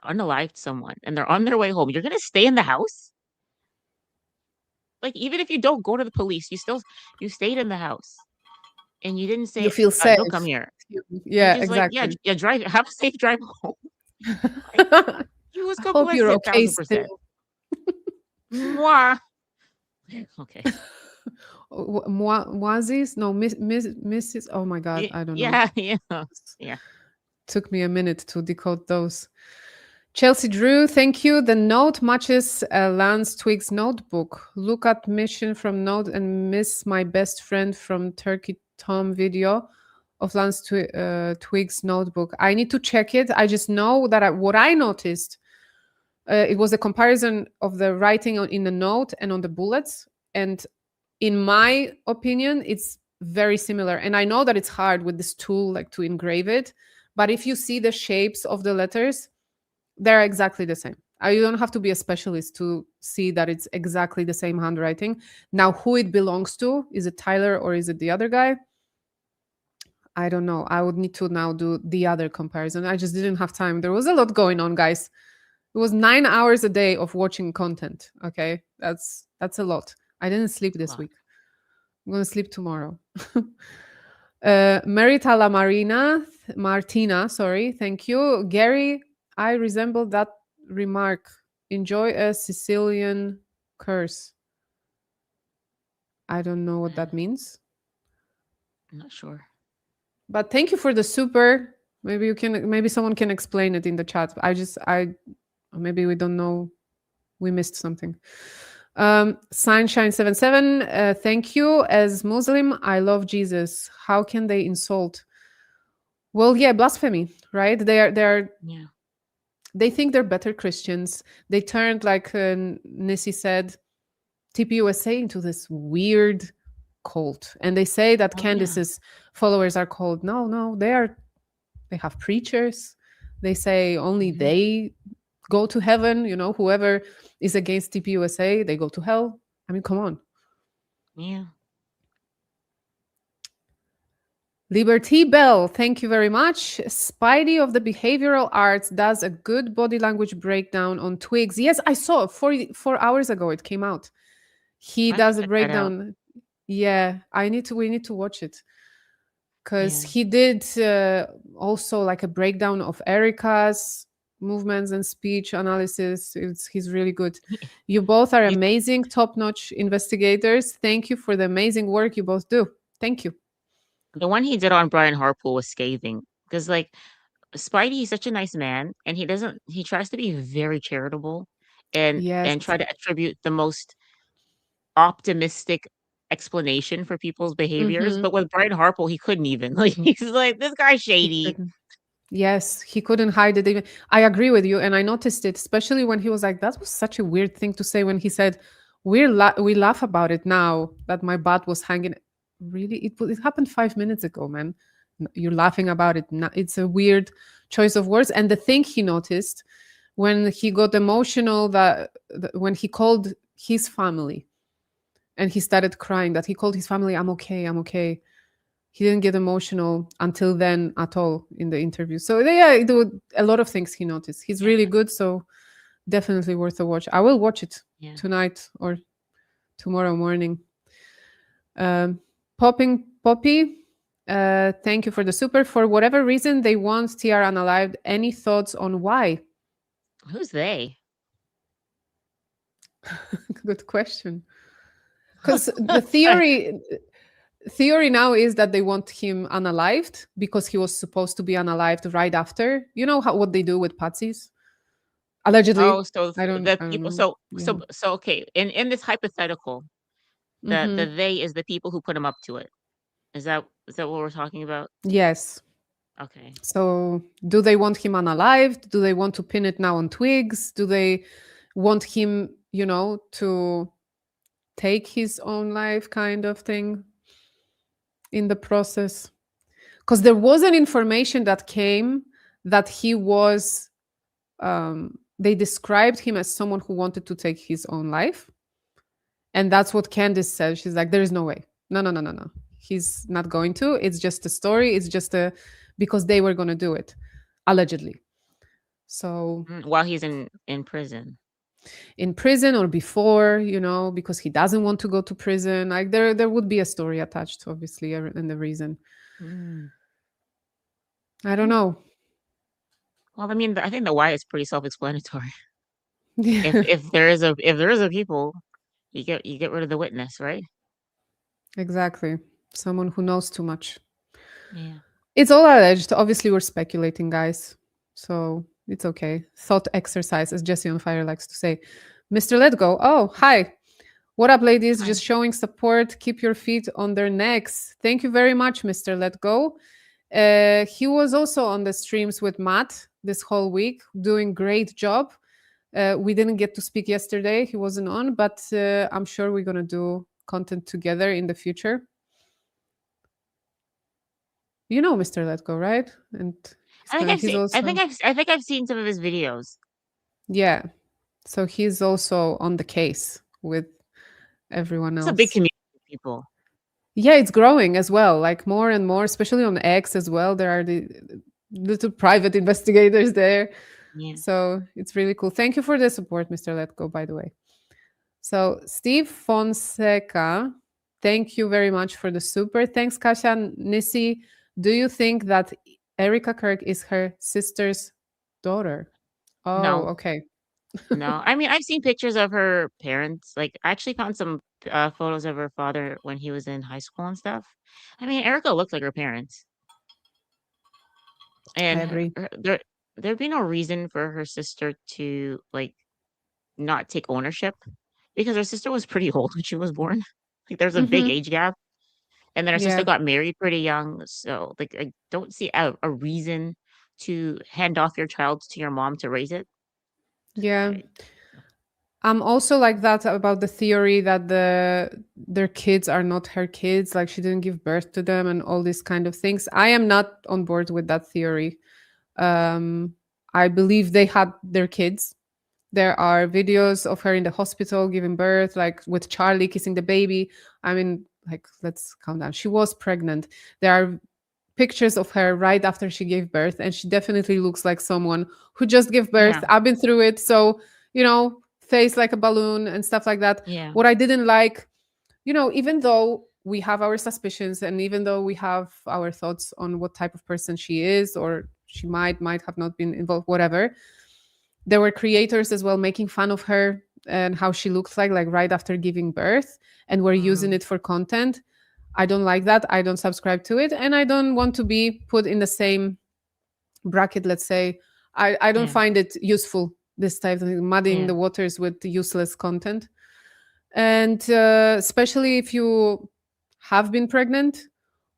unalived someone and they're on their way home. You're gonna stay in the house? Like, even if you don't go to the police, you stayed in the house and you didn't You say, feel safe. "Don't come here." You Yeah, just like, exactly. yeah, drive. Have a safe drive home. Like, he was I hope you're complicit, okay 1000%. still. Mwah. Okay. Moazis? No, Mrs. Oh my God, I don't know. Yeah. Took me a minute to decode those. Chelsea Drew, thank you. The note matches Lance Twig's notebook. Look at mission from note and miss my best friend from Turkey Tom video of Lance Twig's notebook. I need to check it. I just know that what I noticed, it was a comparison of the writing in the note and on the bullets. And in my opinion, it's very similar. And I know that it's hard with this tool, like to engrave it. But if you see the shapes of the letters, they're exactly the same. You don't have to be a specialist to see that it's exactly the same handwriting. Now, who it belongs to, is it Tyler or is it the other guy? I don't know. I would need to now do the other comparison. I just didn't have time. There was a lot going on, guys. It was 9 hours a day of watching content. Okay, that's a lot. I didn't sleep this week. I'm gonna sleep tomorrow. Meritala Martina, sorry, thank you. Gary, I resemble that remark. Enjoy a Sicilian curse. I don't know what that means. I'm not sure. But thank you for the super. Maybe someone can explain it in the chat. Maybe we don't know. We missed something. Sunshine77, thank you. As Muslim, I love Jesus. How can they insult? Well, yeah, blasphemy, right? They think they're better Christians. They turned, like Nisscee said, TPUSA into this weird cult. And they say that Candace's followers are called. No, they have preachers. They say only they go to heaven. You know, whoever is against TPUSA, they go to hell. I mean, come on. Yeah. Liberty Bell, thank you very much. Spidey of the Behavioral Arts does a good body language breakdown on Twigs. Yes, I saw 4 hours ago it came out. He I have to does a check that out. breakdown. Yeah, we need to watch it because Yeah. he did also like a breakdown of Erica's movements and speech analysis. He's really good. You both are He's amazing, top-notch investigators. Thank you for the amazing work you both do. Thank you. the one he did on Brian Harpool was scathing because, like, Spidey is such a nice man, and he tries to be very charitable and Yes. try to attribute the most optimistic explanation for people's behaviors. Mm-hmm. But with Brian Harpool, he couldn't even. Like, he's like, this guy's He shady. couldn't. Yes, he couldn't hide it even. I agree with you, and I noticed it, especially when he was like, "That was such a weird thing to say." When he said, we laugh about it now that my butt was hanging." Really, it happened 5 minutes ago, man. You're laughing about it now. It's a weird choice of words. And the thing he noticed when he got emotional that when he called his family and he started crying, that he called his family, "I'm okay, I'm okay." He didn't get emotional until then at all in the interview. So yeah, a lot of things he noticed. He's Yeah, really good, so definitely worth a watch. I will watch it yeah. tonight or tomorrow morning. Popping Poppy, thank you for the super. For whatever reason, they want TR unalived. Any thoughts on why? Who's they? Good question. Because the theory now is that they want him unalived because he was supposed to be unalived right after. You know what they do with patsies? Allegedly. Oh, so I the don't people. know. Yeah. So okay. In this hypothetical, the Hmm. they is the people who put him up to it. Is that what we're talking about? Yes. Okay. So do they want him unalived? Do they want to pin it now on twigs? Do they want him, to take his own life kind of thing in the process? Because there was an information that came that he was they described him as someone who wanted to take his own life. And that's what Candice said. She's like, there is no way. No, no, no, no, no. He's not going to. It's just a story. It's just because they were going to do it, allegedly. So While he's in prison. in prison or before, because he doesn't want to go to prison. Like there would be a story attached, obviously, and the reason. Mm. I don't know. Well, I mean, I think the why is pretty self-explanatory. If Yeah, if there is a people, you get rid of the witness, right? exactly. Someone who knows too much. Yeah. It's all alleged. Obviously, we're speculating, guys. So it's okay. Thought exercise, as Jesse on Fire likes to say. Mr. Let Go. Oh, hi. What up, ladies? Hi. Just showing support. Keep your feet on their necks. Thank you very much, Mr. Let Go. He was also on the streams with Matt this whole week, doing great job. We didn't get to speak yesterday. He wasn't on, but I'm sure we're going to do content together in the future. You know Mr. Let Go, right? And he's also I think I've seen some of his videos. yeah. So he's also on the case with everyone It's a big else. community of people. Yeah, it's growing as well. Like more and more, especially on X as well. There are the little private investigators there. Yeah. So it's really cool. Thank you for the support, Mr. Let Go, by the way. So Steve Fonseca, thank you very much for the super. Thanks, Kasia and Nisscee. Do you think that Erica Kirk is her sister's daughter? Oh, No, okay. no. I mean, I've seen pictures of her parents. Like, I actually found some photos of her father when he was in high school and stuff. I mean, Erica looked like her parents, I and agree. there'd be no reason for her sister to like not take ownership because her sister was pretty old when she was born. Like, there's a big Mm-hmm. age gap. And then her sister Yeah. got married pretty young. So, like, I don't see a reason to hand off your child to your mom to raise it. Yeah. I, I'm also like that about the theory that their kids are not her kids, like she didn't give birth to them and all these kind of things. I am not on board with that theory. Um, I believe they had their kids. There are videos of her in the hospital giving birth, like with Charlie kissing the baby. I mean, like, let's calm down. She was pregnant. There are pictures of her right after she gave birth, and she definitely looks like someone who just gave birth. yeah. I've been through it. So, face like a balloon and stuff like that. Yeah. What I didn't like, even though we have our suspicions and even though we have our thoughts on what type of person she is, or she might have not been involved, whatever, there were creators as well making fun of her and how she looked like right after giving birth, and were using Mm, it for content. I don't like that. I don't subscribe to it, and I don't want to be put in the same bracket, let's say. I don't yeah. find it useful, this type of thing, muddying Yeah. the waters with useless content. And especially if you have been pregnant,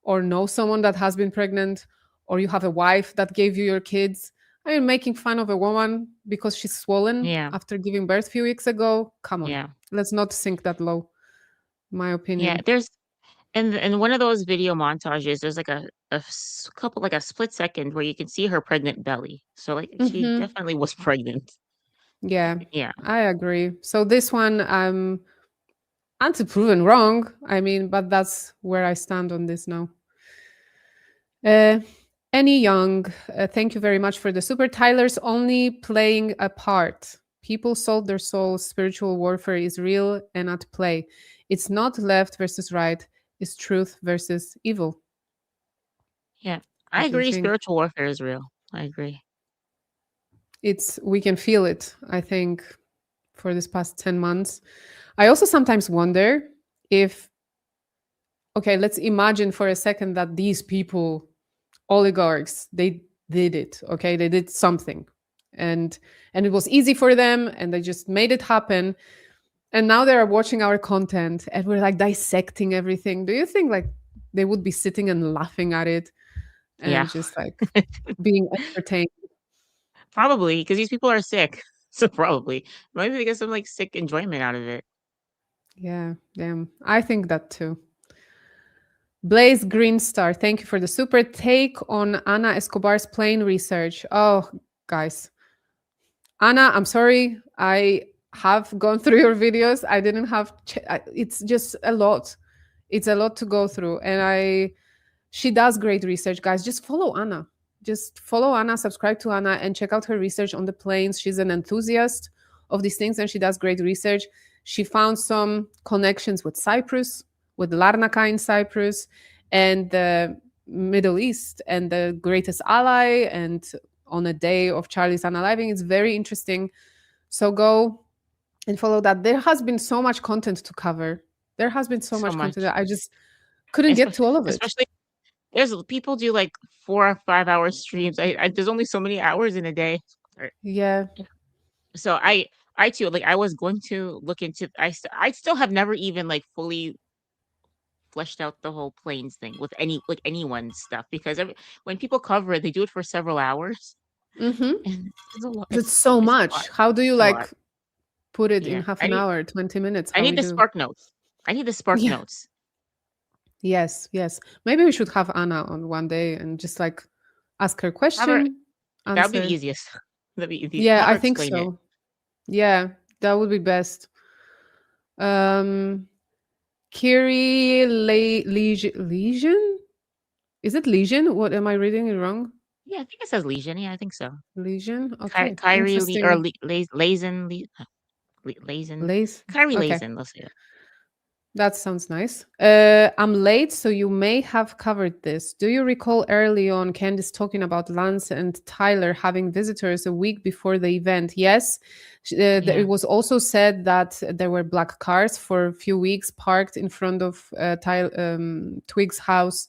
or know someone that has been pregnant, or you have a wife that gave you your kids. I mean, making fun of a woman because she's swollen Yeah. after giving birth a few weeks ago. Come on, Yeah. let's not sink that low, my Yeah. opinion. There's in one of those video montages, there's like couple, like a split second where you can see her pregnant belly. So like she Hmm. definitely was pregnant. Yeah, Yeah. I agree. So this one, I'm until proven wrong. I mean, but that's where I stand on this now. Uh, Any Young, thank you very much for the super. Tyler's only playing a part. People sold their souls. Spiritual warfare is real and at play. It's not left versus right. It's truth versus evil. Yeah. I What do you agree. think? Spiritual warfare is real. I agree. We can feel it, I think, for this past 10 months. I also sometimes wonder if, okay, let's imagine for a second that these people, oligarchs, they did it. Okay, they did something, and it was easy for them, and they just made it happen. And now they are watching our content, and we're like dissecting everything. Do you think like they would be sitting and laughing at it Yeah. and just like being entertained? Probably because these people are sick. So probably maybe they get some like sick enjoyment out of it. Yeah, damn, I think that too. Blaze Green Star, thank you for the super. Take on Ana Escobar's plane research. Oh, guys, Anna, I'm sorry. I have gone through your videos. I didn't have. It's just a lot. It's a lot to go through, and she does great research, guys. Just follow Anna. Just follow Anna. Subscribe to Anna, and check out her research on the planes. She's an enthusiast of these things, and she does great research. She found some connections with Cyprus, with Larnaca in Cyprus, and the Middle East, and the greatest ally, and on a day of Charlie's unaliving. It's very interesting. So go and follow that. There has been so much content to cover. There has been so So much content much, that I just couldn't get to all of it. especially there's people do like 4 or 5 hour streams. There's only so many hours in a day. Yeah. So I too, like, I was going to look into I still have never even like fully fleshed out the whole planes thing with anyone's stuff, because when people cover it, they do it for several hours, Mm-hmm. and it's a lot. It's so It's a lot. much. How do you It's a lot. like put it in Yeah. half an hour, 20 minutes? I How need we the do? spark notes. I need the spark Yeah. notes. Yes. Yes. Maybe we should have Anna on one day and just like ask her Have her question, That would be the answer. easiest. That'd be easy. Yeah, Have I her think explain it. so. Yeah, that would be best. Kiri Legion? Is it Legion? What am I reading it wrong? Yeah, I think it says Legion. Yeah, I think so. Legion? Okay. Kyrie or Interesting. Lazen Lazen Lace. Kyrie Okay. Lazen. Let's say that. That sounds nice. I'm late, so you may have covered this. Do you recall early on Candice talking about Lance and Tyler having visitors a week before the event? Yes. Yeah. It was also said that there were black cars for a few weeks parked in front of Twig's house.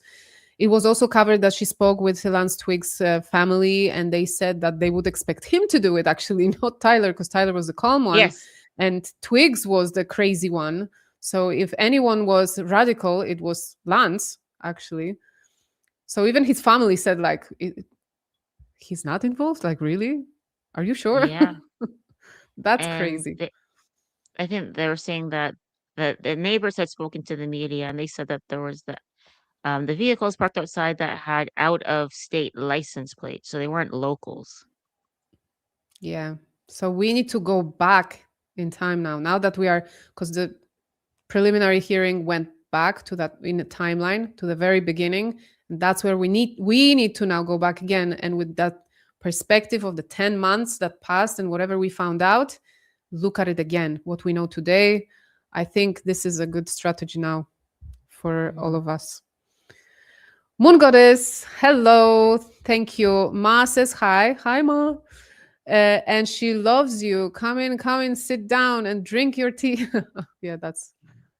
It was also covered that she spoke with Lance Twig's family, and they said that they would expect him to do it, actually, not Tyler, because Tyler was the calm one. Yes. And Twigs was the crazy one. So if anyone was radical, it was Lance, actually. So even his family said, like, he's not involved? Like, really? Are you sure? Yeah. That's And crazy. I think they were saying that the neighbors had spoken to the media, and they said that there was the vehicles parked outside that had out of state license plates, so they weren't locals. Yeah. So we need to go back in time now that we are, because the preliminary hearing went back to that in the timeline to the very beginning. And that's where we need to now go back again. And with that perspective of the 10 months that passed and whatever we found out, look at it again. What we know today, I think this is a good strategy now for all of us. Moon Goddess, hello. Thank you. Ma says hi. Hi, Ma. And she loves you. Come in, sit down and drink your tea. Yeah, that's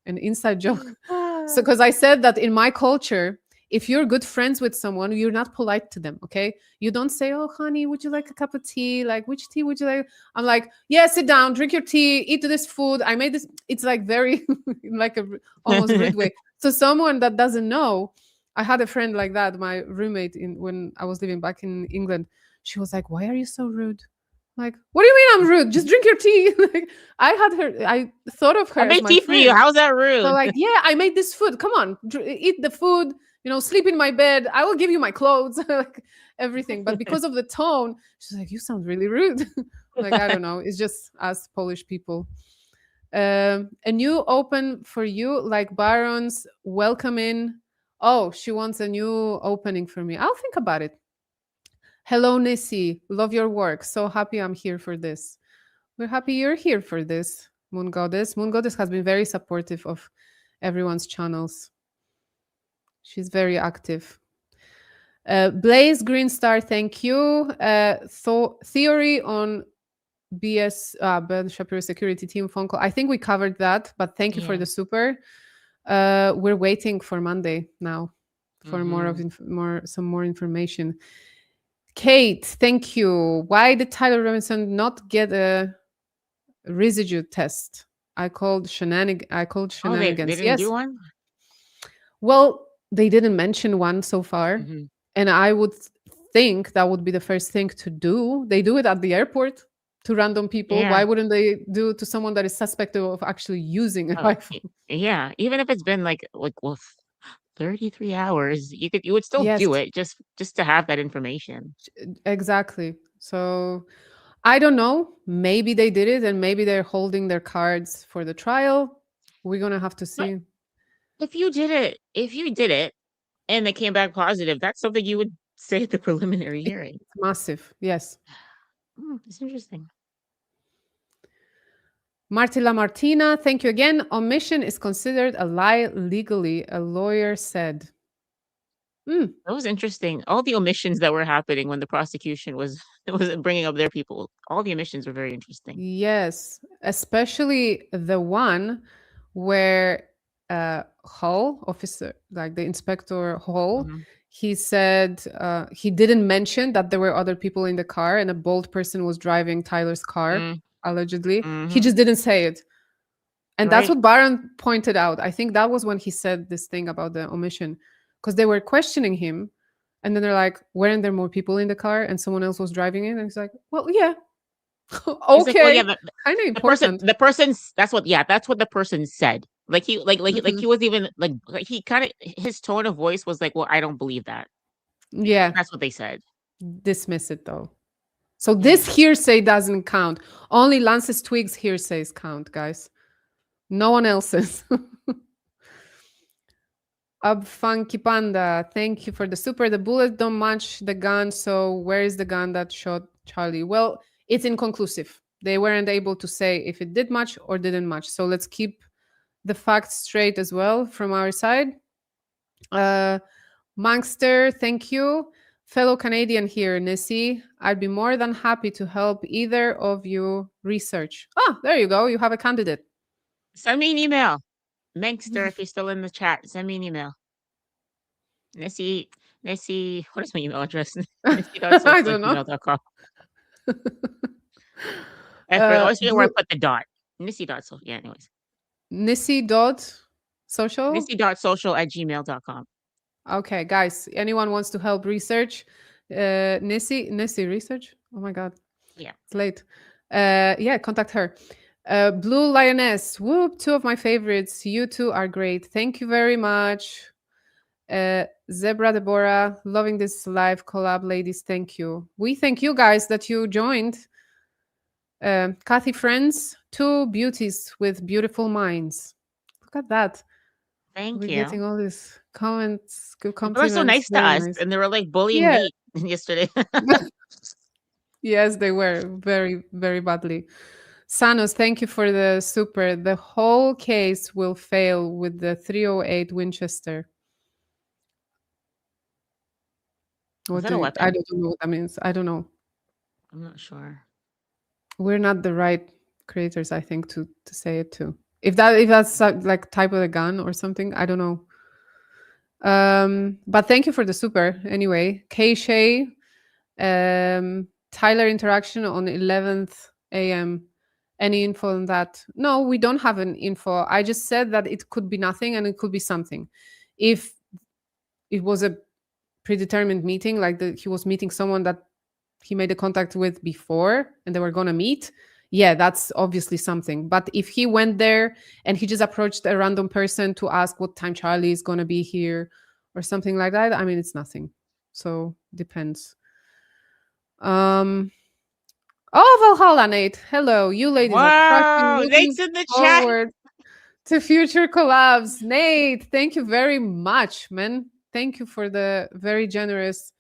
an inside joke. So, because I said that in my culture, if you're good friends with someone, you're not polite to them, okay? You don't say, oh, honey, would you like a cup of tea? Like, which tea would you like? I'm like, yeah, sit down, drink your tea, eat this food. I made this. It's like very, like a almost rude way. So, someone that doesn't know, I had a friend like that, my roommate, when I was living back in England. She was like, why are you so rude? Like, what do you mean I'm rude? Just drink your tea. Like, I thought of her I as made my tea for you. friend. How's that So rude? like, yeah, I made this food. Come on, eat the food. Sleep in my bed. I will give you my clothes, like everything. But because of the tone, she's like, you sound really rude. Like, I don't know. It's just us Polish people. A new open for you, like Baron's welcome in. Oh, she wants a new opening for me. I'll think about it. Hello, Nisscee. Love your work. So happy I'm here for this. We're happy you're here for this, Moon Goddess. Moon Goddess has been very supportive of everyone's channels. She's very active. Blaze Green Star, thank you. Theory on Ben Shapiro security team phone call. I think we covered that, but thank you for the super. We're waiting for Monday now for some more information. Kate, thank you. Why did Tyler Robinson not get a residue test? I called shenanigans. Oh, they didn't Yes. do one? Well, they didn't mention one so far. And I would think that would be the first thing to do. They do it at the airport to random people. Yeah. Why wouldn't they do it to someone that is suspected of actually using an iPhone? Yeah, even if it's been like 33 hours, you would still do it just to have that information. Exactly. So I don't know. Maybe they did it and maybe they're holding their cards for the trial. We're going to have to see. But if you did it and they came back positive, that's something you would say at the preliminary hearing. It's massive. Yes. It's interesting. Martila Martina, thank you again. Omission is considered a lie legally, a lawyer said. That was interesting. All the omissions that were happening when the prosecution was bringing up their people, all the omissions were very interesting. Yes, especially the one where Hall officer, like the inspector Hall, he said he didn't mention that there were other people in the car and a bald person was driving Tyler's car, allegedly. He just didn't say it. And that's what Baron pointed out. I think that was when he said this thing about the omission, because they were questioning him. And then they're like, weren't there more people in the car and someone else was driving it? And he's like, well, yeah. Okay. Like, kind of important. The person's that's what the person said. Like he was even like he kind of, his tone of voice was like, well, I don't believe that. Yeah. That's what they said. Dismiss it though. So this hearsay doesn't count. Only Lance's Twigs hearsays count, guys. No one else's. Funky Panda, thank you for the super. The bullets don't match the gun, so where is the gun that shot Charlie? Well, it's inconclusive. They weren't able to say if it did match or didn't match. So let's keep the facts straight as well from our side. Monkster, thank you. Fellow Canadian here, Nisscee. I'd be more than happy to help either of you research. Ah, there you go. You have a candidate. Send me an email. Monkster, if you're still in the chat, send me an email. Nisscee, what is my email address? I don't know. I always forget where I put the dot. Nisscee.social. Yeah, anyways. Nisscee.social? Nisscee.social@gmail.com. Okay, guys, anyone wants to help research? Nisscee research? Oh my God. Yeah. It's late. Yeah, contact her. Blue Lioness, whoop, 2 of my favorites. You two are great. Thank you very much. Zebra Deborah, loving this live collab, ladies. Thank you. We thank you guys that you joined. Kathy Friends, 2 beauties with beautiful minds. Look at that. Thank you. We're getting all these comments, good They compliments. were so nice to us, and they were like bullying me yesterday. Yes, they were very, very badly. Sanos, thank you for the super. The whole case will fail with the 308 Winchester. Is What that do a you, I weapon? don't know what that means. I don't know. I'm not sure. We're not the right creators, I think, to say it to. If that's like type of a gun or something, I don't know. But thank you for the super anyway. Kay Shay, Tyler interaction on 11th a.m. Any info on that? No, we don't have an info. I just said that it could be nothing and it could be something. If it was a predetermined meeting, like he was meeting someone that he made a contact with before and they were going to meet, yeah, that's obviously something. But if he went there and he just approached a random person to ask what time Charlie is going to be here or something like that, I mean, it's nothing. So depends. Oh, Valhalla, Nate. Hello. You ladies are crushing, Wow, looking Nate's in the chat. forward to future collabs. Nate, thank you very much, man. Thank you for the very generous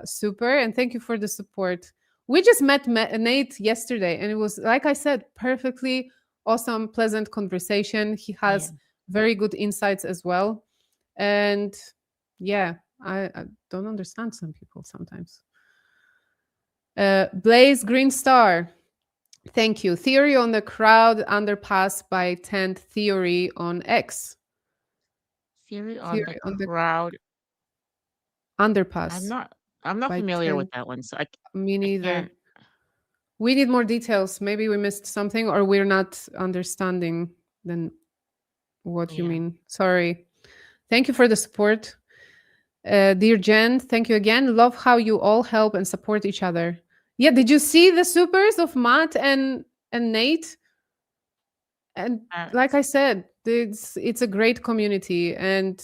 super, and thank you for the support. We just met Nate yesterday, and it was, like I said, perfectly awesome, pleasant conversation. He Oh, yeah. has very good insights as well. And yeah, I don't understand some people sometimes. Blaze Green Star. Thank you. Theory on the crowd underpass by 10th theory on X. Theory on the Theory on the crowd. underpass I'm not by familiar 10th. with that one, so Me I neither. can't. We need more details. Maybe we missed something or we're not understanding then what you Yeah. mean. Sorry. Thank you for the support. Dear Jen, thank you again. Love how you all help and support each other. Yeah, did you see the supers of Matt and Nate? And like I said, it's a great community, and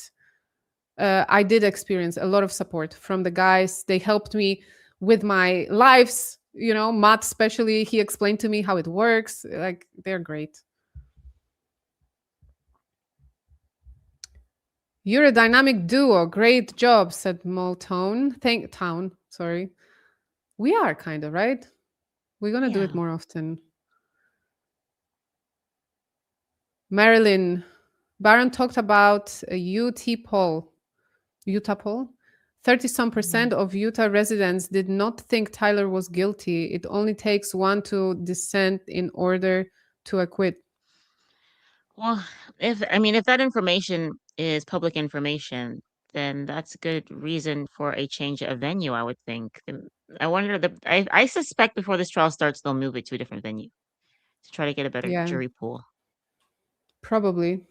I did experience a lot of support from the guys. They helped me with my lives. You know, Matt especially, he explained to me how it works. Like, they're great. You're a dynamic duo. Great job, said Moltone. Town. Sorry. We are kind of, right? We're gonna do Yeah. it more often. Marilyn, Baron talked about a Utah poll. 30 some percent of Utah residents did not think Tyler was guilty. It only takes one to dissent in order to acquit. Well, if that information is public information, then that's a good reason for a change of venue, I would think. I wonder I suspect before this trial starts, they'll move it to a different venue to try to get a better Yeah, jury pool. probably.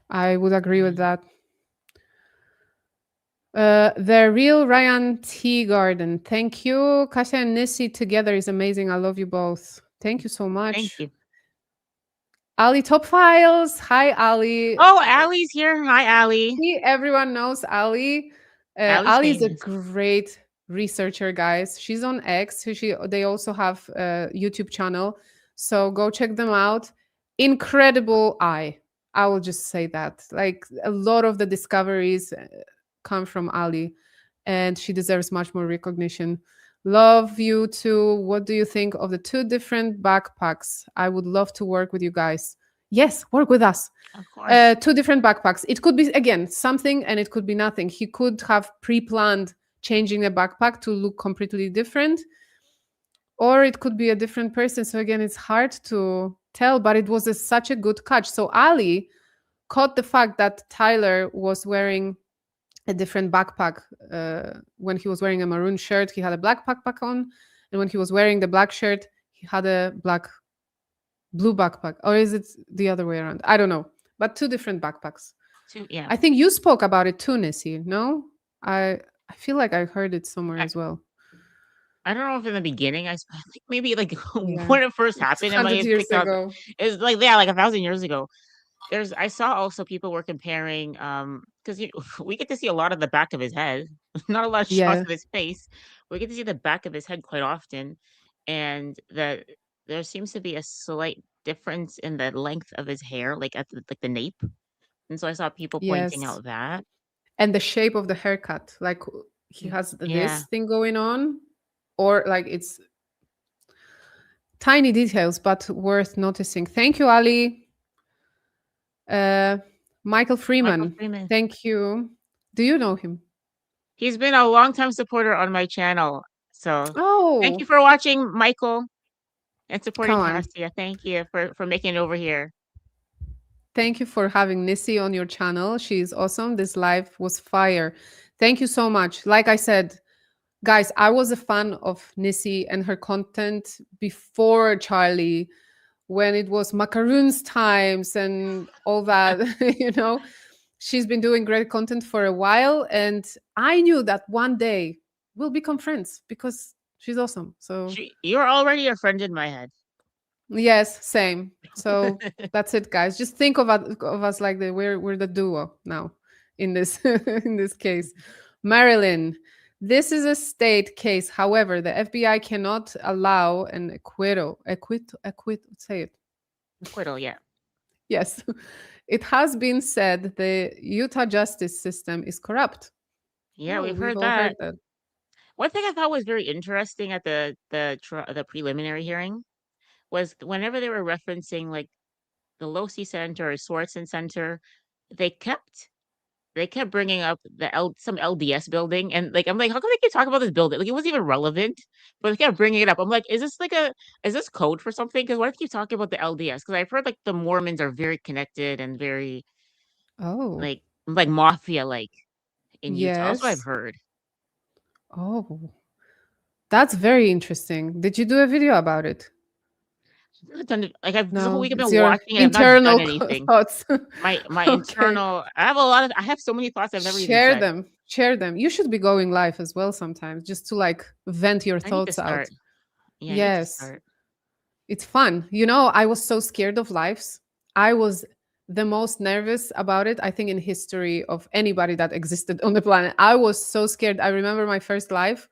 I would agree with that. The real Ryan T. Garden. Thank you. Kasia and Nisscee together is amazing. I love you both. Thank you so much. Thank you. Ali Top Files. Hi, Ali. Oh, Allie's here. Hi, Allie. See, everyone knows Ali. Allie's Ali is a famous. great researcher, guys. She's on X. They also have a YouTube channel. So go check them out. Incredible eye. I will just say that. Like, a lot of the discoveries come from Ali, and she deserves much more recognition. Love you too. What do you think of the two different backpacks? I would love to work with you guys. Yes, work with us. Of course. Two different backpacks. It could be, again, something, and it could be nothing. He could have pre-planned changing the backpack to look completely different, or it could be a different person. So again, it's hard to tell, but it was such a good catch. So Ali caught the fact that Tyler was wearing a different backpack. When he was wearing a maroon shirt, he had a black backpack on, and when he was wearing the black shirt, he had a blue backpack. Or is it the other way around? I don't know. But two different backpacks. Yeah. I think you spoke about it too, Nisscee. No, I feel like I heard it somewhere as well. I don't know if in the beginning I think maybe like Yeah. when it first happened, it might 100 have years picked up. ago. It's like, yeah, like 1,000 years ago. I saw also people were comparing because we get to see a lot of the back of his head, not a lot of shots Yeah. of his face. We get to see the back of his head quite often, and that there seems to be a slight difference in the length of his hair, like at the nape. And so I saw people pointing Yes. out that. And the shape of the haircut. Like, he has Yeah. this thing going on, or like it's Tiny details, but worth noticing. Thank you, Ali. Michael Michael Freeman. Freeman. Thank you. Do you know him? He's been a longtime supporter on my channel. So thank you Oh, for watching, Michael, and come supporting on. Cassia. Thank you for making it over here. Thank you for having Nisscee on your channel. She's awesome. This live was fire. Thank you so much. Like I said, guys, I was a fan of Nisscee and her content before Charlie, when it was macaroons times and all that. She's been doing great content for a while, and I knew that one day we'll become friends because she's awesome. So You're already a friend in my head. yes, same. So that's it, guys. Just think of us like we're the duo now in this in this case. Marilyn, this is a state case. However, the FBI cannot allow an acquittal. Say it. Acquittal, yeah. Yes. It has been said the Utah justice system is corrupt. Yeah, Oh, we've we've heard all that. heard that. One thing I thought was very interesting at the preliminary hearing was whenever they were referencing like the Losi Center or Swartzen Center, they kept bringing up some LDS building, and like I'm like, how come they keep talking about this building? Like it wasn't even relevant, but they kept bringing it up. I'm like, is this code for something? Because why do you keep talking about the LDS? Because I've heard like the Mormons are very connected and very Oh, like mafia like in Utah. That's what I've yes. heard. Oh, that's very interesting. Did you do a video about it? I've not done it- Like I've this whole No, week I've it's been your watching it. I've not done internal anything. thoughts. My Okay. internal. I have so many thoughts I've never even Share said. them. Share them. You should be going live as well sometimes just to like vent your I need to thoughts out. start. Yeah, I need to Yes. start. It's fun. I was so scared of lives. I was the most nervous about it, I think, in history of anybody that existed on the planet. I was so scared. I remember my first live,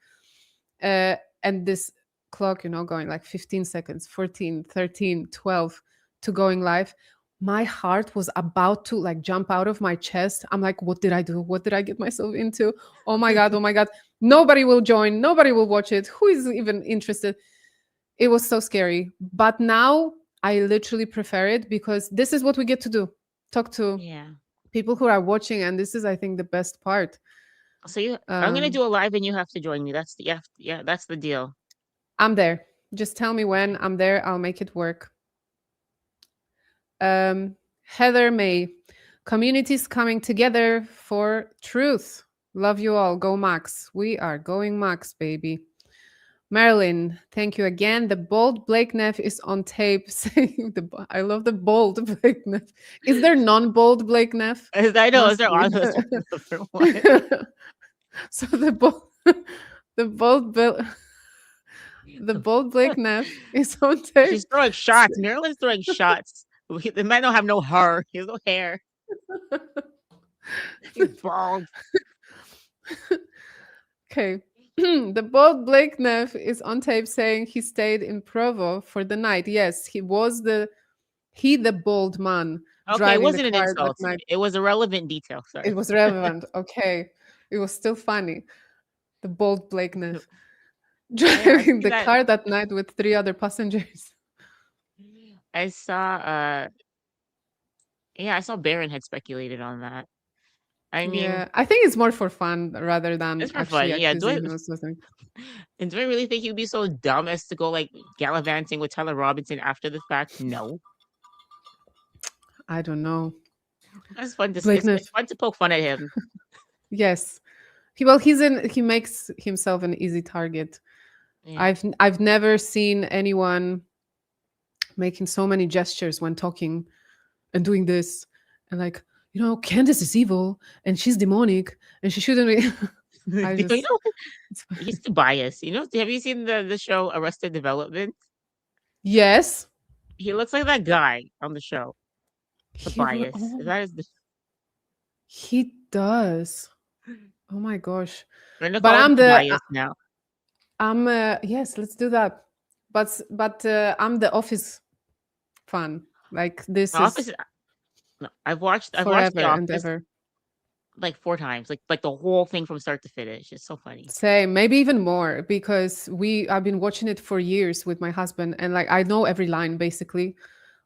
and this clock, going like 15 seconds, 14, 13, 12 to going live. My heart was about to like jump out of my chest. I'm like, what did I do? What did I get myself into? Oh my God. Oh my God. Nobody will join. Nobody will watch it. Who is even interested? It was so scary. But now I literally prefer it because this is what we get to do. Talk to Yeah. people who are watching. And this is, I think, the best part. So I'm gonna Um, do a live and you have to join me. Yeah, that's the deal. I'm there. Just tell me when I'm there. I'll make it work. Heather May, communities coming together for truth. Love you all. Go Max. We are going Max, baby. Marilyn, thank you again. The bold Blake Neff is on tape saying I love the bold Blake Neff. Is there non-bold Blake Neff? I know, is Must there be. on this one? So the bold the bold Blake Neff is on tape. She's throwing shots. Marilyn's throwing shots. The man don't have no hair. He has no hair. He's bald. Okay. The bold Blake Neff is on tape saying he stayed in Provo for the night. Yes, he was the bold man Okay, it driving the wasn't an car that insult. night. It was a relevant detail. Sorry. It was relevant. Okay. It was still funny. The bold Blake Neff driving the car that night with 3 other passengers. I saw I saw Baron had speculated on that. I mean, Yeah, I think it's more for fun rather than it's for actually fun. Yeah, accusing him of something. and do I really think he'd be so dumb as to go like gallivanting with Tyler Robinson after the fact? No. I don't know. It's fun to Blake Neff. it's fun to poke fun at him. Yes. He makes himself an easy target. Yeah. I've never seen anyone making so many gestures when talking and doing this and like, Candace is evil and she's demonic and she shouldn't be. He's too biased. Have you seen the show Arrested Development? Yes. He looks like that guy on the show. The bias. That is He does. Oh my gosh. But I'm the bias now. Yes, let's do that. But I'm the Office fan. Like this Office. is No, I've watched The forever and Office. ever. like 4 times, like the whole thing from start to finish. It's so funny. Same, maybe even more because I've been watching it for years with my husband, and like I know every line basically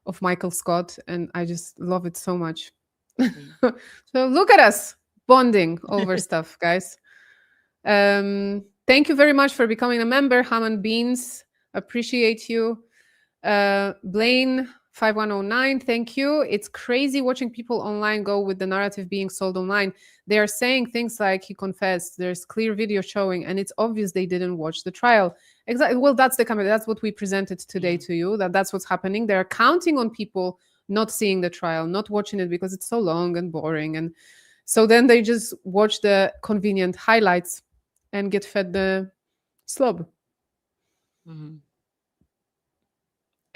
of Michael Scott, and I just love it so much. Mm. So look at us bonding over stuff, guys. Thank you very much for becoming a member, Ham and Beans. Appreciate you. Blaine 5109, thank you. It's crazy watching people online go with the narrative being sold online. They are saying things like he confessed, there's clear video showing, and it's obvious they didn't watch the trial. Exactly. Well, that's the comment. That's what we presented today Yeah. to you. That's what's happening. They're counting on people not seeing the trial, not watching it because it's so long and boring. And so then they just watch the convenient highlights and get fed the slob. Mhm.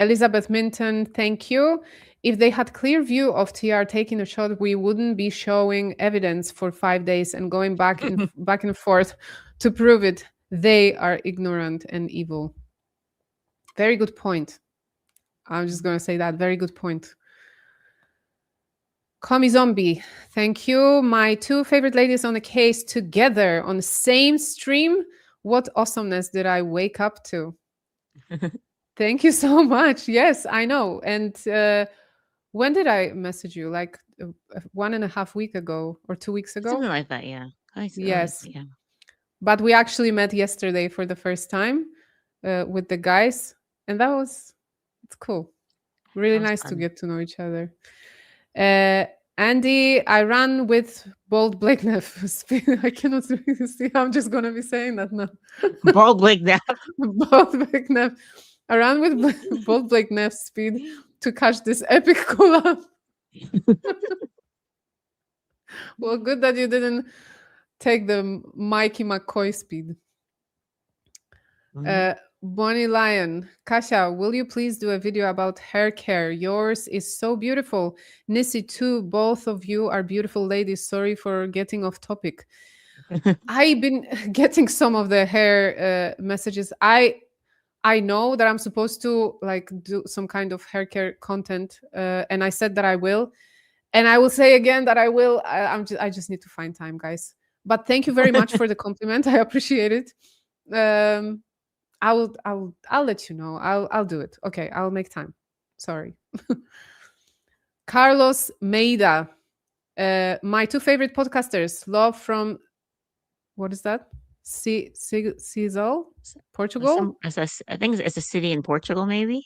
Elizabeth Minton, thank you. If they had clear view of TR taking a shot, we wouldn't be showing evidence for 5 days and going back and forth to prove it. They are ignorant and evil. Very good point. I'm just going to say that. Very good point. Commie Zombie, thank you. My two favorite ladies on the case together on the same stream. What awesomeness did I wake up to? Thank you so much. Yes, I know. And when did I message you? Like 1.5 weeks ago or 2 weeks ago? Something like that, yeah. Yes. Yeah. But we actually met yesterday for the first time with the guys. And it's cool. Really That was nice to fun. get to know each other. Andy, I ran with Bold Blakenef. I cannot really see. I'm just going to be saying that now. Bald Blake now. Bold Blakenef. I ran with Bold Blakenef speed to catch this epic collab. Well, good that you didn't take the Mikey McCoy speed. Bonnie Lion, Kasia, will you please do a video about hair care? Yours is so beautiful. Nisscee too. Both of you are beautiful ladies. Sorry for getting off topic. I've been getting some of the hair messages. I know that I'm supposed to like do some kind of hair care content, and I said that I will, and I will say again that I will. I just need to find time, guys. But thank you very much for the compliment. I appreciate it. I'll let you know. I'll do it. Okay, I'll make time. Sorry. Carlos Meida, my two favorite podcasters. Love from what is that? Cizal, Portugal. I think it's a city in Portugal, maybe.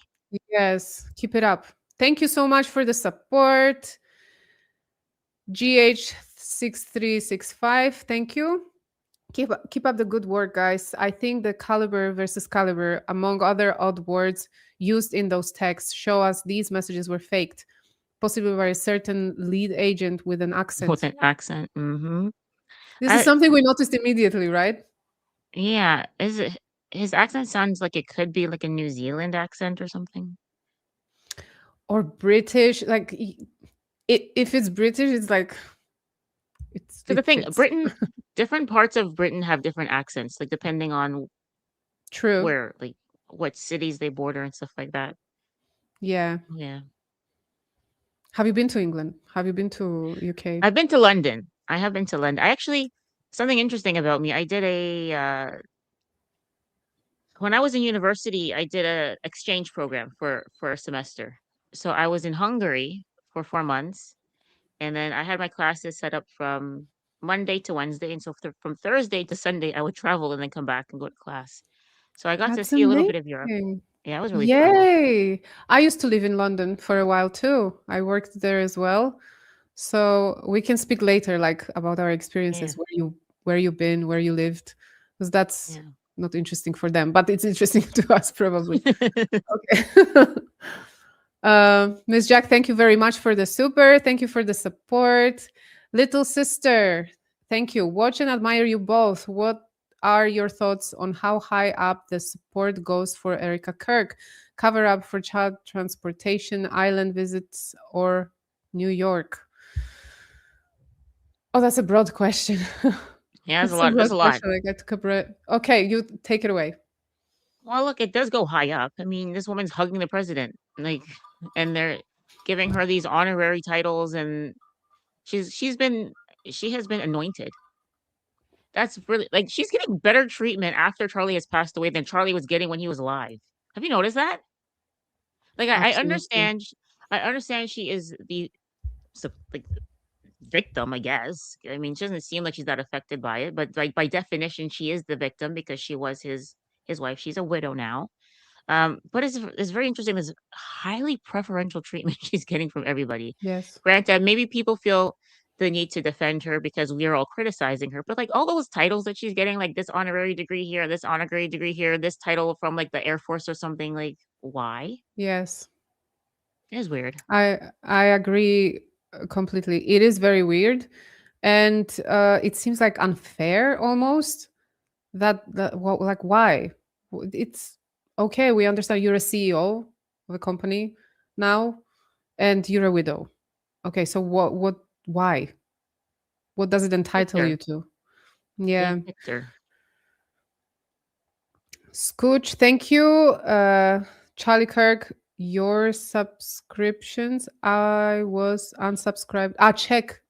Yes, keep it up. Thank you so much for the support. GH6365, thank you. Keep up the good work, guys. I think the caliber versus caliber, among other odd words used in those texts, show us these messages were faked, possibly by a certain lead agent with an accent. With an accent. Mm-hmm. This is something we noticed immediately, right? Yeah. His accent sounds like it could be like a New Zealand accent or something. Or British. Like, if it's British, it's like... So the thing, Britain, different parts of Britain have different accents, like depending on where, like what cities they border and stuff like that. Yeah. Have you been to England? Have you been to UK? I've been to London. I have been to London. I actually, something interesting about me, I did when I was in university, I did a exchange program for a semester. So I was in Hungary for 4 months, and then I had my classes set up from Monday to Wednesday, and so from Thursday to Sunday, I would travel and then come back and go to class. So I got to see a little bit of Europe. Yeah, it was really fun. Yay! I used to live in London for a while too. I worked there as well. So we can speak later, like about our experiences, where you've been, where you lived, because that's not interesting for them, but it's interesting to us probably. Okay. Ms. Jack, thank you very much for the super. Thank you for the support. Little sister, thank you. Watch and admire you both. What are your thoughts on how high up the support goes for Erica Kirk? Cover up for child transportation, island visits, or New York? Oh, that's a broad question. Yeah, there's a lot. There's a lot. Okay, you take it away. Well, look, it does go high up. I mean, this woman's hugging the president, like, and they're giving her these honorary titles, and she's been she has been anointed. That's really like she's getting better treatment after Charlie has passed away than Charlie was getting when he was alive. Have you noticed that? Like Absolutely. I understand she is the like victim, I guess. I mean, she doesn't seem like she's that affected by it, but like by definition, she is the victim because she was his wife. She's a widow now. But it's very interesting. This highly preferential treatment she's getting from everybody. Yes. Granted, maybe people feel the need to defend her because we are all criticizing her, but like all those titles that she's getting, like this honorary degree here, this honorary degree here, this title from like the Air Force or something, like why? Yes. It is weird. I agree completely. It is very weird, and it seems like unfair almost. That well, like why? It's okay. We understand you're a CEO of a company now, and you're a widow. Okay, so what? Why? What does it Picked entitle her. you to? They Yeah. picked her. Scooch, thank you. Charlie Kirk, your subscriptions. I was unsubscribed. Check.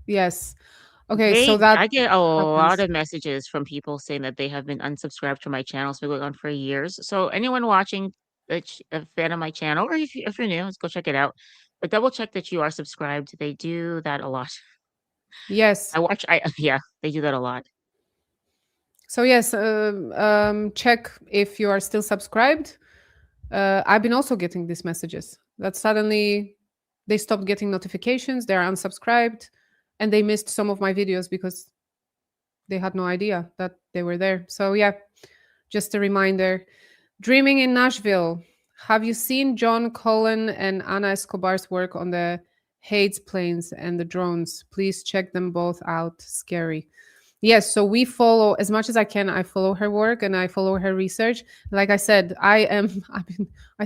Yes. Okay, so that I get a lot happens. of messages from people saying that they have been unsubscribed from my channel. It's been going on for years. So anyone watching that's a fan of my channel, or if you're new, let's go check it out. But double check that you are subscribed. They do that a lot. Yes. Yeah, they do that a lot. So yes, check if you are still subscribed. I've been also getting these messages that suddenly they stopped getting notifications, they're unsubscribed, and they missed some of my videos because they had no idea that they were there. So yeah, just a reminder. Dreaming in Nashville. Have you seen John Cullen and Ana Escobar's work on the Hades planes and the drones? Please check them both out. Scary. Yes, so we follow as much as I can. I follow her work and I follow her research. Like I said, I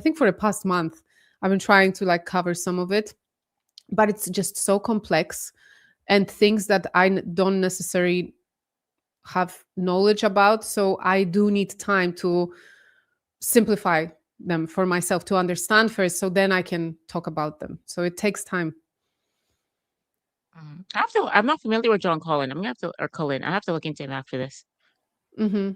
think for the past month, I've been trying to like cover some of it, but it's just so complex and things that don't necessarily have knowledge about. So I do need time to simplify them for myself to understand first, so then I can talk about them. So it takes time. I'm not familiar with John Cullen. I'm gonna have to or Cullen. I have to look into him after this. Mm-hmm.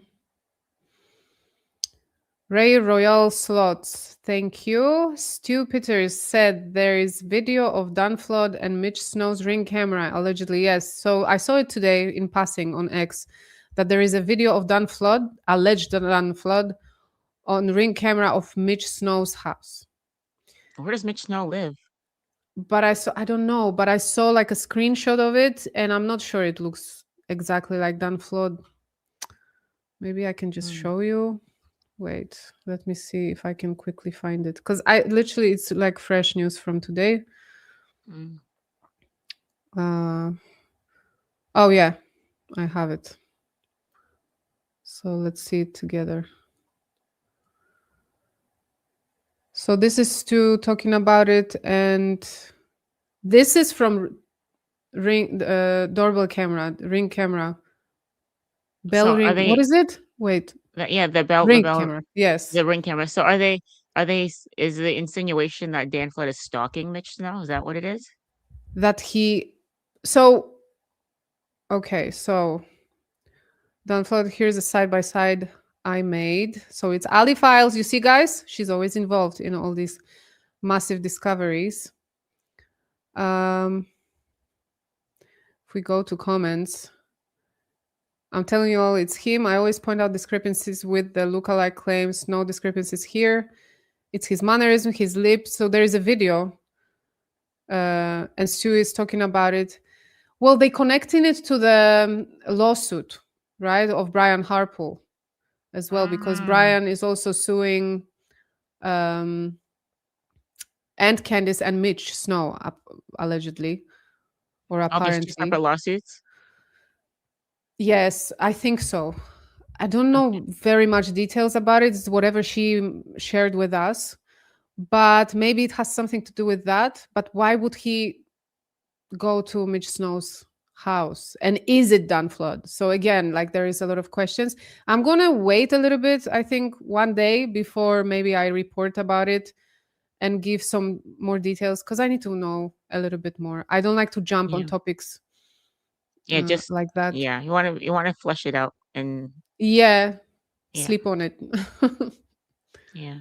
Ray Royal Slots, thank you. Stu Peters said there is video of Dan Flood and Mitch Snow's Ring camera, allegedly. Yes. So I saw it today in passing on X that there is a video of Dan Flood, alleged Dan Flood, on Ring camera of Mitch Snow's house. Where does Mitch Snow live? But I don't know, but I saw like a screenshot of it and I'm not sure it looks exactly like Dan Flood. Maybe I can just show you. Wait, let me see if I can quickly find it. Because it's like fresh news from today. Oh, yeah, I have it. So let's see it together. So this is Stu talking about it. And this is from Ring doorbell camera, Ring camera. Bell So ring. What is it? Wait. Yeah, the Ring bell, camera. Yes. the Ring camera. So is the insinuation that Dan Flood is stalking Mitch Snow? Is that what it is? That he. So. Okay, so. Dan Flood, here's a side by side I made. So it's Ali Files. You see, guys, she's always involved in all these massive discoveries. If we go to comments, I'm telling you all, it's him. I always point out discrepancies with the lookalike claims. No discrepancies here. It's his mannerism, his lips. So there is a video, and Stu is talking about it. Well, they connecting it to the lawsuit, right, of Brian Harpool as well, because Brian is also suing and Candice and Mitch Snow, allegedly, or All these two apparently. separate lawsuits? Yes, I think so. I don't know very much details about it. It's whatever she shared with us. But maybe it has something to do with that. But why would he go to Mitch Snow's house? And is it Dan Flood? So again, like there is a lot of questions. I'm going to wait a little bit, I think, one day before maybe I report about it and give some more details because I need to know a little bit more. I don't like to jump on topics Yeah, just like that. yeah. You want to flush it out and Yeah, yeah, sleep on it. yeah.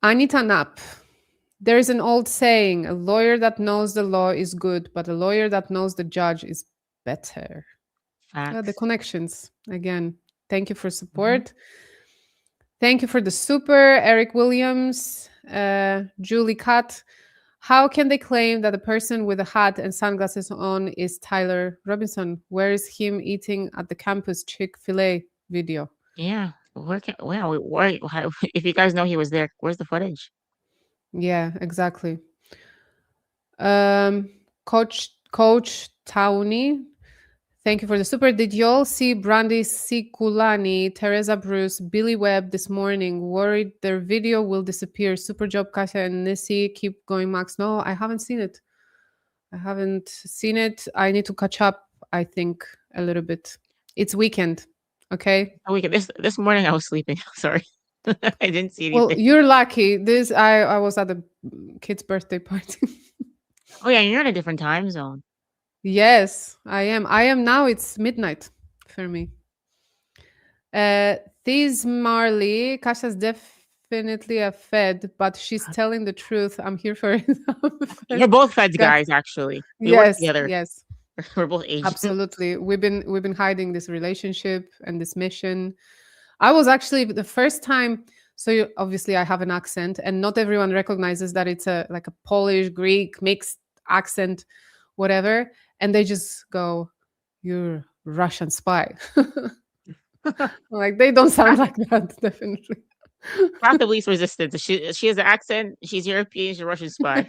Anita Knapp. There is an old saying: a lawyer that knows the law is good, but a lawyer that knows the judge is better. The Facts. connections again. Thank you for Hmm. support. Thank you for the super, Eric Williams, Julie Cutt. How can they claim that the person with a hat and sunglasses on is Tyler Robinson? Where is him eating at the campus Chick-fil-A video? Yeah. If you guys know he was there, where's the footage? Yeah, exactly. Um, Coach Townie, thank you for the super. Did you all see Brandy Sikulani, Teresa Bruce, Billy Webb this morning? Worried their video will disappear. Super job, Kasia and Nisscee. Keep going, Max. No, I haven't seen it. I need to catch up, I think, a little bit. It's weekend. Okay. Oh, this morning I was sleeping. Sorry, I didn't see Well, anything. you're lucky. I was at the kid's birthday party. Oh yeah, you're in a different time zone. Yes, I am. I am now. It's midnight for me. Uh, Thiz Marley, Kasha's definitely a Fed, but she's telling the truth. I'm here for it. I'm a We're Fed. both feds Guy- guys, actually. We work Yes, together. yes, We're both agents. absolutely. We've been hiding this relationship and this mission. I was actually the first time. So obviously, I have an accent, and not everyone recognizes that it's a like a Polish, Greek mixed accent, whatever, and they just go, "You're Russian spy." Like they don't sound Path, like that, definitely. path of least resistance. She has an accent. She's European. She's a Russian spy.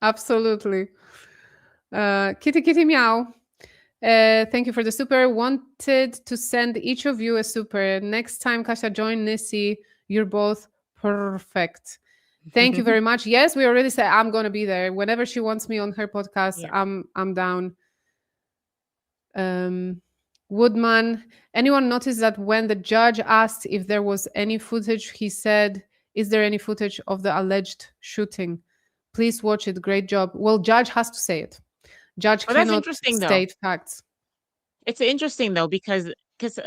Absolutely. Kitty Kitty Meow. Thank you for the super. Wanted to send each of you a super. Next time Kasia join Nisscee, you're both perfect. Thank you very much. Yes, we already said I'm gonna be there. Whenever she wants me on her podcast, Yeah. I'm down. Um Woodman, anyone noticed that when the judge asked if there was any footage, he said, "Is there any footage of the alleged shooting? Please watch it. Great job." Well, judge has to say it. Judge Oh, that's cannot interesting though. state facts. It's interesting though because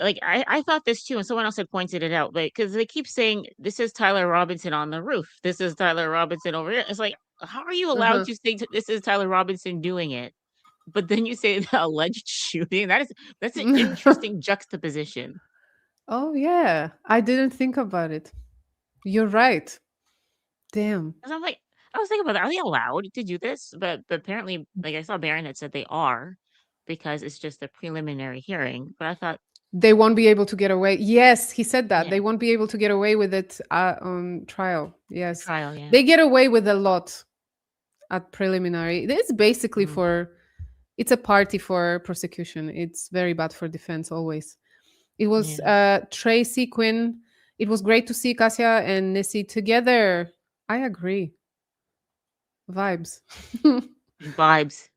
like I thought this too, and someone else had pointed it out. Like because they keep saying this is Tyler Robinson on the roof. This is Tyler Robinson over here. It's like how are you allowed Uh-huh. to say this is Tyler Robinson doing it? But then you say the alleged shooting. That's an interesting juxtaposition. Oh yeah, I didn't think about it. You're right. Damn. 'Cause I'm like, I was thinking about that. Are they allowed to do this? But apparently, like I saw Barron had said they are because it's just a preliminary hearing. But I thought, They won't be able to get away. Yes, he said that. yeah, They won't be able to get away with it on trial. a Yes. trial, yeah. They get away with a lot at preliminary. It's basically Mm, for it's a party for prosecution. It's very bad for defense always. It was yeah. Tracy Quinn. It was great to see Kasia and Nisscee together. I agree. Vibes. Vibes.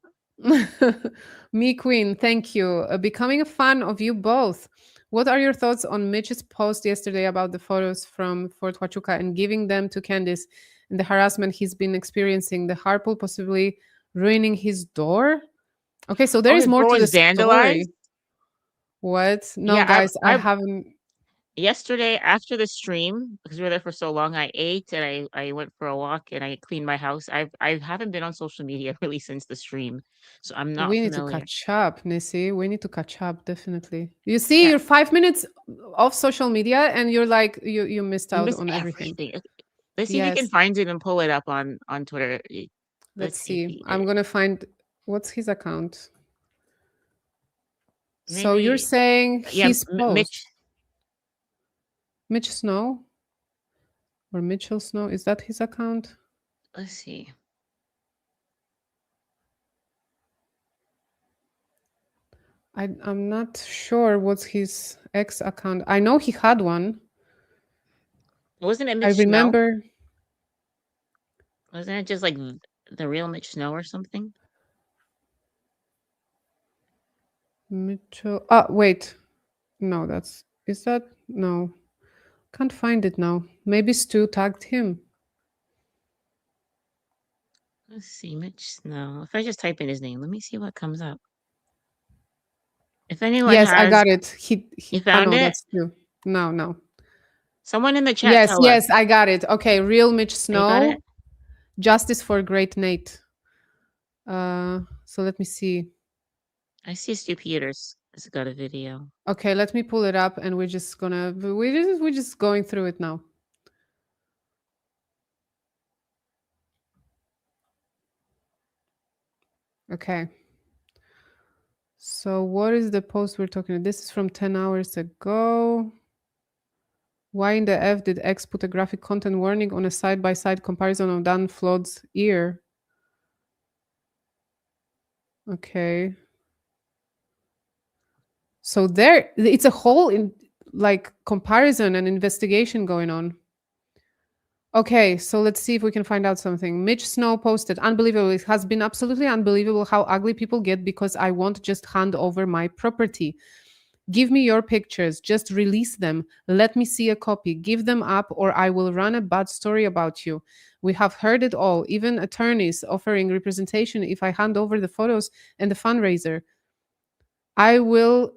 Me Queen, thank you. Becoming a fan of you both. What are your thoughts on Mitch's post yesterday about the photos from Fort Huachuca and giving them to Candice and the harassment he's been experiencing? The Harpole possibly ruining his door? Okay, so there Oh, is his more door to the was vandalized. story. What? No, Yeah, guys, I haven't. yesterday after the stream because we were there for so long, I ate and I went for a walk and I cleaned my house. I haven't been on social media really since the stream, so I'm not We need to familiar. catch up, Nissy. We need to catch up, definitely. You see, Yeah, you're 5 minutes off social media and you're like, you missed you out miss on everything. everything. Let's see if you can Yes. find it and pull it up on Twitter. Let's Let's see if see. he did I'm it. gonna find what's his account. So you're Maybe saying yeah, his Mitch. post, Mitch Snow or Mitchell Snow? Is that his account? Let's see. I'm not sure what's his ex account. I know he had one. Wasn't it I Mitch Snow? remember Wasn't it just like the real Mitch Snow or something? Mitchell. Ah, wait. No, that's is that no. Can't find it now. Maybe Stu tagged him. Let's see, Mitch Snow. If I just type in his name, let me see what comes up. If anyone Yes, I has, got it. you Oh found no, it? that's true. No, no. Someone in the chat Yes, tell us. yes, I got it. Okay, real Mitch Oh, you got it? Snow, justice for great Nate. So let me see. I see Stu Peters has got a video. Okay, let me pull it up, and we're just going through it now. Okay. So what is the post we're talking about? This is from 10 hours ago. Why in the F did X put a graphic content warning on a side-by-side comparison of Dan Flood's ear? Okay. So there, it's a whole comparison and investigation going on. Okay, so let's see if we can find out something. Mitch Snow posted, unbelievable. It has been absolutely unbelievable how ugly people get because I won't just hand over my property. Give me your pictures. Just release them. Let me see a copy. Give them up, or I will run a bad story about you. We have heard it all, even attorneys offering representation if I hand over the photos and the fundraiser. I will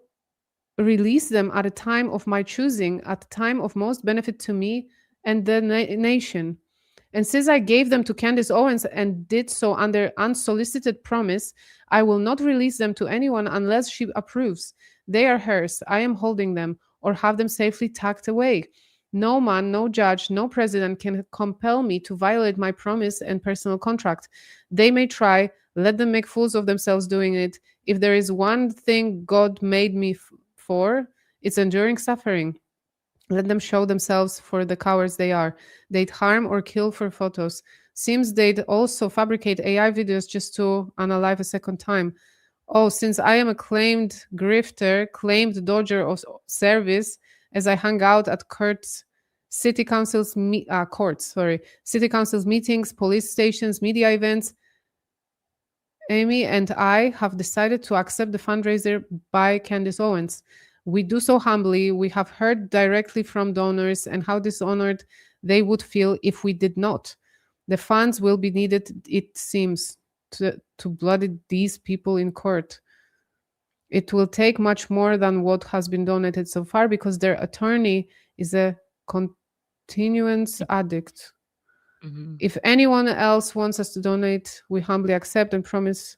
release them at a time of my choosing, at a time of most benefit to me and the nation. And since I gave them to Candace Owens and did so under unsolicited promise, I will not release them to anyone unless she approves. They are hers. I am holding them or have them safely tucked away. No man, no judge, no president can compel me to violate my promise and personal contract. They may try, let them make fools of themselves doing it. If there is one thing God made me for, it's enduring suffering. Let them show themselves for the cowards they are. They'd harm or kill for photos. Seems they'd also fabricate AI videos just to unalive a second time. Oh, since I am a claimed grifter, claimed dodger of service, as I hung out at Kurt's city council's city council's meetings, police stations, media events, Amy and I have decided to accept the fundraiser by Candace Owens. We do so humbly. We have heard directly from donors and how dishonored they would feel if we did not. The funds will be needed, it seems, to bloody these people in court. It will take much more than what has been donated so far because their attorney is a continuance addict. Mm-hmm. If anyone else wants us to donate, we humbly accept and promise,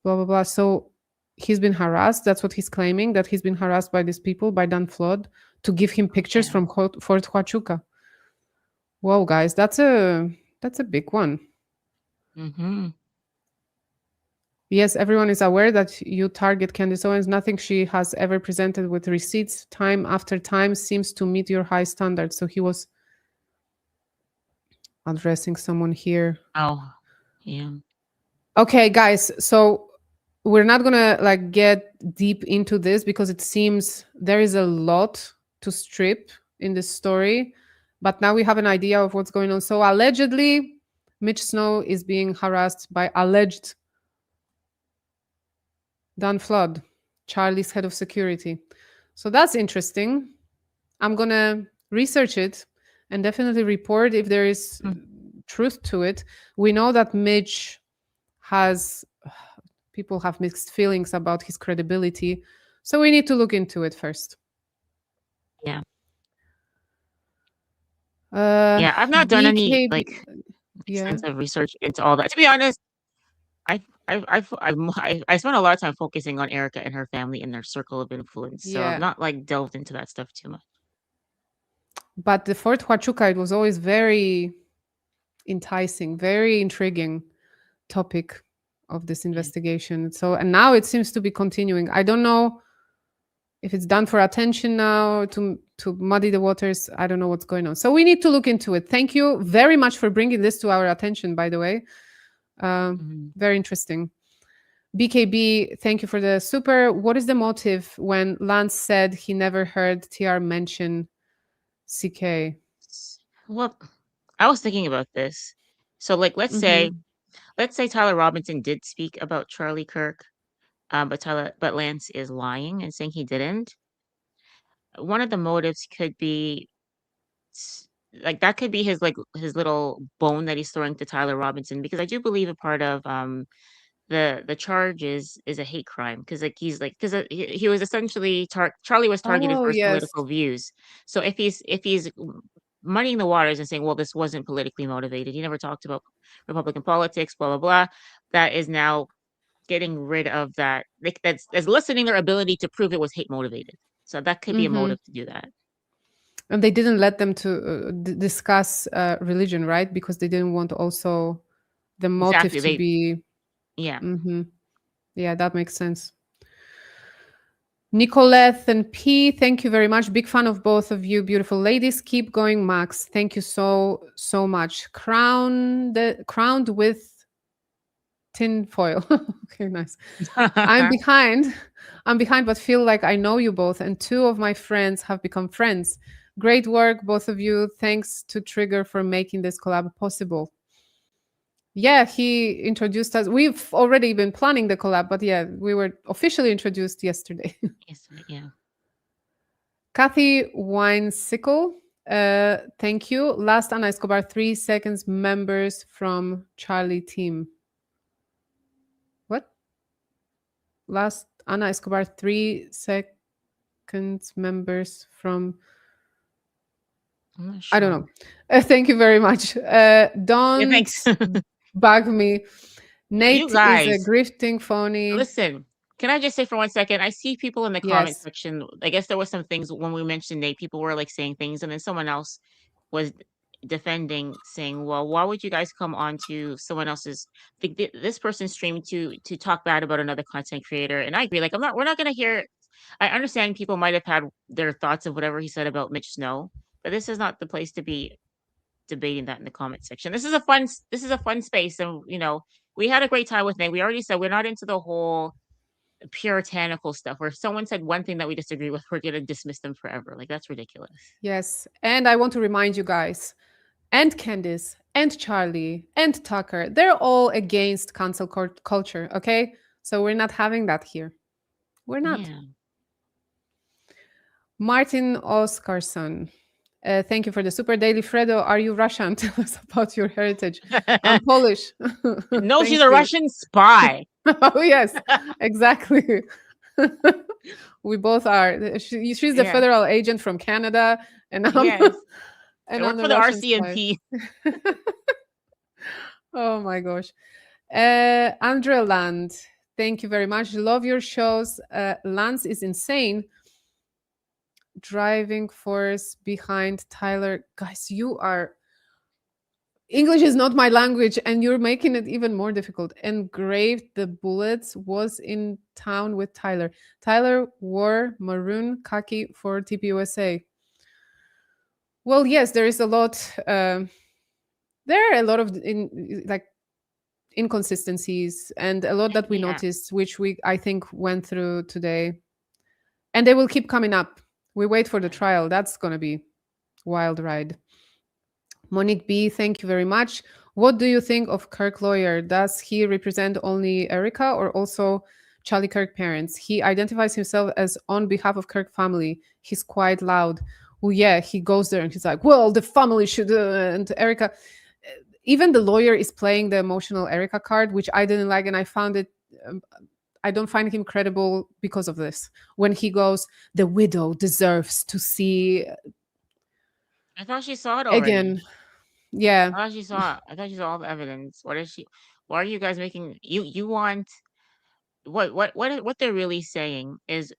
blah, blah, blah. So he's been harassed. That's what he's claiming, that he's been harassed by these people, by Dan Flood, to give him pictures from Fort Huachuca. Whoa, guys, that's a big one. Mm-hmm. Yes, everyone is aware that you target Candace Owens. Nothing she has ever presented with receipts time after time seems to meet your high standards. So he was addressing someone here. Oh, yeah. Okay, guys. So we're not gonna get deep into this because it seems there is a lot to strip in this story. But now we have an idea of what's going on. So allegedly, Mitch Snow is being harassed by alleged Dan Flood, Charlie's head of security. So that's interesting. I'm going to research it and definitely report if there is truth to it. We know that Mitch people have mixed feelings about his credibility. So we need to look into it first. Yeah. Yeah, I've not done any extensive research into all that. To be honest, I spent a lot of time focusing on Erica and her family and their circle of influence. So I've not delved into that stuff too much. But the Fort Huachuca, it was always very enticing, very intriguing topic of this investigation. So, and now it seems to be continuing. I don't know if it's done for attention now to muddy the waters. I don't know what's going on. So we need to look into it. Thank you very much for bringing this to our attention, by the way. Very interesting. BKB, thank you for the super. What is the motive when Lance said he never heard TR mention CK? Well, I was thinking about this. So let's say Tyler Robinson did speak about Charlie Kirk, but Lance is lying and saying he didn't. One of the motives could be that could be his little bone that he's throwing to Tyler Robinson, because I do believe a part of the charge is a hate crime because because he was essentially Charlie was targeted Oh, for his yes. political views. So if he's muddying the waters and saying, well, this wasn't politically motivated, he never talked about Republican politics, blah blah blah, that is now getting rid of that. Like that's lessening their ability to prove it was hate motivated. So that could be a Hmm. motive to do that. And they didn't let them to discuss religion, right? Because they didn't want also the motive Exactly. to be. Yeah. Hmm. Yeah, that makes sense. Nicolette and P, thank you very much. Big fan of both of you, beautiful ladies. Keep going, Max. Thank you so much. Crowned with tin foil. Okay, nice. I'm behind. I'm behind, but feel like I know you both, and two of my friends have become friends. Great work, both of you. Thanks to Trigger for making this collab possible. Yeah, he introduced us. We've already been planning the collab, but yeah, we were officially introduced yesterday. Yes. Yeah. Kathy Winesickle, thank you. Last Ana Escobar, 3 seconds members from Charlie team. What? Last Ana Escobar, 3 seconds members from. I'm not I don't sure. know. Thank you very much. Yeah, Don't thanks. bug me. You Nate is a guys, grifting phony. listen. Can I just say for 1 second? I see people in the comment Yes. section. I guess there was some things when we mentioned Nate. People were like saying things, and then someone else was defending, saying, "Well, why would you guys come on to someone else's this person's stream to talk bad about another content creator?" And I agree. Like, we're not gonna hear. I understand people might have had their thoughts of whatever he said about Mitch Snow, but this is not the place to be debating that in the comment section. This is a fun space, and we had a great time with Nate. We already said we're not into the whole puritanical stuff where if someone said one thing that we disagree with, we're gonna dismiss them forever. Like that's ridiculous. Yes. And I want to remind you guys, and Candice, and Charlie, and Tucker, they're all against cancel culture, okay? So we're not having that here. We're not. Yeah. Martin Oscarson. Thank you for the super daily. Fredo, are you Russian? Tell us about your heritage. I'm Polish. No, she's Thank a you. Russian spy. Oh, yes, exactly. We both are. She's the Yeah. federal agent from Canada, and I'm, Yes. I and I'm work the for the Russian spy. RCMP. Oh my gosh. Andrea Land, thank you very much. Love your shows. Lance is insane. Driving force behind Tyler. Guys, you are. English is not my language, and you're making it even more difficult. Engraved the bullets was in town with Tyler. Tyler wore maroon khaki for TPUSA. Well, yes, there is a lot. There are a lot of like inconsistencies and a lot that we Yeah. noticed, which we I think went through today, and they will keep coming up. We wait for the trial. That's gonna be wild ride. Monique B, thank you very much. What do you think of Kirk Lawyer? Does he represent only Erica or also Charlie Kirk parents? He identifies himself as on behalf of Kirk family. He's quite loud. Well, yeah, he goes there and he's like, well, the family should, and Erica. Even the lawyer is playing the emotional Erica card, which I didn't like, and I found it. I don't find him credible because of this. When he goes, the widow deserves to see I thought she saw it already. again. Yeah. I thought she saw it. I thought she saw all the evidence. What is she? Why are you guys making you want what they're really saying is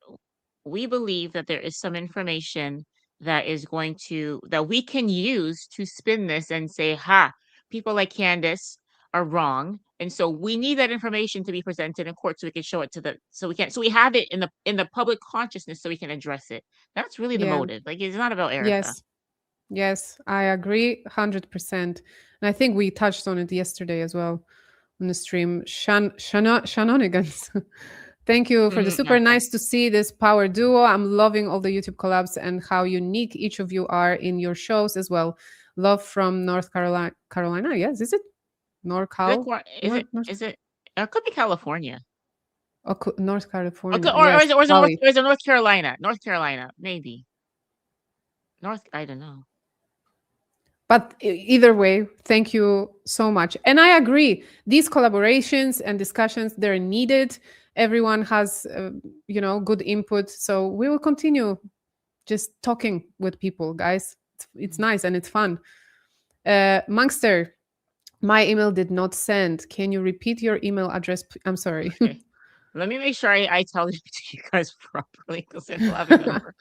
we believe that there is some information that is going to that we can use to spin this and say, ha, people like Candace are wrong. And so we need that information to be presented in court so we can show it to the so we have it in the public consciousness so we can address it. That's really the Yeah. motive. Like it's not about Erica. Yes. Yes, I agree 100%. And I think we touched on it yesterday as well on the stream. Shenanigans. Thank you for the super. Okay. Nice to see this power duo. I'm loving all the YouTube collabs and how unique each of you are in your shows as well. Love from North Carolina. Yes, is it NorCal? Is it it could be California. North California. Okay, or Yes, is it Cali. North Carolina? North Carolina, maybe. I don't know. But either way, thank you so much. And I agree. These collaborations and discussions, they're needed. Everyone has, good input. So we will continue just talking with people, guys. It's nice and it's fun. Monkster, my email did not send. Can you repeat your email address? I'm sorry. Okay. Let me make sure I tell it to you guys properly because I still haven't remember.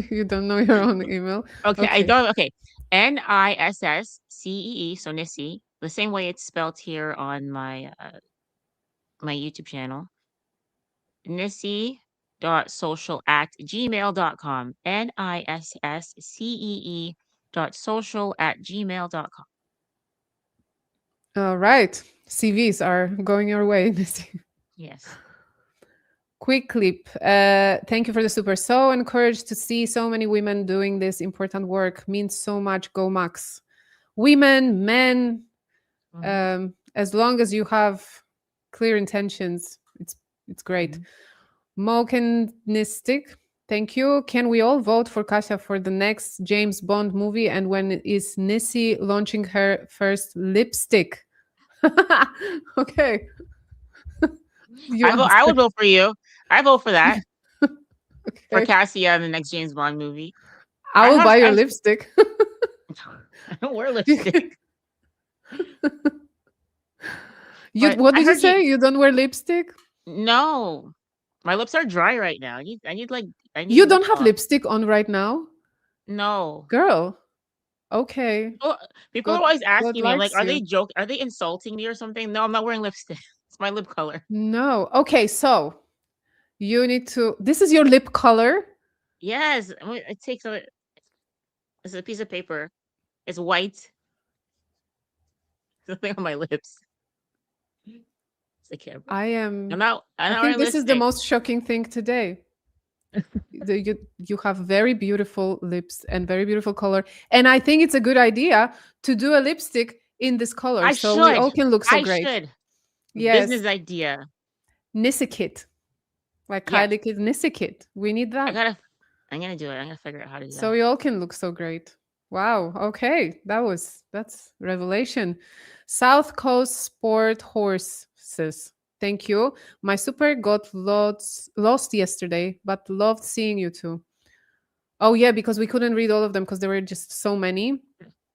You don't know your own email? Okay, I Okay. don't. Okay, Nisscee. So Nisscee, the same way it's spelled here on my YouTube channel. Nisscee.social@gmail.com. Nisscee.social@gmail.com. All right. CVs are going your way. Yes. Quick clip. Thank you for the super. So encouraged to see so many women doing this important work. Means so much. Go Max. Women, men, as long as you have clear intentions, it's great. Mokenistic. Thank you. Can we all vote for Kasia for the next James Bond movie? And when is Nisscee launching her first lipstick? Okay. I would vote for you. I vote for that. For Okay. Cassia in the next James Bond movie. I will buy your I lipstick. don't wear lipstick. What did you say? You don't wear lipstick? No. My lips are dry right now. I need You lip don't have balm. lipstick on right now? No. Girl. Okay. People are always God asking me, I'm like, likes you. are they insulting me or something? No, I'm not wearing lipstick. It's my lip color. No. Okay, so you need to. This is your lip color. Yes. It takes it's a piece of paper. It's white. Something on my lips. It's a camera. I not think wearing this is the lipstick. most shocking thing today. You have very beautiful lips and very beautiful color, and I think it's a good idea to do a lipstick in this color, so we all can look so great. Should. Yes, Business idea. Nisscee kit, like Yes. Kylie kid Nisscee kit. We need that. I'm gonna do it. I'm gonna figure out how to do So that. we all can look so great. Wow. Okay, that's revelation. South Coast Sport Horses. Thank you. My super got lost yesterday, but loved seeing you too. Oh yeah, because we couldn't read all of them because there were just so many.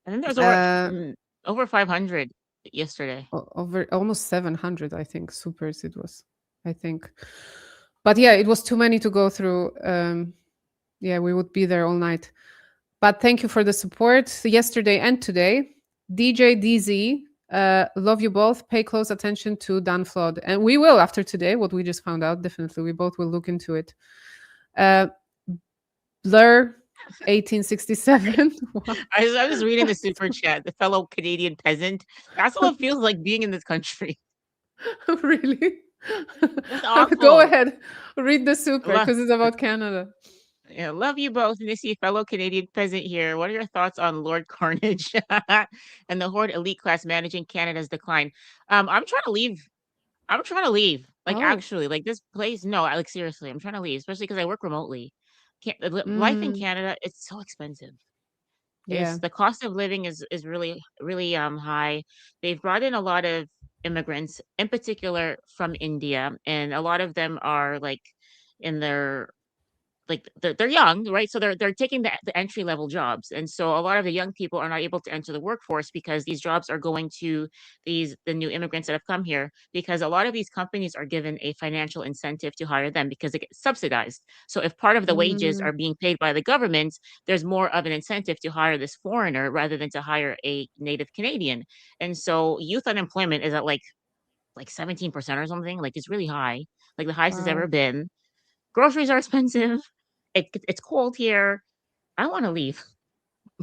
I think there's over 500 yesterday. Over almost 700, I think. Supers it was, I think. But yeah, it was too many to go through. Yeah, we would be there all night. But thank you for the support yesterday and today. DJ DZ, love you both. Pay close attention to Dan Flood. And we will after today, what we just found out. Definitely. We both will look into it. Blur 1867. I was reading the super chat, the fellow Canadian peasant. That's what it feels like being in this country. Really? It's awful. Go ahead. Read the super because it's about Canada. Yeah, love you both, Nisscee, fellow Canadian peasant here. What are your thoughts on Lord Carnage and the Horde elite class managing Canada's decline? I'm trying to leave. Like, actually, like this place. No, like seriously, I'm trying to leave, especially because I work remotely. Life in Canada, it's so expensive. Yeah. The cost of living is really really high. They've brought in a lot of immigrants, in particular from India, and a lot of them are like in their like they're young, right? So they're taking the entry level jobs, and so a lot of the young people are not able to enter the workforce because these jobs are going to the new immigrants that have come here, because a lot of these companies are given a financial incentive to hire them because it gets subsidized. So if part of the wages are being paid by the government, there's more of an incentive to hire this foreigner rather than to hire a native Canadian. And so youth unemployment is at like 17% or something. Like, it's really high, like the highest it's ever been. Groceries are expensive. It's cold here. I want to leave.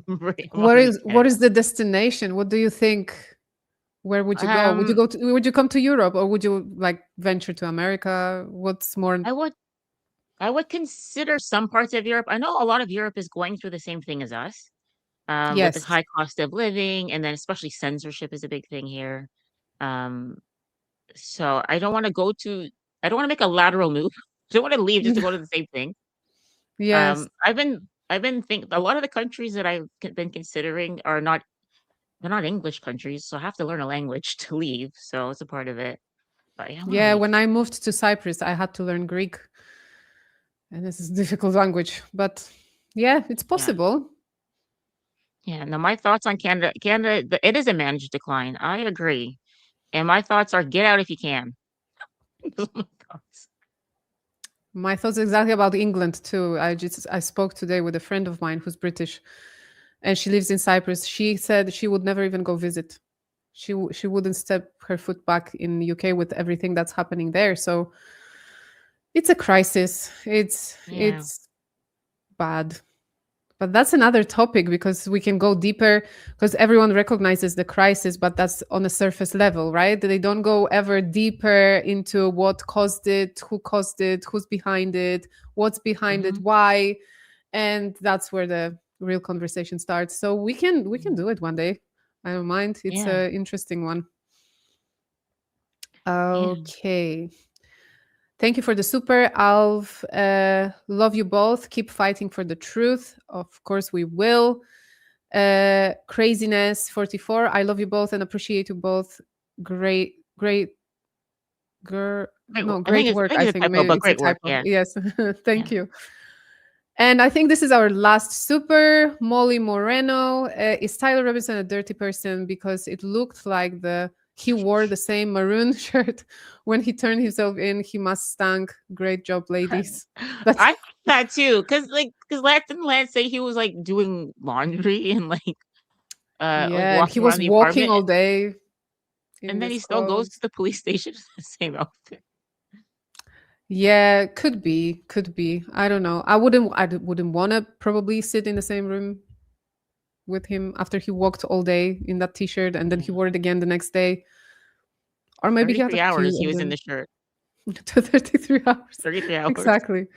What is the destination? What do you think? Where would you go? Would you come to Europe, or would you like venture to America? What's more? I would consider some parts of Europe. I know a lot of Europe is going through the same thing as us, with the high cost of living, and then especially censorship is a big thing here. So I don't want to make a lateral move. I don't want to leave just to go to the same thing. Yes. I've been thinking a lot of the countries that I've been considering are not they're not English countries, so I have to learn a language to leave. So it's a part of it. But yeah, I want to Yeah, leave. when I moved to Cyprus, I had to learn Greek, and this is a difficult language, but yeah, it's Yeah. possible. Yeah. Now, my thoughts on Canada. Canada, it is a managed decline. I agree. And my thoughts are get out if you can. Those are my thoughts. My thoughts exactly about England too. I spoke today with a friend of mine who's British, and she lives in Cyprus. She said she would never even go visit. She wouldn't step her foot back in the UK with everything that's happening there. So it's a crisis. Yeah. It's bad. But that's another topic because we can go deeper because everyone recognizes the crisis, but that's on a surface level, right? They don't go ever deeper into what caused it, who's behind it, what's behind it, Hmm. why. And that's where the real conversation starts. So we can do it one day. I don't mind. It's Yeah. an interesting one. Yeah. Okay. Thank you for the super, Alv. Love you both. Keep fighting for the truth. Of course, we will. Craziness 44. I love you both and appreciate you both. Great, great, I think great it's I work. think I it's a think typo, maybe but it's a great work. typo. Yeah. Yes. Yeah. Thank you. And I think this is our last super. Molly Moreno. Is Tyler Robinson a dirty person? Because it looked like he wore the same maroon shirt when he turned himself in. He must stank. Great job, ladies. That's I think that too, because Lance say he was like doing laundry and like yeah, and he walking around was the walking apartment, all day in and then this he still goes to clothes. the police station in the same outfit. Yeah, could be, could be. I don't know. I wouldn't want to probably sit in the same room with him after he walked all day in that t-shirt and then he Yeah. wore it again the next day. Or maybe he had a 33 few hours he of was in the them shirt. to 33 hours. 33 hours. Exactly.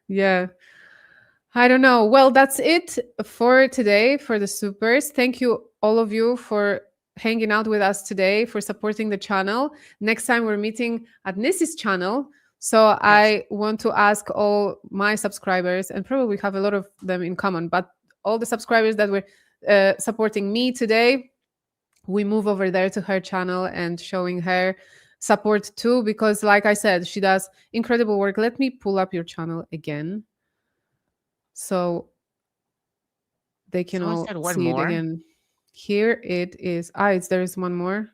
Yeah. I don't know. Well, that's it for today for the supers. Thank you, all of you, for hanging out with us today, for supporting the channel. Next time we're meeting at Nissy's channel. So Yes. I want to ask all my subscribers, and probably have a lot of them in common, but all the subscribers that were supporting me today, we move over there to her channel and showing her support too, because like I said, she does incredible work. Let me pull up your channel again so they can Someone all said one see it more. again. Here it is. There is one more.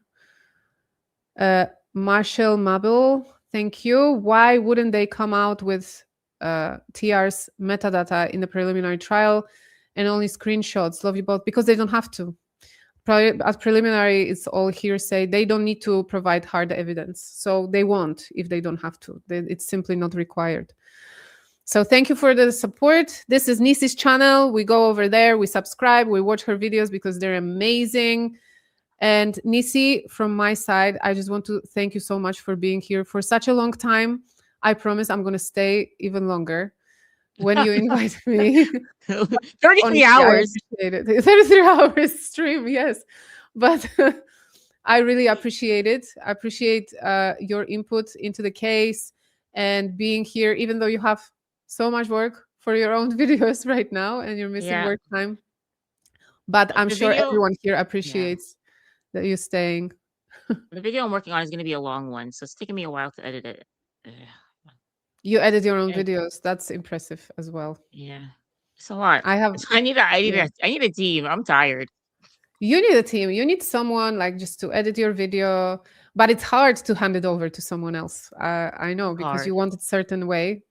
Marshall Mabel, thank you. Why wouldn't they come out with TR's metadata in the preliminary trial and only screenshots? Love you both. Because they don't have to. At preliminary, it's all hearsay. They don't need to provide hard evidence. So they won't if they don't have to. It's simply not required. So thank you for the support. This is Nissy's channel. We go over there, we subscribe, we watch her videos because they're amazing. And Nissy, from my side, I just want to thank you so much for being here for such a long time. I promise I'm going to stay even longer when you invite me. 33 Honestly, I hours. appreciate it. 33 hours stream, yes. But I really appreciate it. I appreciate your input into the case and being here, even though you have so much work for your own videos right now and you're missing Yeah. work time. But I'm The sure video, everyone here yeah. appreciates that you're staying. The video I'm working on is going to be a long one, so it's taking me a while to edit it. Ugh. You edit your own And videos. That's impressive as well. yeah, it's a lot. I have, yeah. I need a team. I'm tired. You need a team. You need someone like just to edit your video, but it's hard to hand it over to someone else. I know It's because hard. you want it certain way.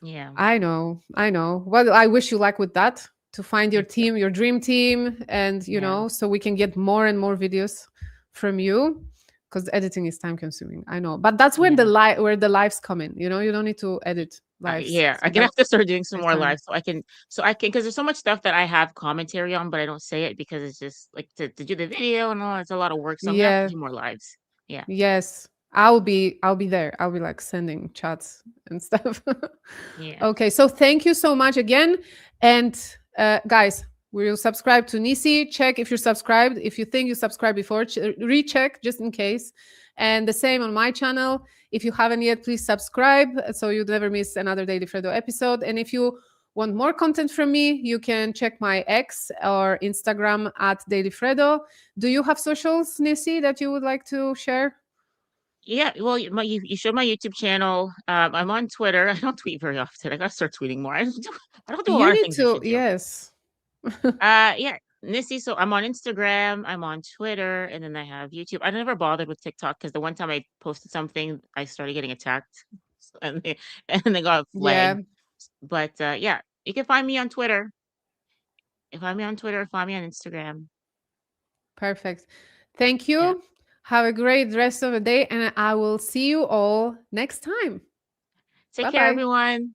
Yeah. I know. I know. Well, I wish you luck with that to find your Me too. team, your dream team, and Yeah. so we can get more and more videos from you because editing is time consuming. I know, but that's when Yeah. where the lives come in. You don't need to edit lives. Yeah. So I'm gonna have to start doing some that's more time. lives because there's so much stuff that I have commentary on, but I don't say it because it's just like to do the video and all. It's a lot of work, so I'm gonna have to Yeah. do more lives. Yeah. Yes. I'll be there. I'll be like sending chats and stuff. Yeah. Okay, so thank you so much again. And guys, we'll subscribe to Nissy. Check if you're subscribed. If you think you subscribed before, recheck just in case. And the same on my channel. If you haven't yet, please subscribe so you never miss another Daily Fredo episode. And if you want more content from me, you can check my X or Instagram at dailyfredo. Do you have socials, Nisscee, that you would like to share? Yeah, well, you showed my YouTube channel. I'm on Twitter. I don't tweet very often. I gotta start tweeting more. I don't do a You lot of need things I to, should do. yes. Yeah, Nisscee. So I'm on Instagram, I'm on Twitter, and then I have YouTube. I never bothered with TikTok because the one time I posted something, I started getting attacked, and they got Yeah, flagged. But yeah, you can find me on Twitter. Find me on Twitter. Find me on Instagram. perfect. Thank Yeah. you. Have a great rest of the day, and I will see you all next time. Take Bye care, bye. everyone.